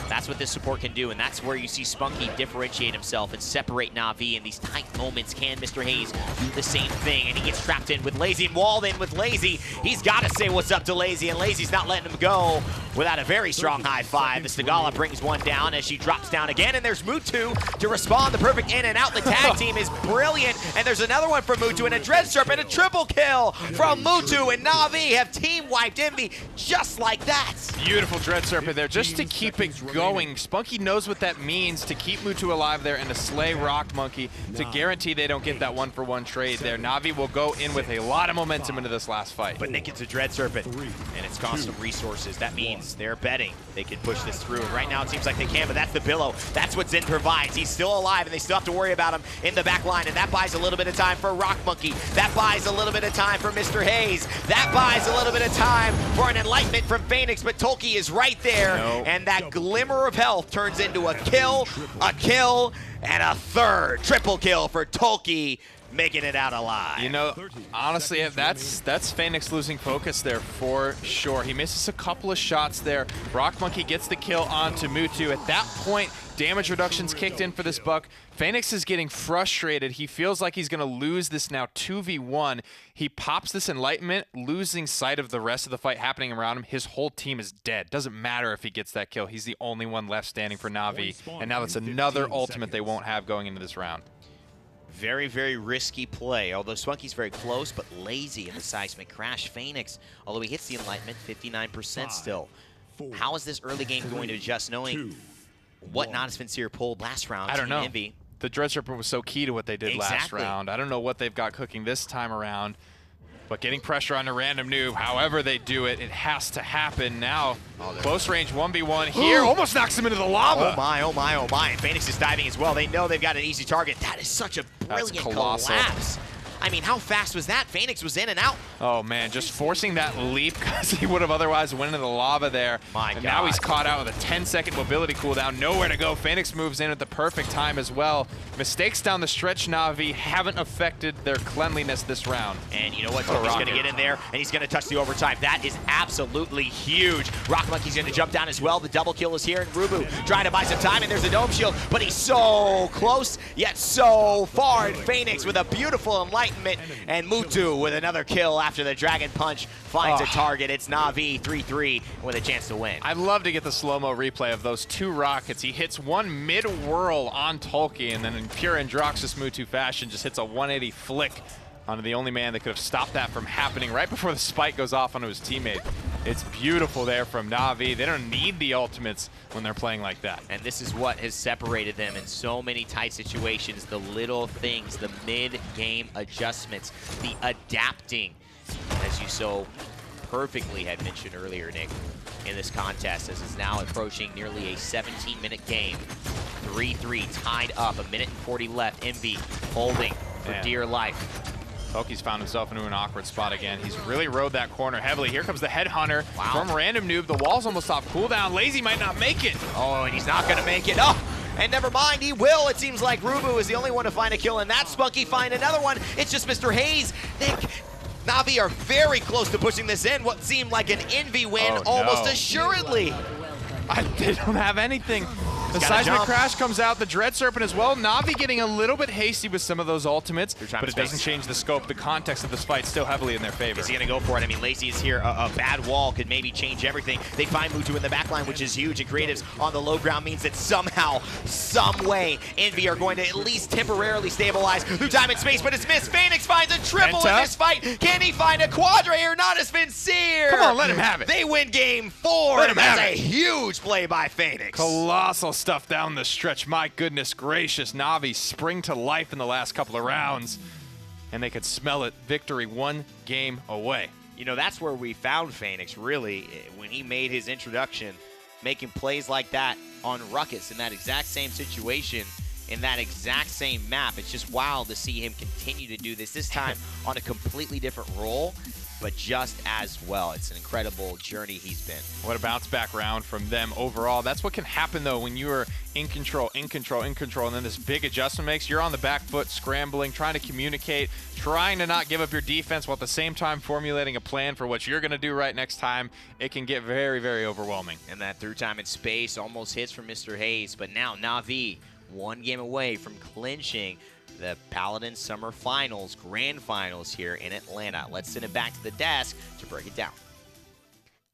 S5: That's what this support can do, and that's where you see Spunky differentiate himself and separate Na'Vi in these tight moments. Can Mr. Hayes do the same thing? And he gets trapped in with Lazy and walled in with Lazy. He's got to say what's up to Lazy, and Lazy's not letting him go without a very strong high five. The Stigala brings one down as she drops down again, and there's Mutu to respond. The perfect in and out. The tag team is brilliant, and there's another one from Mutu, and a Dread Serpent, a triple kill from Mutu, and Na'Vi have team wiped Envy just like that.
S7: Beautiful Dread Serpent there, just to keep it going. Spunky knows what that means to keep Mutu alive there and to slay Rock Monkey to guarantee they don't get that one-for-one trade there. Na'Vi will go in with a lot of momentum into this last fight.
S5: But Nick gets a Dread Serpent, and it's cost them resources. That means they're betting they can push this through. And right now it seems like they can, but that's the Billow. That's what Zen provides. He's still alive, and they still have to worry about him in the back line, and that buys a little bit of time for Rock Monkey. That buys a little bit of time for Mr. Hayes. That buys a little bit of time for an enlightenment from Phoenix, but Tolkien is right there, and that glimmer of health turns into a kill, and a third. Triple kill for Tolkien, making it out alive.
S7: You know, honestly, that's Phoenix losing focus there for sure. He misses a couple of shots there. Rock Monkey gets the kill onto Mutu. At that point, damage reductions kicked in for this buck. Phoenix is getting frustrated. He feels like he's going to lose this now 2v1. He pops this enlightenment, losing sight of the rest of the fight happening around him. His whole team is dead. Doesn't matter if he gets that kill. He's the only one left standing for Na'Vi. And now that's another ultimate they won't have going into this round.
S5: Very, very risky play, although Spunky's very close, but Lazy in the seismic crash. Phoenix, although he hits the enlightenment, 59% still. How is this early game going to adjust, knowing what Natus Vincere pulled last round?
S7: I don't know.
S5: Envy.
S7: The Dread Serpent was so key to what they did last round. I don't know what they've got cooking this time around, but getting pressure on a Random Noob, however they do it, it has to happen now. Close range 1v1 here, almost knocks him into the lava.
S5: Oh my, oh my, oh my. And Phoenix is diving as well. They know they've got an easy target. That is such a brilliant collapse. I mean, how fast was that? Phoenix was in and out.
S7: Oh, man, just forcing that leap because he would have otherwise went into the lava there.
S5: My God.
S7: Now he's caught out with a 10-second mobility cooldown. Nowhere to go. Phoenix moves in at the perfect time as well. Mistakes down the stretch, Na'Vi, haven't affected their cleanliness this round.
S5: And you know what? Toki's going to get in there, and he's going to touch the overtime. That is absolutely huge. Rock Monkey's going to jump down as well. The double kill is here, and Rubu trying to buy some time, and there's a dome shield, but he's so close, yet so far. And Phoenix with a beautiful enlightenment, and Mutu with another kill after the Dragon Punch finds a target. It's Na'Vi 3-3 with a chance to win.
S7: I'd love to get the slow-mo replay of those two rockets. He hits one mid-whirl on Tolkien, and then in pure Androxus Mutu fashion, just hits a 180 flick onto the only man that could have stopped that from happening right before the spike goes off onto his teammate. It's beautiful there from Na'Vi. They don't need the ultimates when they're playing like that.
S5: And this is what has separated them in so many tight situations. The little things, the mid-game adjustments, the adapting, as you so perfectly had mentioned earlier, Nick, in this contest, as it's now approaching nearly a 17-minute game. 3-3 tied up, a minute and 40 left. Envy holding for dear life.
S7: Toki's found himself into an awkward spot again. He's really rode that corner heavily. Here comes the headhunter from Random Noob. The wall's almost off cooldown. Lazy might not make it.
S5: Oh, and he's not going to make it. Oh, and never mind, he will. It seems like Rubu is the only one to find a kill, and that's Spunky find another one. It's just Mr. Hayes. Nick, Na'Vi are very close to pushing this in. What seemed like an Envy win almost assuredly.
S7: They don't have anything. The Seismic Crash comes out, the Dread Serpent as well. Na'Vi getting a little bit hasty with some of those ultimates, but it doesn't change the scope. The context of this fight still heavily in their favor.
S5: Is he going to go for it? I mean, Lazy is here. A bad wall could maybe change everything. They find Mutu in the backline, which is huge, and Creatives on the low ground means that somehow, some way, Envy are going to at least temporarily stabilize through time and space, but it's missed. Phoenix finds a triple in this fight. Can he find a quadra here? Natus Vincere.
S7: Come on, let him have it.
S5: They win game 4.
S7: Let him have
S5: That's a huge play by Phoenix.
S7: Colossal stuff down the stretch. My goodness gracious. Na'Vi spring to life in the last couple of rounds, and they could smell it. Victory 1 game away.
S5: You know, that's where we found Phoenix, really, when he made his introduction, making plays like that on Ruckus in that exact same situation, in that exact same map. It's just wild to see him continue to do this time on a completely different role, but just as well. It's an incredible journey he's been.
S7: What a bounce back round from them overall. That's what can happen, though, when you are in control, and then this big adjustment makes. You're on the back foot, scrambling, trying to communicate, trying to not give up your defense while at the same time formulating a plan for what you're going to do right next time. It can get very, very overwhelming.
S5: And that through time and space almost hits from Mr. Hayes, but now Na'Vi 1 game away from clinching the Paladins Summer Finals, Grand Finals here in Atlanta. Let's send it back to the desk to break it down.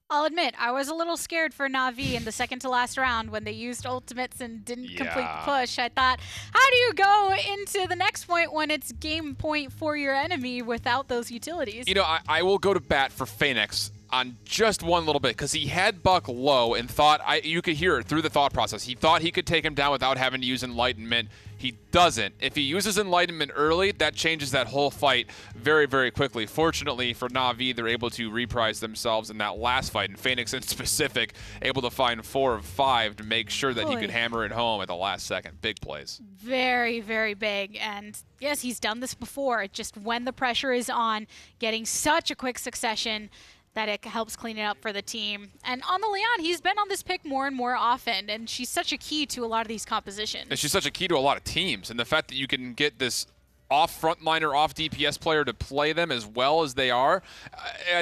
S1: I'll admit, I was a little scared for Na'Vi in the second to last round when they used ultimates and didn't complete the push. I thought, how do you go into the next point when it's game point for your enemy without those utilities?
S2: You know, I will go to bat for Phoenix on just one little bit, because he had Buck low and thought, you could hear it through the thought process. He thought he could take him down without having to use Enlightenment. He doesn't. If he uses Enlightenment early, that changes that whole fight very, very quickly. Fortunately for Na'Vi, they're able to reprise themselves in that last fight, and Phoenix in specific able to find 4 of 5 to make sure that he could hammer it home at the last second. Big plays.
S1: Very, very big. And yes, he's done this before. Just when the pressure is on, getting such a quick succession that it helps clean it up for the team. And on the Leon, he's been on this pick more and more often, and she's such a key to a lot of these compositions.
S2: And she's such a key to a lot of teams, and the fact that you can get this off frontliner, off DPS player to play them as well as they are,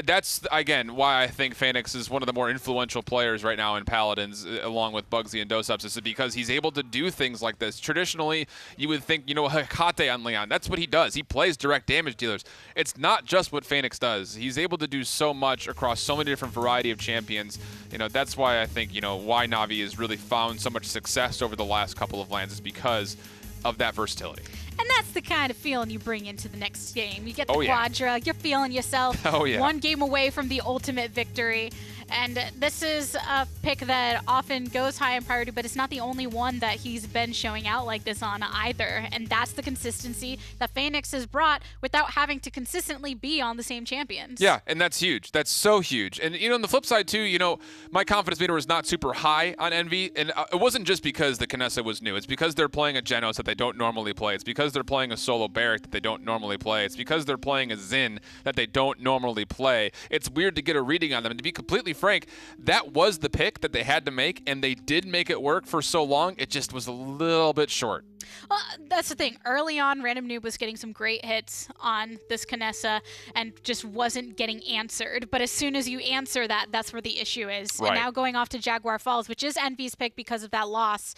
S2: that's, again, why I think Phoenix is one of the more influential players right now in Paladins, along with Bugsy and Dosups, is because he's able to do things like this. Traditionally, you would think, you know, Hekate on Leon, that's what he does. He plays direct damage dealers. It's not just what Phoenix does. He's able to do so much across so many different variety of champions. You know, that's why I think, you know, why Na'Vi has really found so much success over the last couple of lands is because of that versatility.
S1: And that's the kind of feeling you bring into the next game. You get the quadra, you're feeling yourself. 1 game away from the ultimate victory. And this is a pick that often goes high in priority, but it's not the only one that he's been showing out like this on either. And that's the consistency that Phoenix has brought without having to consistently be on the same champions.
S2: Yeah, and that's huge. That's so huge. And, you know, on the flip side, too, you know, my confidence meter was not super high on Envy. And it wasn't just because the Kinessa was new. It's because they're playing a Genos that they don't normally play. It's because they're playing a solo Barrack that they don't normally play. It's because they're playing a Xin that they don't normally play. It's weird to get a reading on them. And to be completely frank, that was the pick that they had to make, and they did make it work for so long. It just was a little bit short.
S1: Well, that's the thing. Early on, Random Noob was getting some great hits on this Kinessa and just wasn't getting answered. But as soon as you answer that, that's where the issue is. Right. And now going off to Jaguar Falls, which is Envy's pick because of that loss,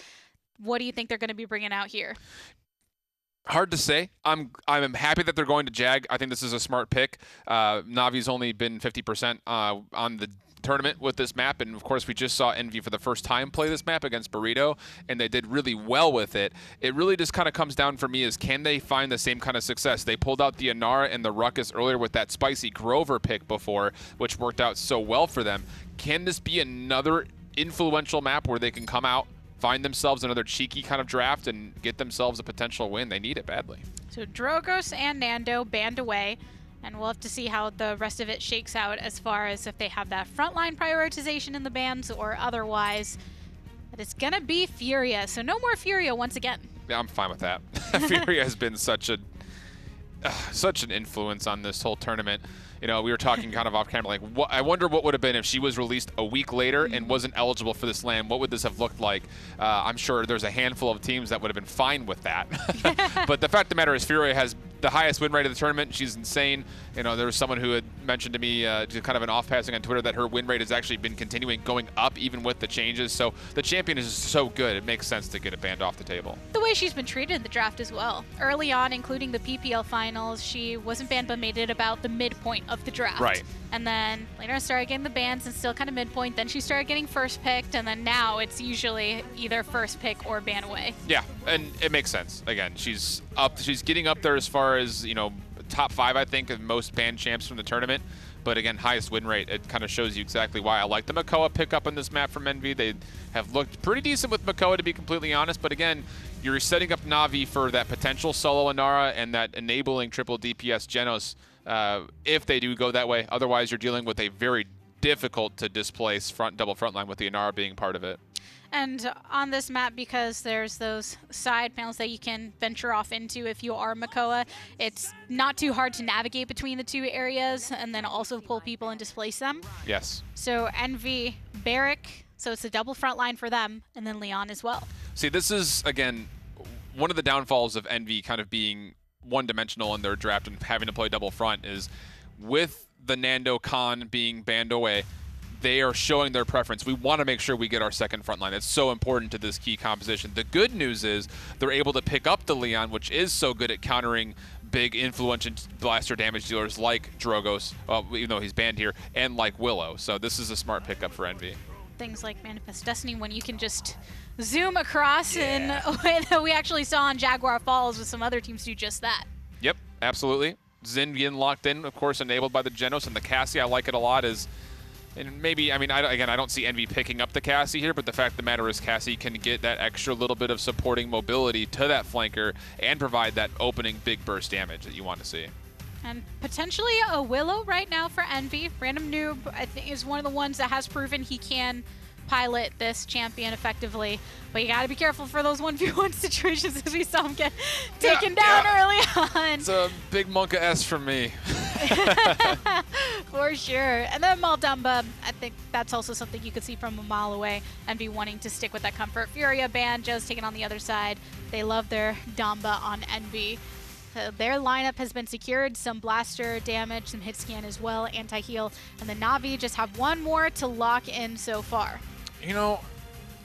S1: what do you think they're going to be bringing out here?
S2: Hard to say. I'm happy that they're going to Jag. I think this is a smart pick. Navi's only been 50% on the tournament with this map, and of course we just saw Envy for the first time play this map against Burrito, and they did really well with it. It really just kind of comes down for me is, can they find the same kind of success? They pulled out the Inara and the Ruckus earlier with that spicy Grover pick before, which worked out so well for them. Can this be another influential map where they can come out, find themselves another cheeky kind of draft, and get themselves a potential win? They need it badly. So
S1: Drogos and Nando banned away, and we'll have to see how the rest of it shakes out as far as if they have that frontline prioritization in the bans or otherwise. But it's going to be Furia, so no more Furia once again.
S2: Yeah, I'm fine with that. Furia has been such an influence on this whole tournament. You know, we were talking kind of off camera, like, I wonder what would have been if she was released a week later and wasn't eligible for this land. What would this have looked like? I'm sure there's a handful of teams that would have been fine with that. But the fact of the matter is, Furia has the highest win rate of the tournament. She's insane. You know, there was someone who had mentioned to me, just kind of an off-passing on Twitter, that her win rate has actually been continuing going up even with the changes. So the champion is just so good, it makes sense to get it banned off the table.
S1: The way she's been treated in the draft as well. Early on, including the PPL finals, she wasn't banned but made it about the midpoint of the draft.
S2: Right.
S1: And then later started getting the bans and still kind of midpoint. Then she started getting first picked, and then now it's usually either first pick or ban away.
S2: Yeah, and it makes sense. Again, she's getting up there as far as, you know, top 5, I think, of most banned champs from the tournament. But again, highest win rate, it kind of shows you exactly why I like the Makoa pickup on this map from Envy. They have looked pretty decent with Makoa, to be completely honest. But again, you're setting up Na'Vi for that potential solo Inara and that enabling triple DPS Genos if they do go that way. Otherwise, you're dealing with a very difficult to displace double frontline with the Inara being part of it.
S1: And on this map, because there's those side panels that you can venture off into if you are Makoa, it's not too hard to navigate between the two areas and then also pull people and displace them.
S2: Yes.
S1: So Envy, Barrick, so it's a double front line for them, and then Leon as well.
S2: See, this is, again, one of the downfalls of Envy kind of being one-dimensional in their draft and having to play double front is with the Nando Khan being banned away, they are showing their preference. We want to make sure we get our second front line. It's so important to this key composition. The good news is they're able to pick up the Leon, which is so good at countering big influential blaster damage dealers like Drogos, even though he's banned here, and like Willow. So this is a smart pickup for Envy.
S1: Things like Manifest Destiny, when you can just zoom across in a way that we actually saw on Jaguar Falls with some other teams do just that.
S2: Yep, absolutely. Xin getting locked in, of course, enabled by the Genos, and the Cassie, I like it a lot. And maybe, I mean, again, I don't see Envy picking up the Cassie here, but the fact of the matter is Cassie can get that extra little bit of supporting mobility to that flanker and provide that opening big burst damage that you want to see.
S1: And potentially a Willow right now for Envy. Random Noob, I think, is one of the ones that has proven he can pilot this champion effectively. But you got to be careful for those 1v1 situations, as we saw him get taken down early on.
S2: It's a big Monka S from me.
S1: For sure. And then Maldumba, I think that's also something you could see from a mile away. Envy wanting to stick with that comfort. Furia, Banjo's taking on the other side. They love their Damba on Envy. So their lineup has been secured. Some blaster damage, some hit scan as well, anti-heal. And the Na'Vi just have one more to lock in so far.
S2: You know,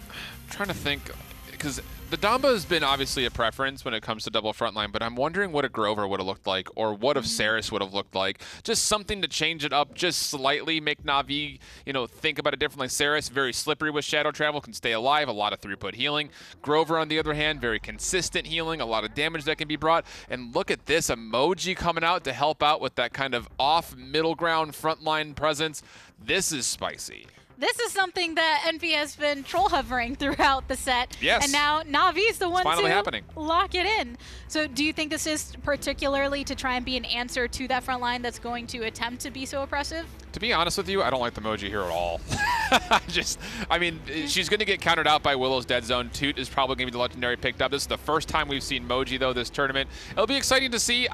S2: I'm trying to think, because the Damba has been obviously a preference when it comes to double frontline, but I'm wondering what a Grover would have looked like, or what if Saris would have looked like. Just something to change it up just slightly, make Na'Vi, you know, think about it differently. Saris, very slippery with shadow travel, can stay alive, a lot of throughput healing. Grover, on the other hand, very consistent healing, a lot of damage that can be brought. And look at this emoji coming out to help out with that kind of off middle ground frontline presence. This is spicy.
S1: This is something that Envy has been troll hovering throughout the set.
S2: Yes.
S1: And now Na'Vi's the one to lock it in. So do you think this is particularly to try and be an answer to that front line that's going to attempt to be so oppressive?
S2: To be honest with you, I don't like the Moji here at all. I mean, she's going to get countered out by Willow's Dead Zone. Toot is probably going to be the legendary picked up. This is the first time we've seen Moji, though, this tournament. It'll be exciting to see.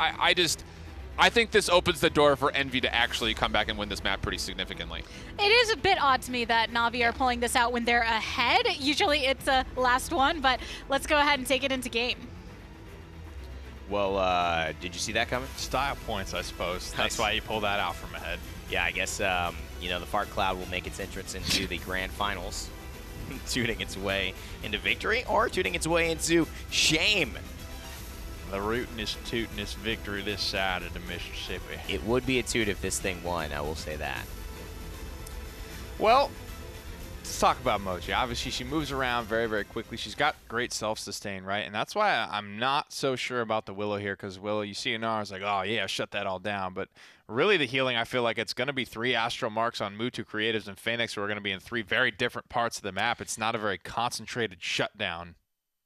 S2: I think this opens the door for Envy to actually come back and win this map pretty significantly. It
S1: is a bit odd to me that Na'Vi are pulling this out when they're ahead. Usually it's a last one, but let's go ahead and take it into game.
S5: Well, did you see that coming?
S7: Style points, I suppose. That's why you pull that out from ahead.
S5: Yeah, I guess, you know, the Fart Cloud will make its entrance into the grand finals, tooting its way into victory or tooting its way into shame.
S7: The rootinest, tootinest victory this side of the Mississippi.
S5: It would be a toot if this thing won, I will say that.
S7: Well, let's talk about Moji. Obviously, she moves around very, very quickly. She's got great self-sustain, right? And that's why I'm not so sure about the Willow here, because Willow, you see Inara, it's like, oh, yeah, shut that all down. But really, the healing, I feel like it's going to be 3 Astral Marks on Mutu Creatives and Phoenix, who are going to be in 3 very different parts of the map. It's not a very concentrated shutdown.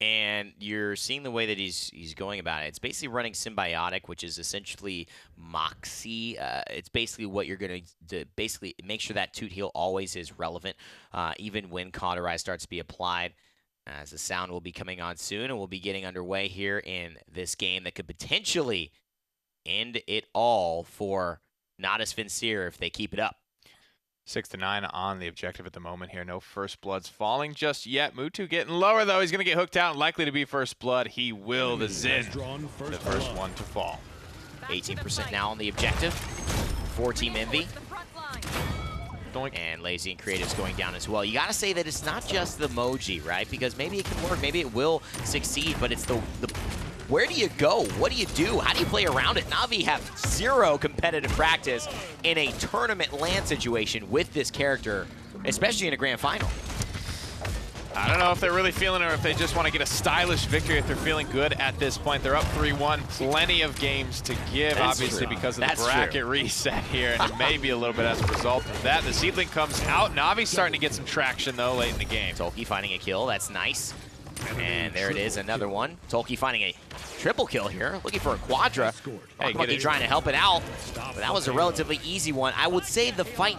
S5: And you're seeing the way that he's going about it. It's basically running Symbiotic, which is essentially Moxie. It's basically what you're going to basically make sure that Toot Heal always is relevant, even when Cauterize starts to be applied. As the sound will be coming on soon, and we'll be getting underway here in this game that could potentially end it all for Natus Vincere if they keep it up.
S7: 6-9 on the objective at the moment here. No first bloods falling just yet. Mutu getting lower, though. He's going to get hooked out and likely to be first blood. He will. The Xin, the first one to fall.
S5: 18% now on the objective for Team Envy.
S7: Doink.
S5: And Lazy and Creative's going down as well. You gotta say that it's not just the emoji, right? Because maybe it can work, maybe it will succeed, but it's the where do you go? What do you do? How do you play around it? Na'Vi have zero competitive practice in a tournament LAN situation with this character, especially in a grand final.
S7: I don't know if they're really feeling it or if they just want to get a stylish victory if they're feeling good at this point. They're up 3-1. Plenty of games to give, obviously, because of the bracket reset here, and it may be a little bit as a result of that. The Seedling comes out. Navi's starting to get some traction, though, late in the game.
S5: Tolkien finding a kill. That's nice. And there it is, another one. Tolkien finding a triple kill here, looking for a quadra. Hey, trying to help it out, but that was a relatively easy one. I would say the fight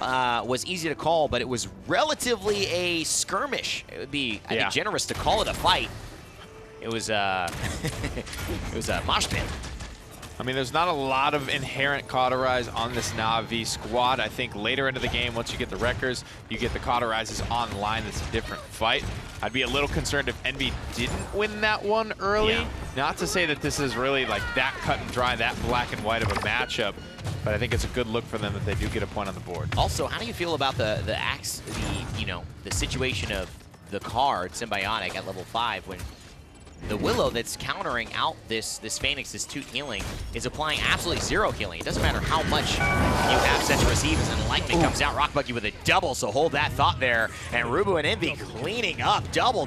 S5: was easy to call, but it was relatively a skirmish. It would be, I think, generous to call it a fight. It was it was a mosh pit.
S7: I mean, there's not a lot of inherent cauterize on this Na'Vi squad. I think later into the game, once you get the wreckers, you get the cauterizes online. It's a different fight. I'd be a little concerned if Envy didn't win that one early. Yeah. Not to say that this is really like that cut and dry, that black and white of a matchup, but I think it's a good look for them that they do get a point on the board.
S5: Also, how do you feel about the situation of the card Symbiotic at level 5 when the Willow that's countering out this Phoenix, this Toot healing, is applying absolutely zero healing. It doesn't matter how much you have set to receive as Enlightenment comes out. Rockbucky with a double, so hold that thought there. And Rubu and Envy cleaning up, double.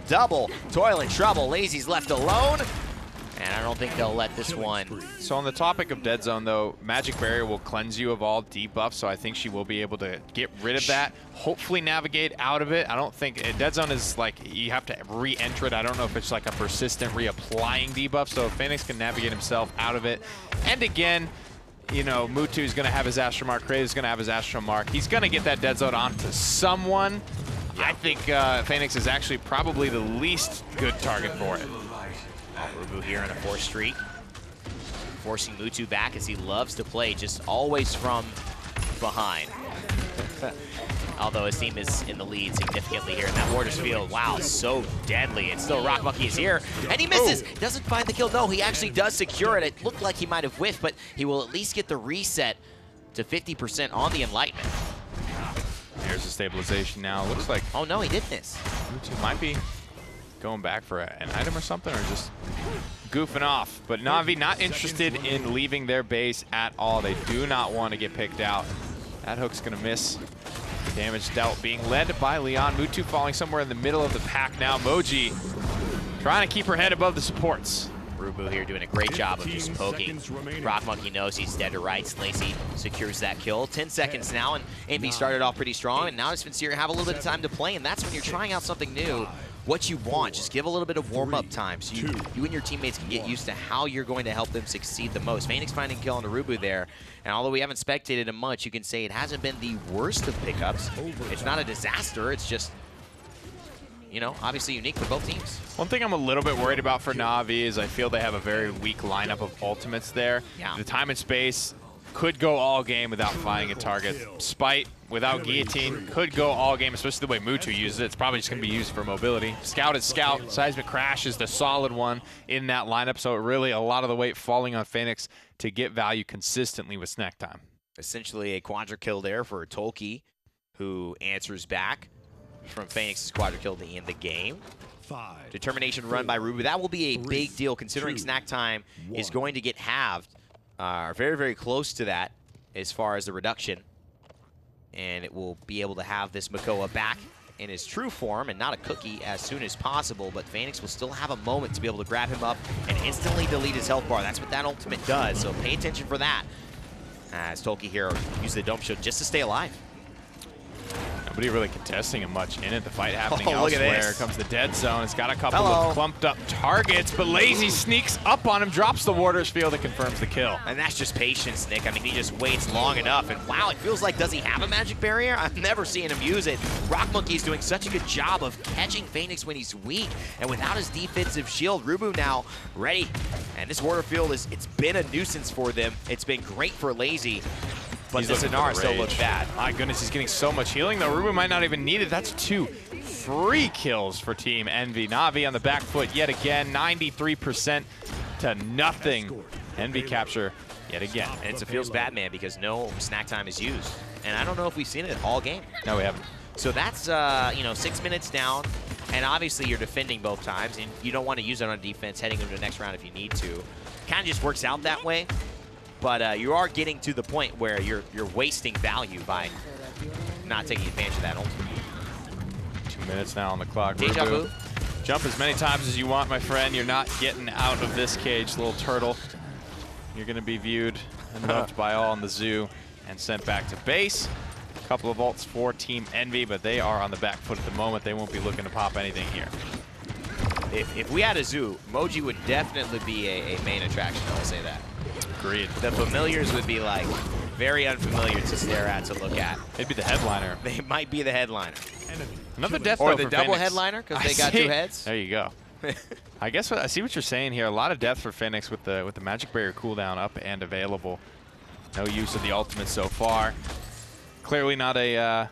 S5: Toil and trouble, Lazy's left alone. And I don't think they'll let this one.
S7: So on the topic of Dead Zone, though, Magic Barrier will cleanse you of all debuffs, so I think she will be able to get rid of that, hopefully navigate out of it. I don't think Dead Zone is like, you have to re-enter it. I don't know if it's like a persistent reapplying debuff, so if Phoenix can navigate himself out of it. And again, you know, Mutu's going to have his Astro Mark, Kratos going to have his Astro Mark. He's going to get that Dead Zone onto someone. Yeah. I think Phoenix is actually probably the least good target for it.
S5: Rubu here in a 4th streak, forcing Mutu back as he loves to play, just always from behind. Although his team is in the lead significantly here in that Warders field. Wow, so deadly. And still Rockbucky is here, and he misses. Doesn't find the kill. No, he actually does secure it. It looked like he might have whiffed, but he will at least get the reset to 50% on the Enlightenment.
S7: There's the stabilization now. Looks like...
S5: Oh, no, he did miss.
S7: Mutu might be going back for an item or something, or just goofing off. But Na'Vi not interested in leaving their base at all. They do not want to get picked out. That hook's going to miss. Damage dealt being led by Leon. Mutu falling somewhere in the middle of the pack now. Moji trying to keep her head above the supports.
S5: Rubu here doing a great job of just poking. Rockmonkey knows he's dead to rights. Lacy secures that kill. 10 seconds now, and Envy started off pretty strong, and now does Vincere have a little bit of time to play, and that's when you're trying out something new. What you want, just give a little bit of warm-up time so you and your teammates can get used to how you're going to help them succeed the most. Phoenix finding kill on the Rubu there, and although we haven't spectated him much, you can say it hasn't been the worst of pickups. It's not a disaster, it's just, you know, obviously unique for both teams.
S7: One thing I'm a little bit worried about for Na'Vi is I feel they have a very weak lineup of ultimates there.
S5: Yeah.
S7: The time and space could go all game without finding a target. Spite without Guillotine could go all game, especially the way Mutu uses it. It's probably just going to be used for mobility. Scout is Scout. Seismic Crash is the solid one in that lineup, so really a lot of the weight falling on Phoenix to get value consistently with snack time.
S5: Essentially a quadra kill there for Tolkien, who answers back from Phoenix's quadra kill to end the game. Determination run by Rubu. That will be a big deal considering snack time is going to get halved. Very, very close to that as far as the reduction. And it will be able to have this Makoa back in his true form and not a cookie as soon as possible, but Phoenix will still have a moment to be able to grab him up and instantly delete his health bar. That's what that ultimate does, so pay attention for that. As Tolkien here uses the Dome Shield just to stay alive.
S7: Nobody really contesting him much in it. The fight happening
S5: look
S7: elsewhere.
S5: at this.
S7: Comes the Dead Zone. It's got a couple of clumped up targets, but Lazy sneaks up on him, drops the Warders field, and confirms the kill.
S5: And that's just patience, Nick. I mean, he just waits long enough, and wow, it feels like, does he have a magic barrier? I've never seen him use it. Rockmonkey's doing such a good job of catching Phoenix when he's weak, and without his defensive shield, Rubu now ready. And this Warder field, it's been a nuisance for them. It's been great for Lazy. But the Sonar still looks bad.
S7: My goodness, he's getting so much healing, though. Rubu might not even need it. That's 2 free kills for Team Envy. Na'Vi on the back foot yet again, 93% to nothing. Envy capture yet again.
S5: And it's a feels bad man because no snack time is used. And I don't know if we've seen it all game.
S7: No, we haven't.
S5: So that's, 6 minutes down. And obviously you're defending both times. And you don't want to use it on defense heading into the next round if you need to. Kind of just works out that way. But you are getting to the point where you're wasting value by not taking advantage of that ultimate.
S7: 2 minutes now on the clock.
S5: Deja vu.
S7: Jump as many times as you want, my friend. You're not getting out of this cage, little turtle. You're going to be viewed and loved by all in the zoo and sent back to base. A couple of ults for Team Envy, but they are on the back foot at the moment. They won't be looking to pop anything here.
S5: If we had a zoo, Moji would definitely be a main attraction, I'll say that.
S7: Agreed.
S5: The familiars would be like very unfamiliar to stare at, to look at.
S7: They'd be the headliner.
S5: They might be the headliner.
S7: Another death
S5: Or
S7: though
S5: the
S7: for
S5: double
S7: Phoenix.
S5: headliner because they got 2 heads.
S7: There you go. I guess I see what you're saying here. A lot of death for Phoenix with the magic barrier cooldown up and available. No use of the ultimate so far. Clearly not a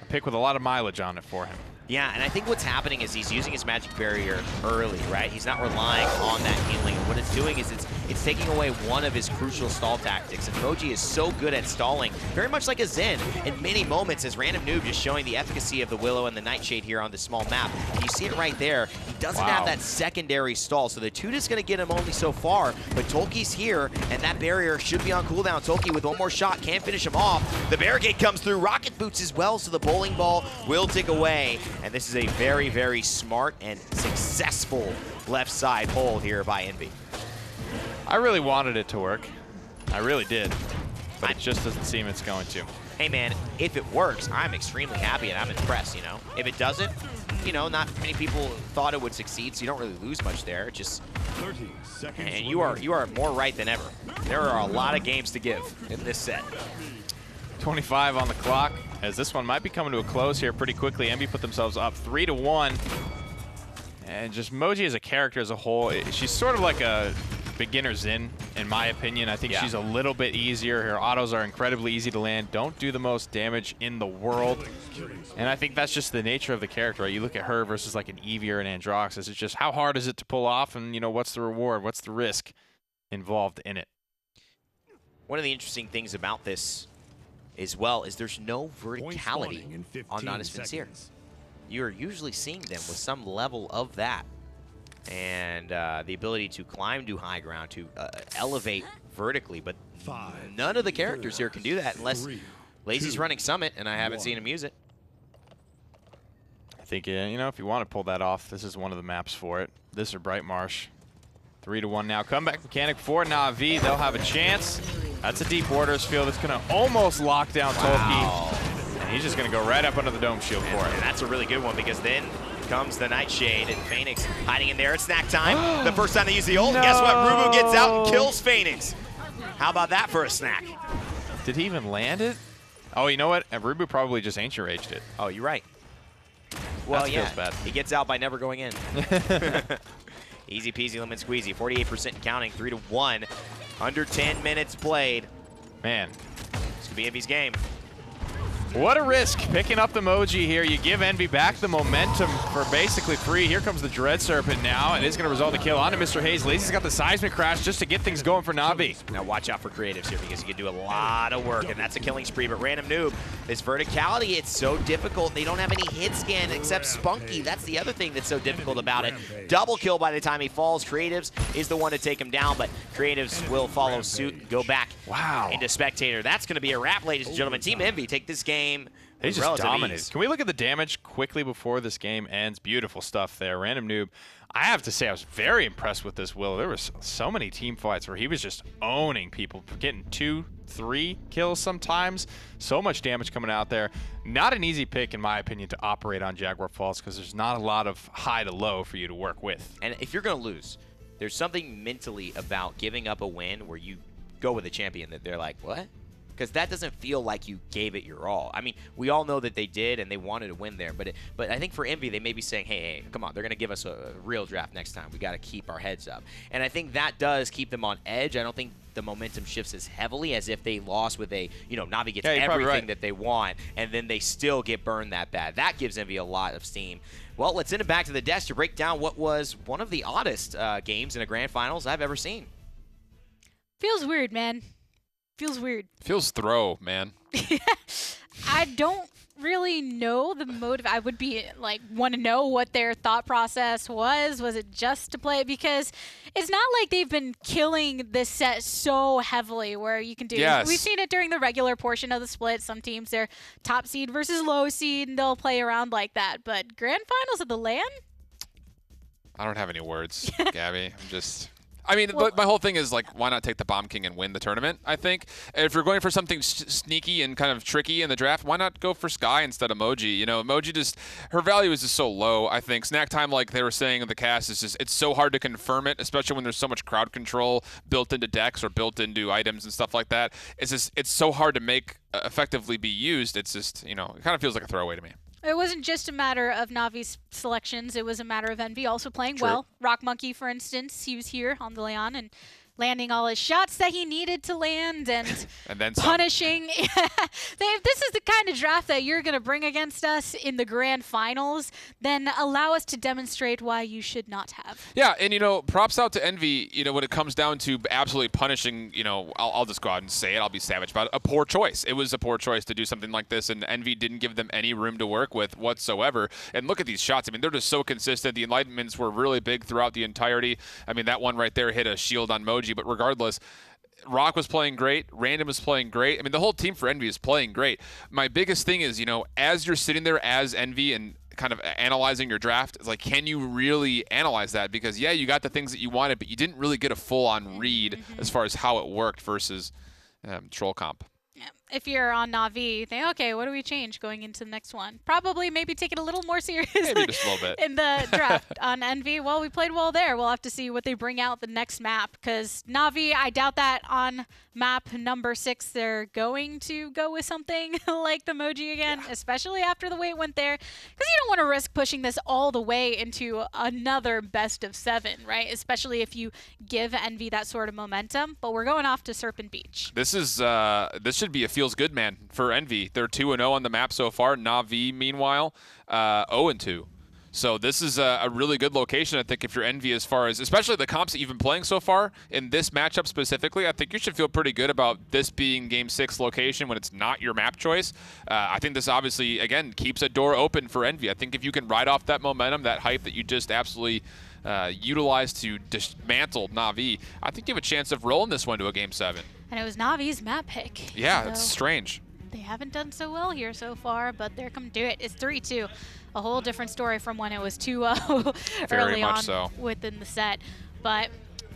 S7: pick with a lot of mileage on it for him.
S5: Yeah, and I think what's happening is he's using his magic barrier early, right? He's not relying on that healing. What it's doing is it's taking away one of his crucial stall tactics. And Moji is so good at stalling, very much like a Zen in many moments, as Random Noob just showing the efficacy of the Willow and the Nightshade here on this small map. And you see it right there. He doesn't have that secondary stall, so the Toot is going to get him only so far, but Tolki's here, and that barrier should be on cooldown. Tolki with one more shot can finish him off. The barricade comes through, rocket boots as well, so the bowling ball will tick away. And this is a very, very smart and successful left side hold here by Envy.
S7: I really wanted it to work. I really did. But it just doesn't seem it's going to.
S5: Hey man, if it works, I'm extremely happy and I'm impressed, you know? If it doesn't, you know, not many people thought it would succeed, so you don't really lose much there. It just
S8: 30 seconds.
S5: And you are more right than ever. There are a lot of games to give in this set.
S7: 25 on the clock, as this one might be coming to a close here pretty quickly. Envy put themselves up 3-1. And just Moji as a character as a whole, she's sort of like a beginner Zen, in my opinion. I think she's a little bit easier. Her autos are incredibly easy to land, don't do the most damage in the world. And I think that's just the nature of the character, right? You look at her versus like an Eevee or an Androxus, it's just how hard is it to pull off, and you know, what's the reward, what's the risk involved in it.
S5: One of the interesting things about this as well is there's no verticality on Natus Vincere. You're usually seeing them with some level of that. And the ability to climb to high ground, to elevate vertically, but none of the characters here can do that unless Lazy's running Summit, and I haven't seen him use it.
S7: I think, you know, if you want to pull that off, this is one of the maps for it. This or Bright Marsh. 3-1 now. Comeback mechanic for Na'Vi. They'll have a chance. That's a deep orders field. It's going to almost lock down Tolki. And he's just going to go right up under the dome shield for it.
S5: And that's a really good one because then comes the Nightshade and Phoenix hiding in there. It's snack time. The first time they use the ult. No. Guess what? Rubu gets out and kills Phoenix. How about that for a snack?
S7: Did he even land it? Oh, you know what? Rubu probably just ancient raged it.
S5: Oh, you're right. Well,
S7: that
S5: yeah.
S7: feels bad.
S5: He gets out by never going in. Easy peasy lemon squeezy. 48% counting. 3-1. Under 10 minutes played.
S7: Man.
S5: This could be Envy's game.
S7: What a risk picking up the Moji here. You give Envy back the momentum for basically free. Here comes the Dread Serpent now, and it's going to result in a kill onto Mr. Hayes. Lazy's got the seismic crash just to get things going for Na'Vi.
S5: Now watch out for creatives here because you can do a lot of work, and that's a killing spree. But Random Noob, this verticality, it's so difficult. They don't have any hit scan except Spunky. That's the other thing that's so difficult about it. Double kill by the time he falls. Creatives is the one to take him down, but Creatives will follow suit and go back into Spectator. That's going to be a wrap, ladies and gentlemen. Team Envy take this game.
S7: They just dominated. Can we look at the damage quickly before this game ends? Beautiful stuff there. Random Noob. I have to say, I was very impressed with this Will. There was so many team fights where he was just owning people, getting 2, 3 kills sometimes. So much damage coming out there. Not an easy pick, in my opinion, to operate on Jaguar Falls because there's not a lot of high to low for you to work with.
S5: And if you're going to lose, there's something mentally about giving up a win where you go with a champion that they're like, what? Because that doesn't feel like you gave it your all. I mean, we all know that they did and they wanted to win there, but I think for Envy, they may be saying, hey, come on, they're going to give us a real draft next time. We got to keep our heads up. And I think that does keep them on edge. I don't think the momentum shifts as heavily as if they lost with a, you know, Na'Vi gets everything that they want, and then they still get burned that bad. That gives Envy a lot of steam. Well, let's send it back to the desk to break down what was one of the oddest games in a grand finals I've ever seen.
S1: Feels weird, man. Feels weird.
S2: Feels throw, man.
S1: I don't really know the motive. I would be want to know what their thought process was. Was it just to play? Because it's not like they've been killing this set so heavily where you can do.
S2: Yes.
S1: We've seen it during the regular portion of the split. Some teams, they're top seed versus low seed, and they'll play around like that. But grand finals of the LAN?
S2: I don't have any words, Gabby. I mean, but my whole thing is, why not take the Bomb King and win the tournament, I think? If you're going for something sneaky and kind of tricky in the draft, why not go for Skye instead of Moji? You know, Moji her value is just so low, I think. Snack time, like they were saying in the cast, it's so hard to confirm it, especially when there's so much crowd control built into decks or built into items and stuff like that. It's so hard to make effectively be used. It's just, it kind of feels like a throwaway to me.
S1: It wasn't just a matter of Navi's selections. It was a matter of Envy also playing well. Rock Monkey, for instance, he was here on the Leon and landing all his shots that he needed to land and
S2: then
S1: punishing. If this is the kind of draft that you're going to bring against us in the grand finals, then allow us to demonstrate why you should not have.
S2: Yeah, and, props out to Envy, when it comes down to absolutely punishing, I'll just go out and say it. I'll be savage about it. A poor choice. It was a poor choice to do something like this, and Envy didn't give them any room to work with whatsoever. And look at these shots. I mean, they're just so consistent. The enlightenments were really big throughout the entirety. I mean, that one right there hit a shield on Moji, but regardless, Rock was playing great. Random was playing great. I mean, the whole team for Envy is playing great. My biggest thing is, as you're sitting there as Envy and kind of analyzing your draft, it's can you really analyze that? Because, yeah, you got the things that you wanted, but you didn't really get a full-on read as far as how it worked versus Troll Comp.
S1: If you're on Na'Vi, think, okay, what do we change going into the next one? Probably maybe take it a little more seriously
S2: maybe just a little bit.
S1: in the draft. On Envy, well, we played well there. We'll have to see what they bring out the next map because Na'Vi, I doubt that on map number 6 they're going to go with something like the Moji again, especially after the way it went there, because you don't want to risk pushing this all the way into another best of 7, right? Especially if you give Envy that sort of momentum. But we're going off to Serpent Beach.
S2: This should be a feels good man for Envy. They're 2-0 on the map so far. Na'Vi, meanwhile, 0-2. So this is a really good location, I think, if you're Envy, as far as, especially the comps that you've been playing so far. In this matchup specifically, I think you should feel pretty good about this being Game 6 location when it's not your map choice. I think this obviously, again, keeps a door open for Envy. I think if you can ride off that momentum, that hype that you just absolutely utilized to dismantle Na'Vi, I think you have a chance of rolling this one to a Game 7.
S1: And it was Navi's map pick.
S2: Yeah, it's strange.
S1: They haven't done so well here so far, but they're coming to it. It's 3-2. A whole different story from when it was 2-0 early on within the set. But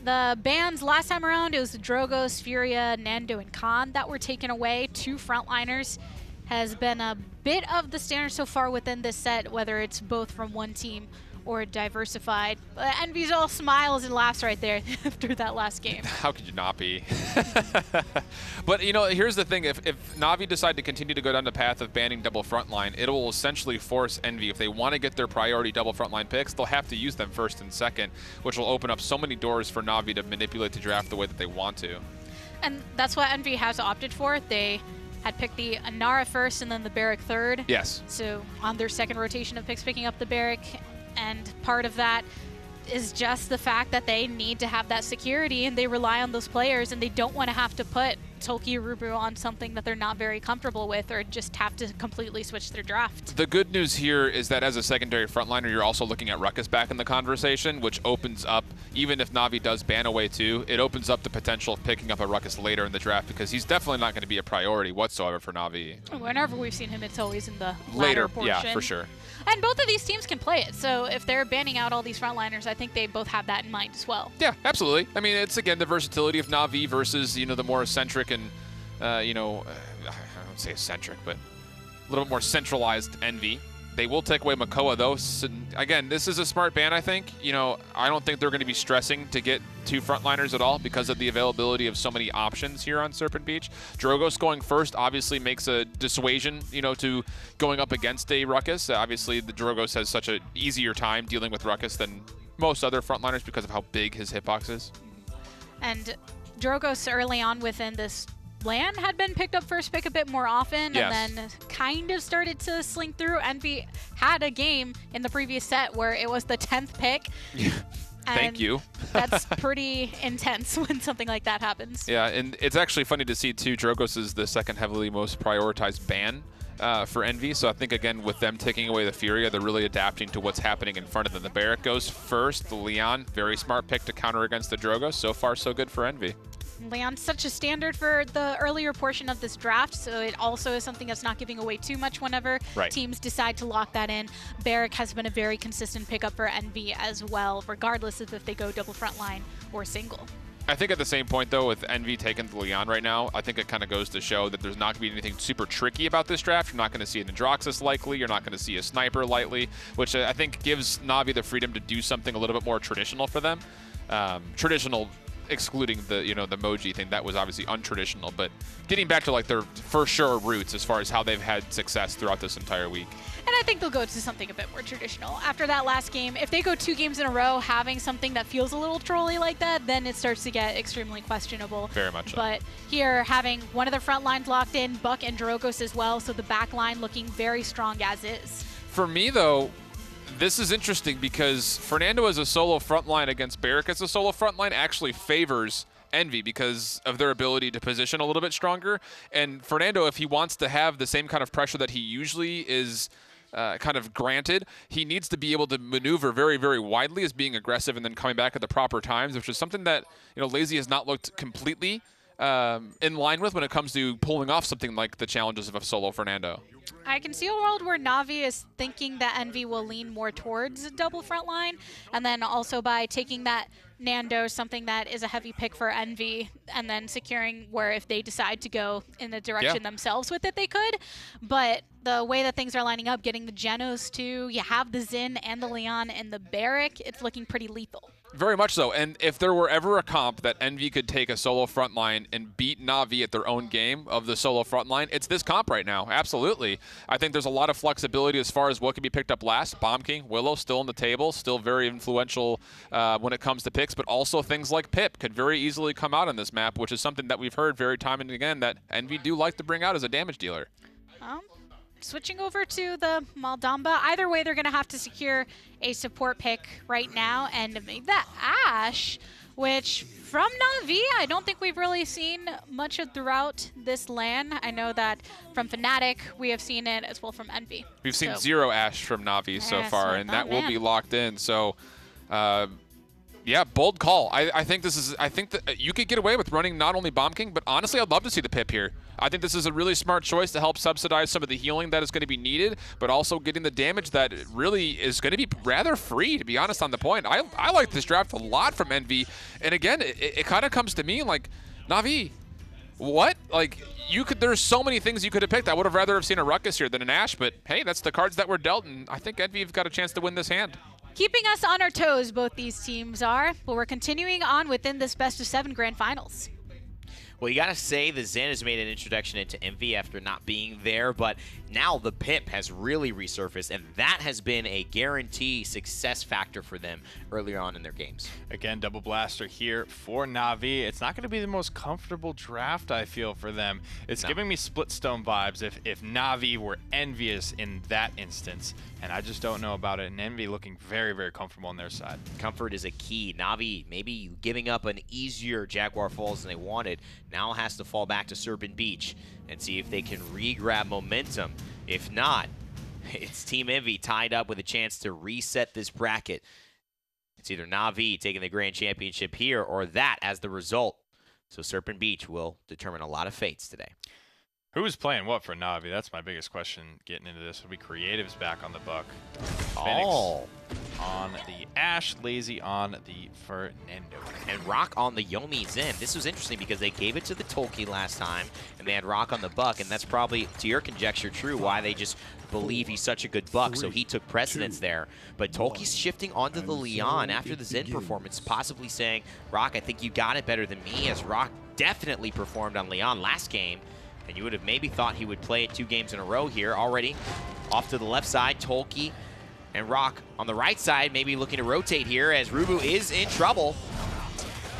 S1: the bans last time around, it was Drogos, Furia, Nando, and Khan that were taken away. 2 frontliners has been a bit of the standard so far within this set, whether it's both from one team or diversified. Envy's all smiles and laughs right there after that last game.
S2: How could you not be? But, here's the thing. If Na'Vi decide to continue to go down the path of banning double frontline, it will essentially force Envy. If they want to get their priority double frontline picks, they'll have to use them first and second, which will open up so many doors for Na'Vi to manipulate the draft the way that they want to.
S1: And that's what Envy has opted for. They had picked the Anara first and then the Barrack third.
S2: Yes.
S1: So on their second rotation of picks, picking up the Barrack. And part of that is just the fact that they need to have that security and they rely on those players and they don't want to have to put Tolki or Rubru on something that they're not very comfortable with or just have to completely switch their draft.
S2: The good news here is that as a secondary frontliner, you're also looking at Ruckus back in the conversation, which opens up, even if Na'Vi does ban away too, it opens up the potential of picking up a Ruckus later in the draft because he's definitely not going to be a priority whatsoever for Na'Vi.
S1: Whenever we've seen him, it's always in the later portion.
S2: Yeah, for sure.
S1: And both of these teams can play it, so if they're banning out all these frontliners, I think they both have that in mind as well.
S2: Yeah, absolutely. I mean, it's, again, the versatility of Na'Vi versus, the more eccentric and, I don't say eccentric, but a little bit more centralized Envy. They will take away Makoa, though. So, again, this is a smart ban, I think. I don't think they're going to be stressing to get 2 frontliners at all because of the availability of so many options here on Serpent Beach. Drogos going first obviously makes a dissuasion, to going up against a Ruckus. Obviously, the Drogos has such an easier time dealing with Ruckus than most other frontliners because of how big his hitbox is.
S1: And Drogos early on within this LAN had been picked up first pick a bit more often,
S2: yes,
S1: and then kind of started to slink through. Envy had a game in the previous set where it was the 10th pick. And
S2: thank you.
S1: That's pretty intense when something like that happens.
S2: Yeah, and it's actually funny to see, too, Drogos is the second heavily most prioritized ban for Envy. So I think, again, with them taking away the Furia, they're really adapting to what's happening in front of them. The Barrack goes first. The Leon, very smart pick to counter against the Drogos. So far, so good for Envy.
S1: Leon's such a standard for the earlier portion of this draft, so it also is something that's not giving away too much whenever teams decide to lock that in. Barrack has been a very consistent pickup for Envy as well, regardless of if they go double frontline or single.
S2: I think at the same point, though, with Envy taking the Leon right now, I think it kind of goes to show that there's not going to be anything super tricky about this draft. You're not going to see an Androxus likely. You're not going to see a Sniper lightly, which I think gives Na'Vi the freedom to do something a little bit more traditional for them. Traditional excluding the the Moji thing, that was obviously untraditional, but getting back to like their for sure roots as far as how they've had success throughout this entire week.
S1: And I think they'll go to something a bit more traditional. After that last game, if they go 2 games in a row having something that feels a little trolly like that, then it starts to get extremely questionable.
S2: Very much so.
S1: But here, having one of the front lines locked in, Buck and Drogos as well, so the back line looking very strong as is.
S2: For me, though, this is interesting because Fernando as a solo frontline against Barrack as a solo frontline actually favors Envy because of their ability to position a little bit stronger. And Fernando, if he wants to have the same kind of pressure that he usually is kind of granted, he needs to be able to maneuver very, very widely as being aggressive and then coming back at the proper times, which is something that Lazy has not looked completely in line with when it comes to pulling off something like the challenges of a solo Fernando.
S1: I can see a world where Na'Vi is thinking that Envy will lean more towards a double front line, and then also by taking that Nando, something that is a heavy pick for Envy, and then securing where if they decide to go in the direction themselves with it, they could. But the way that things are lining up, getting the Genos too, you have the Xin and the Leon and the Barrack, it's looking pretty lethal.
S2: Very much so. And if there were ever a comp that Envy could take a solo frontline and beat Na'Vi at their own game of the solo frontline, it's this comp right now. Absolutely. I think there's a lot of flexibility as far as what can be picked up last. Bomb King, Willow still on the table, still very influential when it comes to picks, but also things like Pip could very easily come out on this map, which is something that we've heard very time and again that Envy do like to bring out as a damage dealer.
S1: Switching over to the Maldamba, either way they're going to have to secure a support pick right now, and make that Ashe, which from Na'Vi, I don't think we've really seen much of throughout this LAN. I know that from Fnatic, we have seen it as well from Envy.
S2: We've seen 0 Ashe from Na'Vi so far, and that will be locked in. So, yeah, bold call. I think that you could get away with running not only Bomb King, but honestly, I'd love to see the Pip here. I think this is a really smart choice to help subsidize some of the healing that is going to be needed, but also getting the damage that really is going to be rather free, to be honest, on the point. I like this draft a lot from Envy, and again, it kind of comes to me like, Na'Vi, what? Like, there's so many things you could have picked. I would have rather have seen a Ruckus here than an Ashe, but hey, that's the cards that were dealt, and I think Envy have got a chance to win this hand.
S1: Keeping us on our toes, both these teams are, but we're continuing on within this best-of-7 grand finals.
S5: Well, you got to say the Zen has made an introduction into Envy after not being there, but now the Pip has really resurfaced, and that has been a guarantee success factor for them earlier on in their games.
S7: Again, Double Blaster here for Na'Vi. It's not going to be the most comfortable draft, I feel, for them. It's giving me Splitstone vibes if Na'Vi were envious in that instance, and I just don't know about it. And Envy looking very, very comfortable on their side.
S5: Comfort is a key. Na'Vi maybe giving up an easier Jaguar Falls than they wanted, now has to fall back to Serpent Beach and see if they can re-grab momentum. If not, it's Team Envy tied up with a chance to reset this bracket. It's either Na'Vi taking the Grand Championship here or that as the result. So Serpent Beach will determine a lot of fates today.
S7: Who's playing what for Na'Vi? That's my biggest question getting into this. Will be Creatives back on the Buck. Phoenix on the Ashe, Lazy on the Fernando.
S5: And Rock on the Yomi Zen. This was interesting because they gave it to the Tolkien last time, and they had Rock on the Buck, and that's probably, to your conjecture, true, why they just believe he's such a good Buck, so he took precedence there. But Tolkien's shifting onto the Leon after the Zen performance, possibly saying, Rock, I think you got it better than me, as Rock definitely performed on Leon last game. And you would have maybe thought he would play it 2 games in a row here already. Off to the left side, Tolkien and Rock on the right side, maybe looking to rotate here as Rubu is in trouble.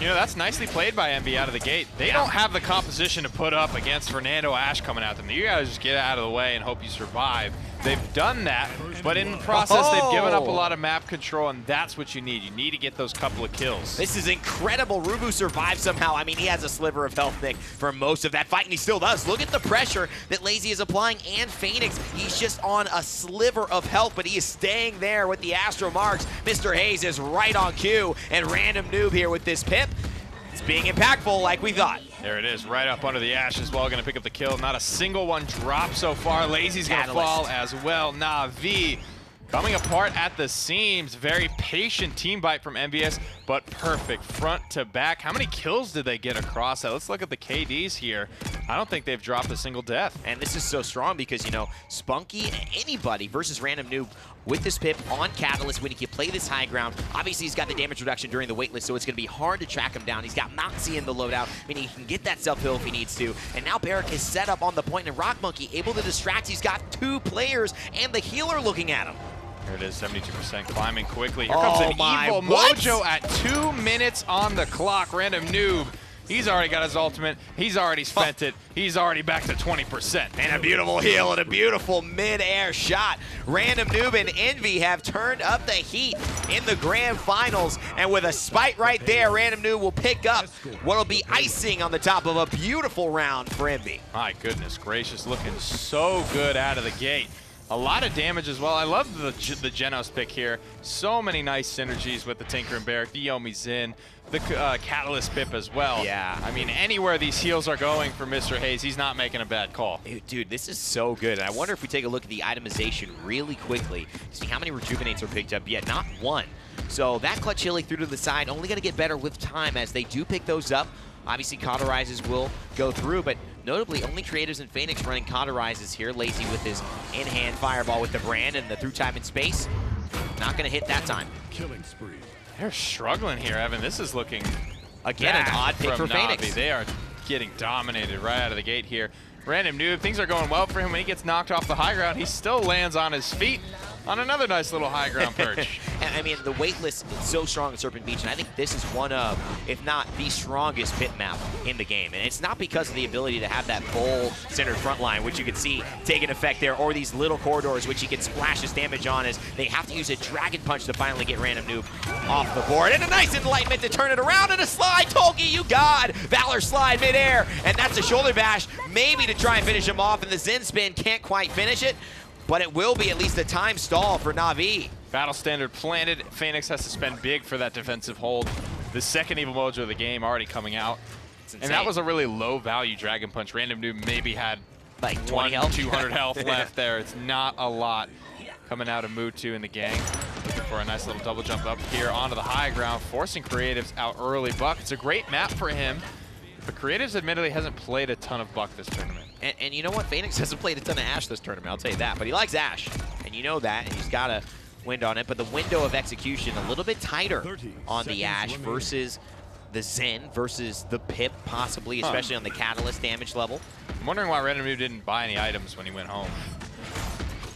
S7: You know, that's nicely played by Envy out of the gate. They don't have the composition to put up against Fernando Ashe coming at them. You guys just get out of the way and hope you survive. They've done that, but in the process, they've given up a lot of map control, and that's what you need. You need to get those couple of kills.
S5: This is incredible. Rubu survived somehow. I mean, he has a sliver of health, Nick, for most of that fight, and he still does. Look at the pressure that Lazy is applying, and Phoenix, he's just on a sliver of health, but he is staying there with the Astro Marks. Mr. Hayes is right on cue, and Random Noob here with this pip. It's being impactful like we thought.
S7: There it is, right up under the ash as well, going to pick up the kill. Not a single one dropped so far. Lazy's going to fall as well. Na'Vi coming apart at the seams. Very patient team bite from MVS, but perfect front to back. How many kills did they get across that? Let's look at the KDs here. I don't think they've dropped a single death.
S5: And this is so strong because, you know, Spunky, anybody versus Random Noob with this pip on Catalyst when he can play this high ground. Obviously, he's got the damage reduction during the waitlist, so it's going to be hard to track him down. He's got Moxie in the loadout, meaning he can get that self-heal if he needs to. And now Barrick is set up on the point, and Rock Monkey able to distract. He's got 2 players and the healer looking at him.
S7: Here it is, 72% climbing quickly. Here comes an Evil Mojo at 2 minutes on the clock. Random Noob, he's already got his ultimate. He's already spent it. He's already back to 20%.
S5: And a beautiful heal and a beautiful mid-air shot. Random Noob and Envy have turned up the heat in the grand finals. And with a spite right there, Random Noob will pick up what will be icing on the top of a beautiful round for Envy.
S7: My goodness gracious, looking so good out of the gate. A lot of damage as well. I love the Genos pick here. So many nice synergies with the Tinker and Barrick, the Yomi Zin, the Catalyst pip as well.
S5: Yeah.
S7: I mean, anywhere these heals are going for Mr. Hayes, he's not making a bad call.
S5: Dude, this is so good. And I wonder if we take a look at the itemization really quickly, see how many rejuvenates are picked up yet. Not one. So that clutch chili through to the side, only going to get better with time as they do pick those up. Obviously, cauterizes will go through, but notably, only Creatives and Phoenix running cauterizes here. Lazy with his in-hand fireball with the brand and the through time and space. Not going to hit that time.
S8: Killing spree.
S7: They're struggling here, Evan. This is looking
S5: again an odd pick for Phoenix.
S7: They are getting dominated right out of the gate here. Random Noob, things are going well for him. When he gets knocked off the high ground, he still lands on his feet on another nice little high ground perch.
S5: I mean, the waitlist is so strong at Serpent Beach, and I think this is one of, if not the strongest pit map in the game. And it's not because of the ability to have that bowl-centered front line, which you can see taking effect there, or these little corridors, which he can splash his damage on as they have to use a Dragon Punch to finally get Random Noob off the board. And a nice enlightenment to turn it around, and a slide, Tolkien, you god! Valor slide midair, and that's a shoulder bash, maybe to try and finish him off, and the Zen spin can't quite finish it. But it will be at least a time stall for Na'Vi.
S7: Battle standard planted. Phoenix has to spend big for that defensive hold. The second Evil Mojo of the game already coming out. And that was a really low value Dragon Punch. Random Noob maybe had
S5: like 20 health?
S7: 200 health left there. It's not a lot coming out of Mutu in the gang. Looking for a nice little double jump up here onto the high ground, forcing Creatives out early. Buck, it's a great map for him. But Creatives admittedly hasn't played a ton of Buck this tournament.
S5: And you know what? Phoenix hasn't played a ton of Ashe this tournament, I'll tell you that. But he likes Ashe, and you know that, and he's got a wind on it. But the window of execution a little bit tighter on the Ashe versus the Zen versus the Pip, possibly, especially on the Catalyst damage level.
S7: I'm wondering why Random Noob didn't buy any items when he went home.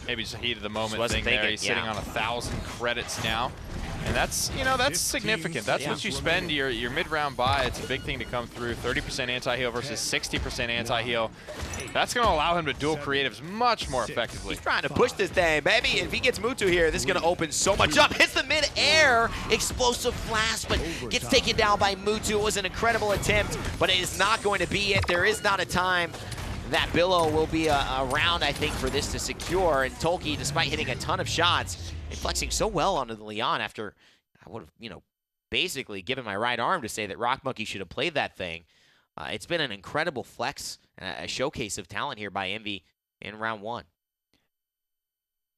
S7: Maybe just a heat of the moment thing there. He's sitting on 1,000 credits now. And that's, you know, that's significant. That's what you spend your mid-round buy. It's a big thing to come through. 30% anti-heal versus 60% anti-heal. That's going to allow him to duel Creatives much more effectively.
S5: He's trying to push this thing, baby. If he gets Mutu here, this is going to open so much up. Hits the mid-air explosive flash, but gets taken down by Mutu. It was an incredible attempt, but it is not going to be it. There is not a time that Billow will be around, I think, for this to secure. And Tolkien, despite hitting a ton of shots, flexing so well onto the Leon after I would have, you know, basically given my right arm to say that Rock Monkey should have played that thing. It's been an incredible flex and a showcase of talent here by Envy in round 1.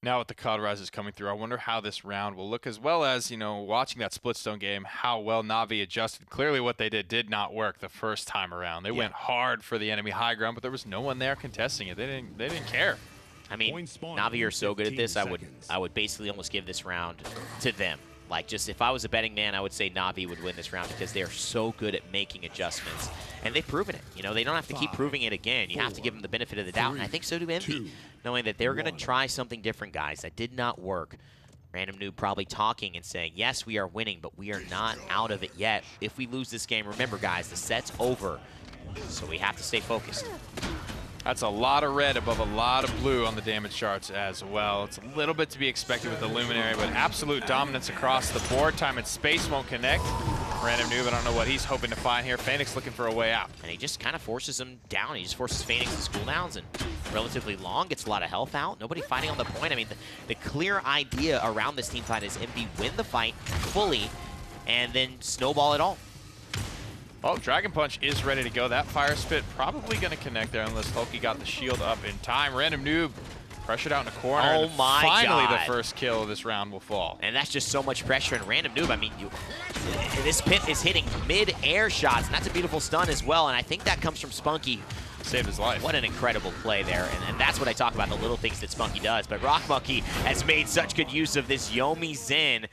S7: Now with the cauterizes coming through, I wonder how this round will look, as well as, you know, watching that Splitstone game, how well Na'Vi adjusted. Clearly what they did not work the first time around. They went hard for the enemy high ground, but there was no one there contesting it. They didn't care.
S5: I mean, Na'Vi are so good at this, I would basically almost give this round to them. Like, just if I was a betting man, I would say Na'Vi would win this round because they are so good at making adjustments. And they've proven it. You know, they don't have to keep proving it again. You have to give them the benefit of the doubt, and I think so do Envy, knowing that they're going to try something different, guys. That did not work. Random Noob probably talking and saying, yes, we are winning, but we are not out of it yet. If we lose this game, remember, guys, the set's over, so we have to stay focused.
S7: That's a lot of red above a lot of blue on the damage charts as well. It's a little bit to be expected with the Luminary, but absolute dominance across the board. Time and space won't connect. Random Noob, I don't know what he's hoping to find here. Phoenix looking for a way out.
S5: And he just kind of forces him down. He just forces Phoenix's cooldowns and relatively long, gets a lot of health out. Nobody fighting on the point. I mean, the clear idea around this team fight is Envy win the fight fully and then snowball it all.
S7: Well, Dragon Punch is ready to go. That Fire Spit probably going to connect there unless Loki got the shield up in time. Random Noob pressured out in the corner.
S5: Oh my God.
S7: Finally, the first kill of this round will fall.
S5: And that's just so much pressure. And Random Noob, I mean, this pit is hitting mid-air shots, and that's a beautiful stun as well. And I think that comes from Spunky.
S7: Saved his life.
S5: What an incredible play there. And that's what I talk about, the little things that Spunky does. But Rock Monkey has made such good use of this Yomi Zen.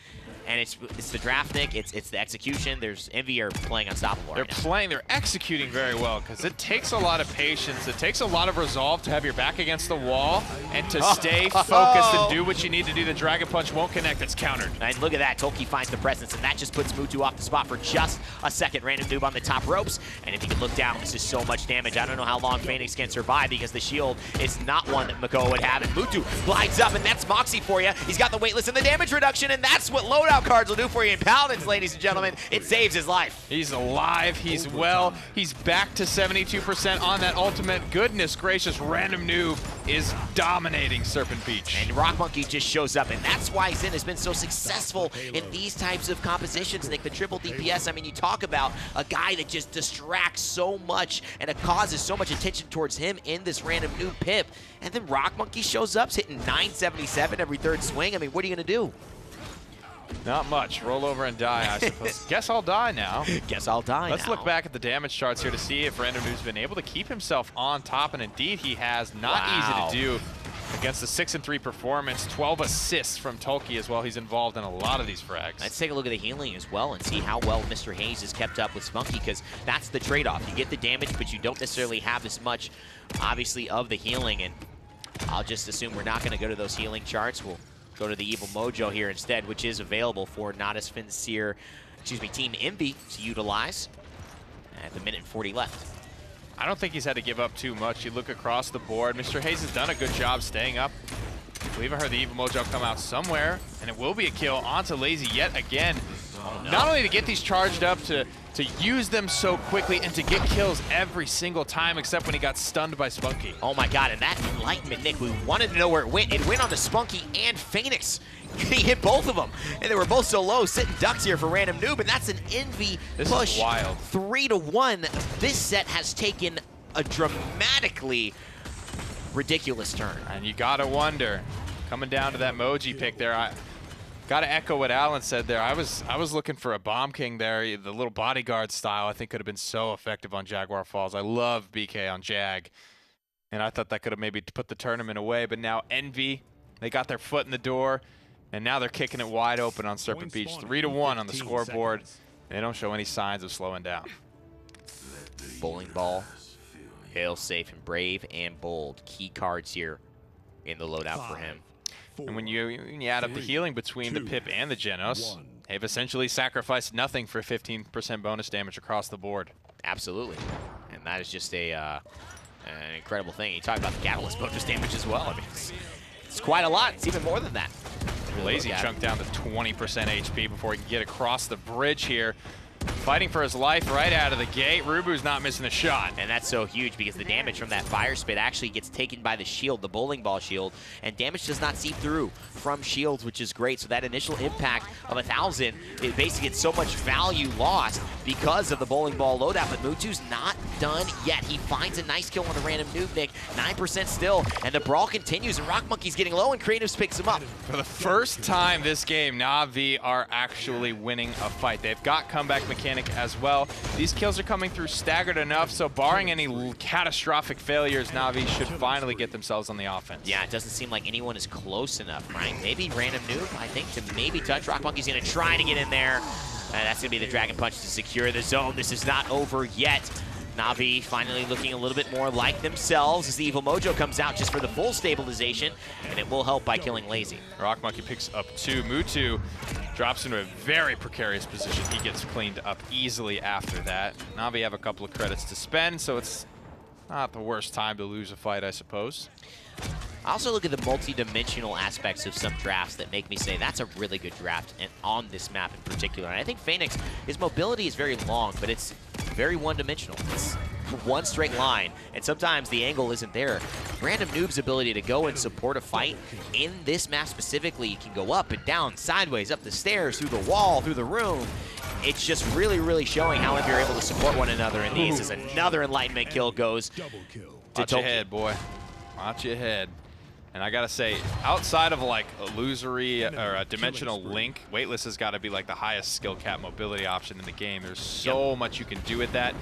S5: And it's the draft nick, it's the execution. There's Envy are playing unstoppable right now.
S7: They're executing very well because it takes a lot of patience. It takes a lot of resolve to have your back against the wall and to stay focused and do what you need to do. The Dragon Punch won't connect, it's countered.
S5: And look at that, Tolki finds the presence, and that just puts Mutu off the spot for just a second. Random Noob on the top ropes, and if you can look down, this is so much damage. I don't know how long Phoenix can survive because the shield is not one that Mako would have, and Mutu glides up, and that's Moxie for you. He's got the weightless and the damage reduction, and that's what loadout cards will do for you in Paladins, ladies and gentlemen. It saves his life.
S7: He's alive, he's well, he's back to 72% on that ultimate. Goodness gracious, Random Noob is dominating Serpent Beach.
S5: And Rock Monkey just shows up, and that's why Zen has been so successful in these types of compositions, Nick. The triple DPS, I mean, you talk about a guy that just distracts so much and it causes so much attention towards him in this Random Noob pip. And then Rock Monkey shows up, hitting 977 every third swing. I mean, what are you going to do?
S7: Not much. Roll over and die, I suppose. Guess I'll die now.
S5: Guess I'll die
S7: Let's
S5: now.
S7: look back at the damage charts here to see if Random Noob's been able to keep himself on top, and indeed he has. Not easy to do against the 6-3 performance. 12 assists from Tolki as well. He's involved in a lot of these frags.
S5: Let's take a look at the healing as well and see how well Mr. Hayes has kept up with Spunky, because that's the trade-off. You get the damage, but you don't necessarily have as much, obviously, of the healing. And I'll just assume we're not going to go to those healing charts. We'll go to the Evil Mojo here instead, which is available for Natus, Vincere, Team Envy to utilize at the minute and 40 left.
S7: I don't think he's had to give up too much. You look across the board. Mr. Hayes has done a good job staying up. I believe I heard the Evil Mojo come out somewhere, and it will be a kill onto Lazy yet again. Oh, no. Not only to get these charged up, to use them so quickly and to get kills every single time except when he got stunned by Spunky.
S5: Oh my God, and that enlightenment, Nick, we wanted to know where it went. It went on to Spunky and Phoenix. He hit both of them, and they were both so low, sitting ducks here for Random Noob, and that's an Envy push.
S7: Is wild.
S5: 3-1. This set has taken a dramatically ridiculous turn.
S7: And you gotta wonder, coming down to that Moji pick there, I gotta echo what Alan said there. I was looking for a Bomb King there. The little bodyguard style I think could have been so effective on Jaguar Falls. I love BK on Jag, and I thought that could have maybe put the tournament away, but now Envy, they got their foot in the door, and now they're kicking it wide open on Serpent Beach. 3-1 on the scoreboard. They don't show any signs of slowing down.
S5: Bowling Ball, Hail Safe, and Brave and Bold. Key cards here in the loadout for him.
S7: And when you add up the healing between the Pip and the Genos, they've essentially sacrificed nothing for 15% bonus damage across the board.
S5: Absolutely. And that is just an incredible thing. You talk about the Catalyst bonus damage as well. I mean, it's quite a lot. It's even more than that.
S7: Lazy chunked down to 20% HP before he can get across the bridge here. Fighting for his life right out of the gate. Rubu's not missing a shot.
S5: And that's so huge because the damage from that Fire Spit actually gets taken by the shield, the Bowling Ball shield, and damage does not seep through from shields, which is great. So that initial impact of 1,000, it basically gets so much value lost because of the Bowling Ball loadout. But Mutu's not done yet. He finds a nice kill on the Random Noob, Nick. 9% still, and the brawl continues, and Rock Monkey's getting low, and Creatives picks him up.
S7: For the first time this game, Na'Vi are actually winning a fight. They've got comeback mechanic as well. These kills are coming through staggered enough, so barring any catastrophic failures, Na'Vi should finally get themselves on the offense.
S5: Yeah, it doesn't seem like anyone is close enough, right? Maybe Random Noob, I think, to maybe touch. Rock Monkey's going to try to get in there. And that's going to be the Dragon Punch to secure the zone. This is not over yet. Na'Vi finally looking a little bit more like themselves as the Evil Mojo comes out just for the full stabilization, and it will help by killing Lazy.
S7: Rock Monkey picks up 2. Mutu drops into a very precarious position. He gets cleaned up easily after that. Na'Vi have a couple of credits to spend, so it's Not the worst time to lose a fight, I suppose.
S5: I also look at the multi-dimensional aspects of some drafts that make me say that's a really good draft, and on this map in particular. And I think Phoenix, his mobility is very long, but it's very one-dimensional. It's one straight line, and sometimes the angle isn't there. Random Noob's ability to go and support a fight in this map specifically, you can go up and down, sideways, up the stairs, through the wall, through the room. It's just really, really showing how you're able to support one another in these. As another Enlightenment kill goes to
S7: Watch your head, boy. Watch your head. And I gotta say, outside of like illusory or a dimensional link, Weightless has got to be like the highest skill cap mobility option in the game. There's so much you can do with that.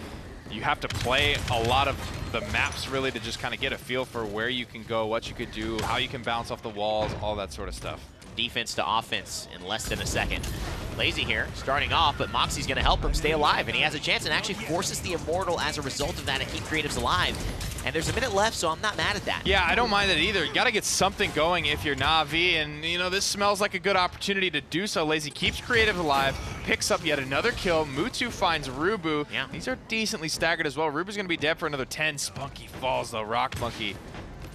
S7: You have to play a lot of the maps really to just kind of get a feel for where you can go, what you could do, how you can bounce off the walls, all that sort of stuff.
S5: Defense to offense in less than a second. Lazy here, starting off, but Moxie's going to help him stay alive, and he has a chance and actually forces the Immortal as a result of that and keep Creatives alive. And there's a minute left, so I'm not mad at that.
S7: Yeah, I don't mind it either. You got to get something going if you're Na'Vi, and you know, this smells like a good opportunity to do so. Lazy keeps Creative alive, picks up yet another kill. Mutu finds Rubu.
S5: Yeah.
S7: These are decently staggered as well. Rubu's going to be dead for another 10. Spunky falls, though. Rock Monkey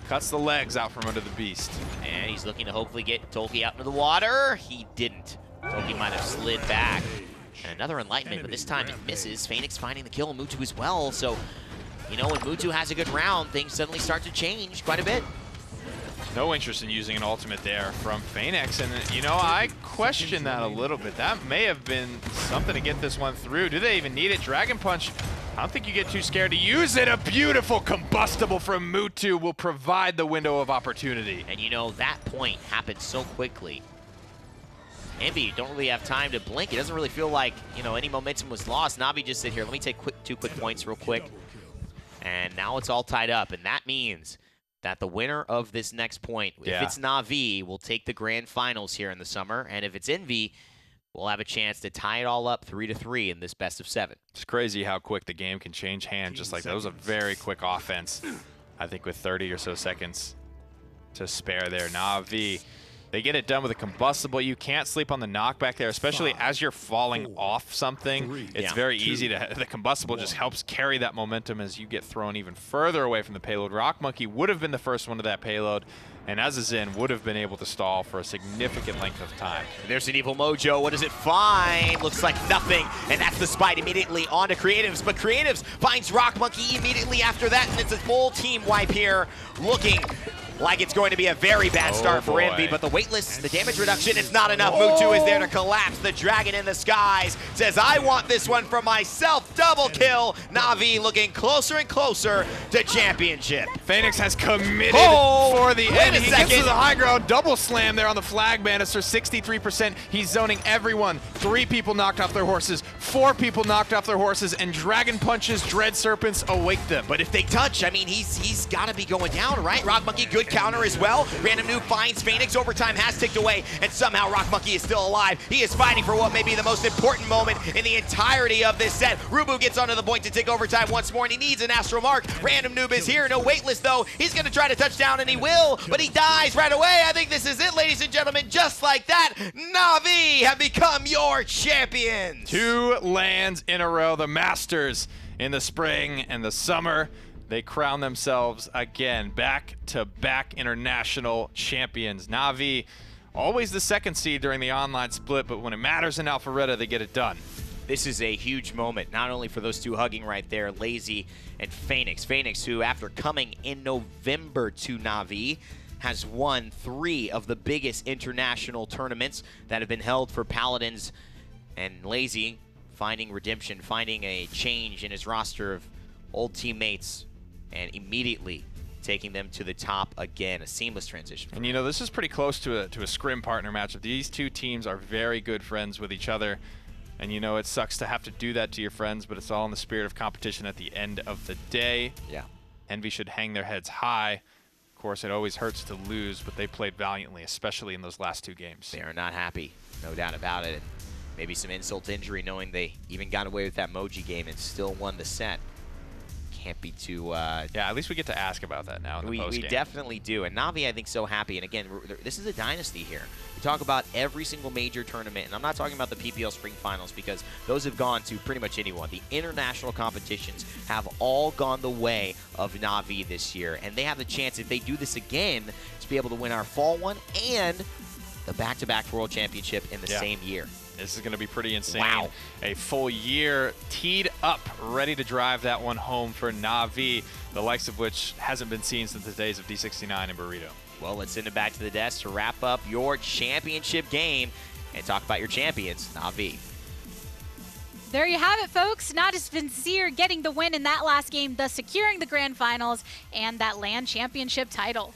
S7: cuts the legs out from under the beast.
S5: And he's looking to hopefully get Tolki out into the water. He didn't. Tolki might have slid back. And another Enlightenment, but this time it misses. Phoenix finding the kill, Mutu as well. So, you know, when Mutu has a good round, things suddenly start to change quite a bit.
S7: No interest in using an ultimate there from Phoenix, and you know, I question that a little bit. That may have been something to get this one through. Do they even need it? Dragon Punch, I don't think you get too scared to use it. A beautiful combustible from Mutu will provide the window of opportunity.
S5: And you know, that point happened so quickly. Envy don't really have time to blink. It doesn't really feel like, you know, any momentum was lost. Na'Vi just sit here. Let me take two quick points real quick. And now it's all tied up, and that means that the winner of this next point, if it's Na'Vi, will take the grand finals here in the summer, and if it's Envy, we'll have a chance to tie it all up 3-3 in this best of 7.
S7: It's crazy how quick the game can change hands just like that. It was a very quick offense, I think, with 30 or so seconds to spare there. Na'Vi, they get it done with a combustible. You can't sleep on the knockback there, especially as you're falling off something. It's very easy to, the combustible just helps carry that momentum as you get thrown even further away from the payload. Rock Monkey would have been the first one to that payload, and as a Zen would have been able to stall for a significant length of time.
S5: And there's an Evil Mojo. What does it find? Looks like nothing, and that's the spite immediately onto Creatives, but Creatives finds Rock Monkey immediately after that, and it's a full team wipe here, looking like it's going to be a very bad start for Envy, but the Weightless, the damage reduction, it's not enough. Mutu is there to collapse. The Dragon in the skies says, I want this one for myself. Double kill. Na'Vi looking closer and closer to championship.
S7: Phoenix has committed for the end. He gets to the high ground. Double slam there on the flag banister. 63%. He's zoning everyone. 3 people knocked off their horses. 4 people knocked off their horses, and Dragon Punches Dread Serpents awake them.
S5: But if they touch, I mean, he's got to be going down, right? Rock Monkey, good counter as well. Random Noob finds Phoenix. Overtime has ticked away, and somehow Rock Monkey is still alive. He is fighting for what may be the most important moment in the entirety of this set. Rubu gets onto the point to take overtime once more, and he needs an Astral Mark. Random Noob is here. No Weightless, though. He's going to try to touch down, and he will, but he dies right away. I think this is it, ladies and gentlemen. Just like that, Na'Vi have become your champions.
S7: 2 lands in a row. The Masters in the spring and the summer. They crown themselves again, back-to-back international champions. Na'Vi, always the 2nd seed during the online split, but when it matters in Alpharetta, they get it done.
S5: This is a huge moment, not only for those 2 hugging right there, Lazy and Phoenix. Phoenix, who after coming in November to Na'Vi, has won 3 of the biggest international tournaments that have been held for Paladins, and Lazy finding redemption, finding a change in his roster of old teammates, and immediately taking them to the top again. A seamless transition.
S7: And you know, this is pretty close to a scrim partner matchup. These 2 teams are very good friends with each other. And you know, it sucks to have to do that to your friends, but it's all in the spirit of competition at the end of the day.
S5: Yeah.
S7: Envy should hang their heads high. Of course, it always hurts to lose, but they played valiantly, especially in those last 2 games.
S5: They are not happy, no doubt about it. Maybe some insult to injury knowing they even got away with that Moji game and still won the set. can't be too...
S7: yeah, at least we get to ask about that now in the postgame.
S5: We definitely do. And Na'Vi, I think, so happy. And again, this is a dynasty here. We talk about every single major tournament, and I'm not talking about the PPL Spring Finals because those have gone to pretty much anyone. The international competitions have all gone the way of Na'Vi this year, and they have the chance, if they do this again, to be able to win our fall one and the back-to-back World Championship in the same year.
S7: This is going to be pretty insane.
S5: Wow.
S7: A full year teed up, ready to drive that one home for Na'Vi, the likes of which hasn't been seen since the days of D69 and Burrito.
S5: Well, let's send it back to the desk to wrap up your championship game and talk about your champions, Na'Vi.
S1: There you have it, folks. Natus Vincere getting the win in that last game, thus securing the grand finals and that LAN championship title.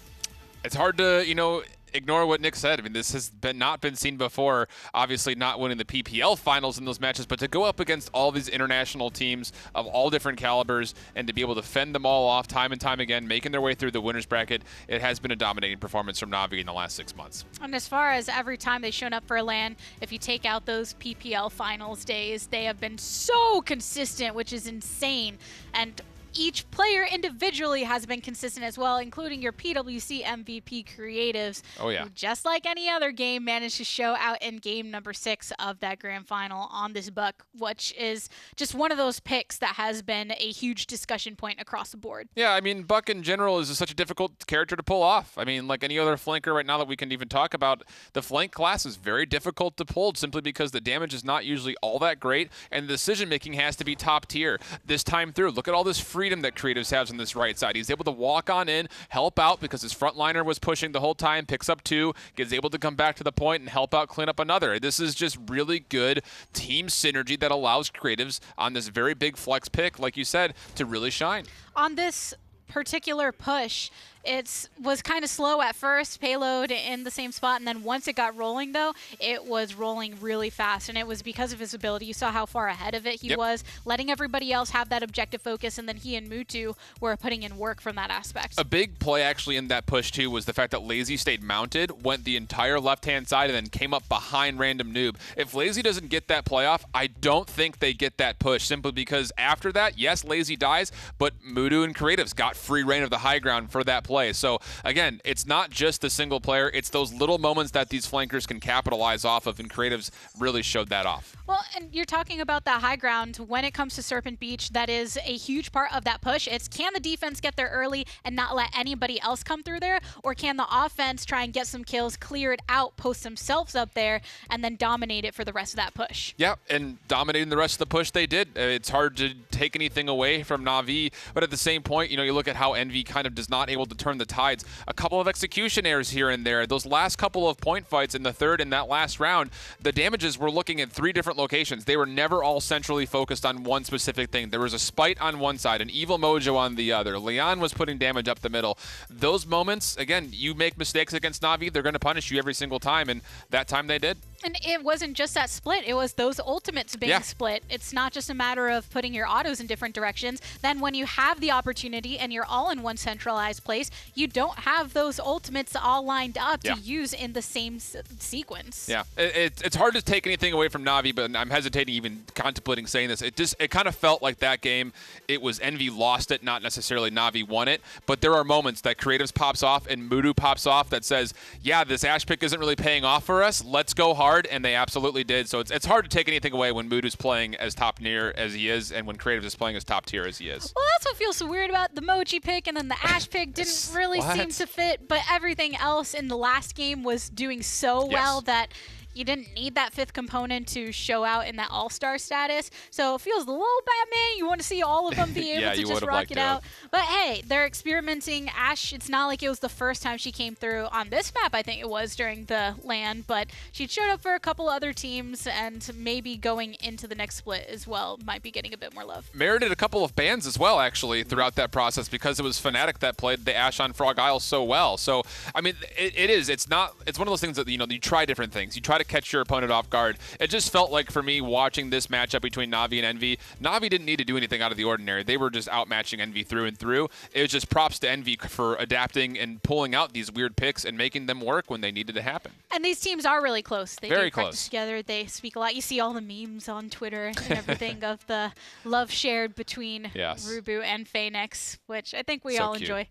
S2: It's hard to, ignore what Nick said. I mean, this has not been seen before. Obviously not winning the PPL finals in those matches, but to go up against all these international teams of all different calibers and to be able to fend them all off time and time again, making their way through the winner's bracket, it has been a dominating performance from Na'Vi in the last 6 months.
S1: And as far as every time they've shown up for LAN, if you take out those PPL finals days, they have been so consistent, which is insane. And each player individually has been consistent as well, including your PWC MVP Creatives.
S2: Oh, yeah.
S1: Who, just like any other game, managed to show out in game number 6 of that grand final on this Buck, which is just one of those picks that has been a huge discussion point across the board.
S2: Yeah, I mean, Buck in general is such a difficult character to pull off. I mean, like any other flanker right now that we can even talk about, the flank class is very difficult to pull simply because the damage is not usually all that great, and the decision-making has to be top tier this time through. Look at all this freedom that Creatives has on this right side. He's able to walk on in, help out because his frontliner was pushing the whole time, picks up 2, gets able to come back to the point and help out clean up another. This is just really good team synergy that allows Creatives on this very big flex pick, like you said, to really shine.
S1: On this particular push, it was kind of slow at first, payload in the same spot, and then once it got rolling, though, it was rolling really fast, and it was because of his ability. You saw how far ahead of it he was, letting everybody else have that objective focus, and then he and Mutu were putting in work from that aspect.
S2: A big play actually in that push, too, was the fact that Lazy stayed mounted, went the entire left-hand side, and then came up behind Random Noob. If Lazy doesn't get that playoff, I don't think they get that push, simply because after that, yes, Lazy dies, but Mutu and Creatives got free reign of the high ground for that play. So again, it's not just the single player, it's those little moments that these flankers can capitalize off of, and Creatives really showed that off.
S1: Well, and you're talking about that high ground. When it comes to Serpent Beach, that is a huge part of that push. It's can the defense get there early and not let anybody else come through there, or can the offense try and get some kills, clear it out, post themselves up there, and then dominate it for the rest of that push?
S2: Yeah, and dominating the rest of the push they did. It's hard to take anything away from Na'Vi, but at the same point, you look at how Envy kind of does not able to turn the tides. A couple of execution errors here and there. Those last couple of point fights in the third and that last round, the damages were looking at 3 different locations. They were never all centrally focused on one specific thing. There was a Spite on one side, an Evil Mojo on the other. Leon was putting damage up the middle. Those moments, again, you make mistakes against Na'Vi, they're going to punish you every single time, and that time they did.
S1: And it wasn't just that split, it was those ultimates being split. It's not just a matter of putting your autos in different directions. Then when you have the opportunity and you're all in one centralized place, you don't have those ultimates all lined up to use in the same sequence.
S2: Yeah, it's hard to take anything away from Na'Vi, but I'm hesitating even contemplating saying this. It kind of felt like that game, it was Envy lost it, not necessarily Na'Vi won it, but there are moments that Creatives pops off and Mutu pops off that says, yeah, this Ash pick isn't really paying off for us, let's go hard. And they absolutely did. So it's hard to take anything away when Mutu's playing as top tier as he is, and when Creatives is playing as top tier as he is.
S1: Well, that's what feels so weird about the Mochi pick, and then the Ash pick didn't really seem to fit, but everything else in the last game was doing so well that you didn't need that 5th component to show out in that all-star status. So it feels a little Batman. You want to see all of them be able to just rock it out. But hey, they're experimenting. Ash, it's not like it was the first time she came through on this map. I think it was during the LAN, but she showed up for a couple other teams, and maybe going into the next split as well might be getting a bit more love.
S2: Merited a couple of bans as well, actually, throughout that process, because it was Fnatic that played the Ash on Frog Isle so well. So, I mean, it's one of those things that, you try different things. You try to catch your opponent off guard. It just felt like for me watching this matchup between Na'Vi and Envy, Na'Vi didn't need to do anything out of the ordinary. They were just outmatching Envy through and through. It was just props to Envy for adapting and pulling out these weird picks and making them work when they needed to happen.
S1: And these teams are really close. They
S2: Very
S1: do practice
S2: close
S1: together. They speak a lot. You see all the memes on Twitter and everything of the love shared between Rubu and Phoenix, which I think we all enjoy.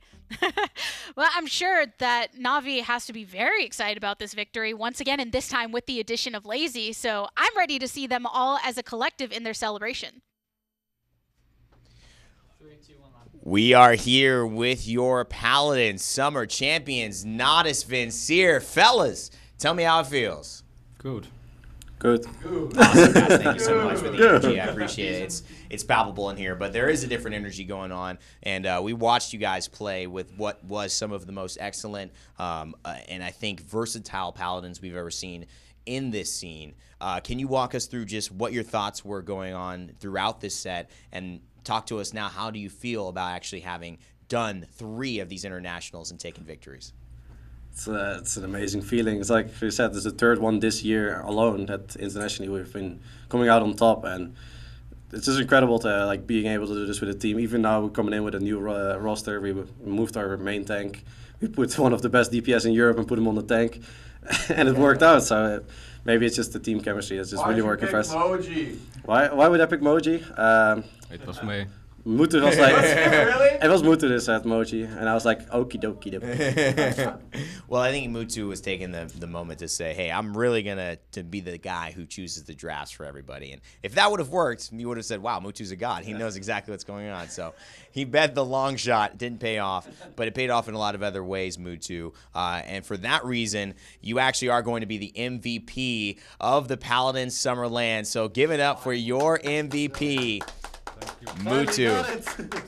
S1: Well, I'm sure that Na'Vi has to be very excited about this victory once again, and this time with the addition of Lazy. So I'm ready to see them all as a collective in their celebration.
S5: We are here with your Paladins Summer Champions, Natus, Vincere. Fellas, tell me how it feels.
S6: Good.
S5: Awesome, guys. Thank you so much for the energy. I appreciate it. It's palpable in here, but there is a different energy going on. And we watched you guys play with what was some of the most excellent and I think versatile Paladins we've ever seen in this scene. Can you walk us through just what your thoughts were going on throughout this set and talk to us now? How do you feel about actually having done 3 of these internationals and taken victories?
S6: It's an amazing feeling. It's like we said, it's the 3rd one this year alone that internationally we've been coming out on top, and it's just incredible to like being able to do this with a team. Even now we're coming in with a new roster. We moved our main tank. We put one of the best DPS in Europe and put him on the tank, and it worked out. So maybe it's just the team chemistry that's just really working fast. Why would I pick Moji?
S4: It was me.
S6: Mutu was like, it was Mutu that said Moji, and I was like, okie dokie.
S5: Well, I think Mutu was taking the moment to say, hey, I'm really going to be the guy who chooses the drafts for everybody. And if that would have worked, you would have said, wow, Mutu's a god. He knows exactly what's going on. So he bet the long shot. Didn't pay off, but it paid off in a lot of other ways, Mutu. And for that reason, you actually are going to be the MVP of the Paladins Summerland. So give it up for your MVP. Mutu.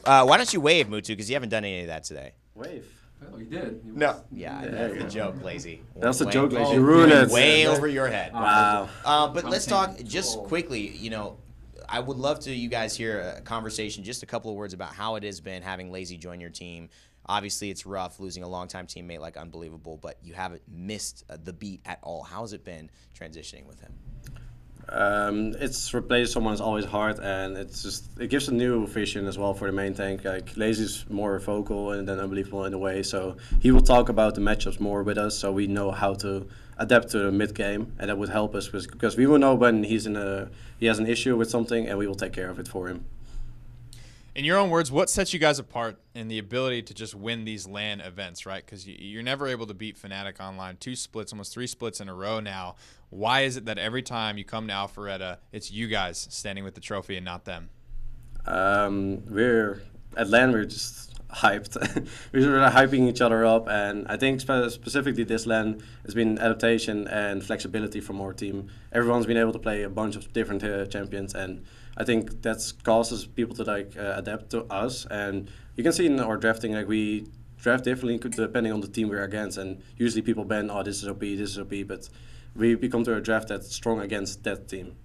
S5: Why don't you wave, Mutu, because you haven't done any of that today.
S6: Wave?
S4: Oh, you did.
S5: No. Yeah, that's the joke, Lazy.
S6: That's the joke, Lazy. You ruined it.
S5: Way over your head.
S6: Wow.
S5: But let's talk just quickly, you know, I would love to you guys hear a conversation, just a couple of words about how it has been having Lazy join your team. Obviously, it's rough losing a longtime teammate like Unbelievable, but you haven't missed the beat at all. How has it been transitioning with him?
S6: It's replace someone is always hard, and it gives a new vision as well for the main tank. Like Lazy's more vocal and then Unbelievable in a way, so he will talk about the matchups more with us, so we know how to adapt to the mid game, and that would help us because we will know when he has an issue with something, and we will take care of it for him.
S3: In your own words, what sets you guys apart in the ability to just win these LAN events, right? Because you're never able to beat Fnatic online. 2 splits, almost 3 splits in a row now. Why is it that every time you come to Alpharetta, it's you guys standing with the trophy and not them?
S6: We're at LAN, we're just hyped. We're hyping each other up, and I think specifically this LAN has been adaptation and flexibility from our team. Everyone's been able to play a bunch of different champions, and I think that causes people to like adapt to us. And you can see in our drafting, like we draft differently depending on the team we're against, and usually people ban, oh, this is OP, this is OP, but we come to a draft that's strong against that team.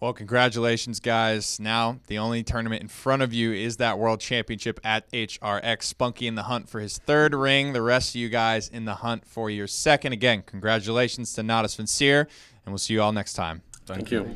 S3: Well, congratulations, guys. Now, the only tournament in front of you is that World Championship at HRX. Spunky in the hunt for his 3rd ring. The rest of you guys in the hunt for your 2nd. Again, congratulations to Natus, Vincere, and we'll see you all next time.
S6: Thank you.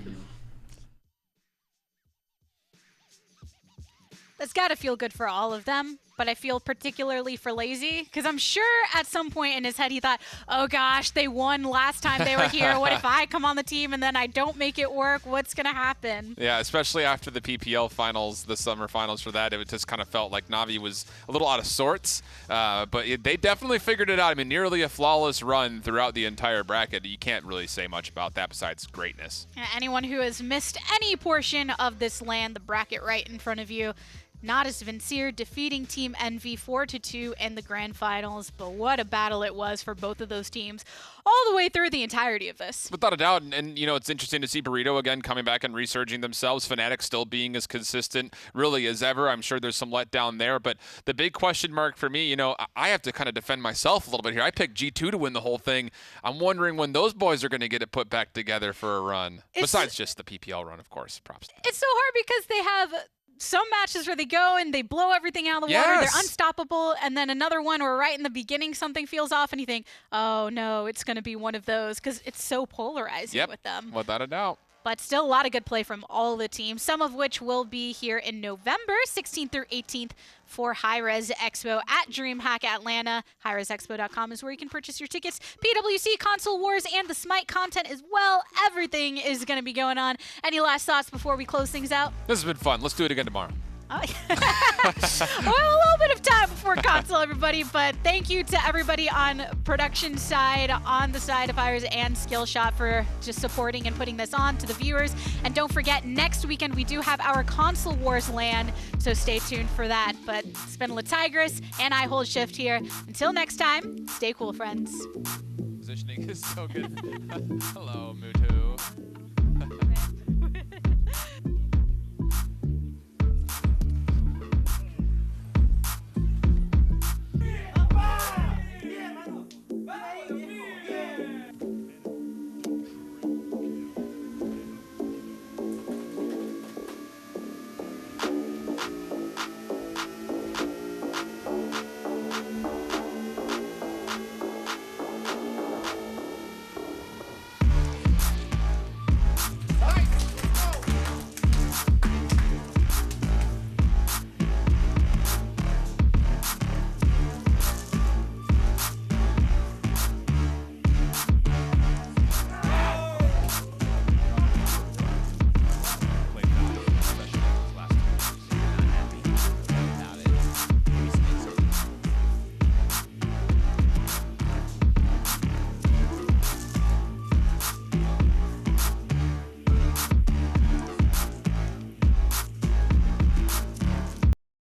S1: That's got to feel good for all of them, but I feel particularly for Lazy, because I'm sure at some point in his head he thought, oh gosh, they won last time they were here. What if I come on the team and then I don't make it work? What's going to happen?
S2: Yeah, especially after the PPL finals, the summer finals for that, it just kind of felt like Na'Vi was a little out of sorts, but they definitely figured it out. I mean, nearly a flawless run throughout the entire bracket. You can't really say much about that besides greatness.
S1: Anyone who has missed any portion of this LAN, the bracket right in front of you, Natus, Vincere defeating Team Envy 4-2 in the grand finals, but what a battle it was for both of those teams all the way through the entirety of this.
S2: Without a doubt, and you know, it's interesting to see Burrito again coming back and resurging themselves. Fnatic still being as consistent really as ever. I'm sure there's some letdown there, but the big question mark for me, you know, I have to kind of defend myself a little bit here. I picked G2 to win the whole thing. I'm wondering when those boys are going to get it put back together for a run. Besides just the PPL run, of course. Props to them.
S1: It's so hard because they have some matches where they go and they blow everything out of the water. They're unstoppable. And then another one where right in the beginning something feels off and you think, oh, no, it's going to be one of those because it's so polarizing with them.
S2: Without a doubt.
S1: But still a lot of good play from all the teams, some of which will be here in November 16th through 18th for Hi-Rez Expo at DreamHack Atlanta. HiResExpo.com is where you can purchase your tickets. PWC, Console Wars, and the Smite content as well. Everything is going to be going on. Any last thoughts before we close things out?
S2: This has been fun. Let's do it again tomorrow.
S1: Well, a little bit of time before console, everybody, but thank you to everybody on production side, on the side of Hi-Rez and Skillshot for just supporting and putting this on to the viewers. And don't forget, next weekend we do have our Console Wars LAN, so stay tuned for that. But it's been Latigris, and I Hold Shift here. Until next time, stay cool, friends.
S2: Positioning is so good. Hello, Mutu.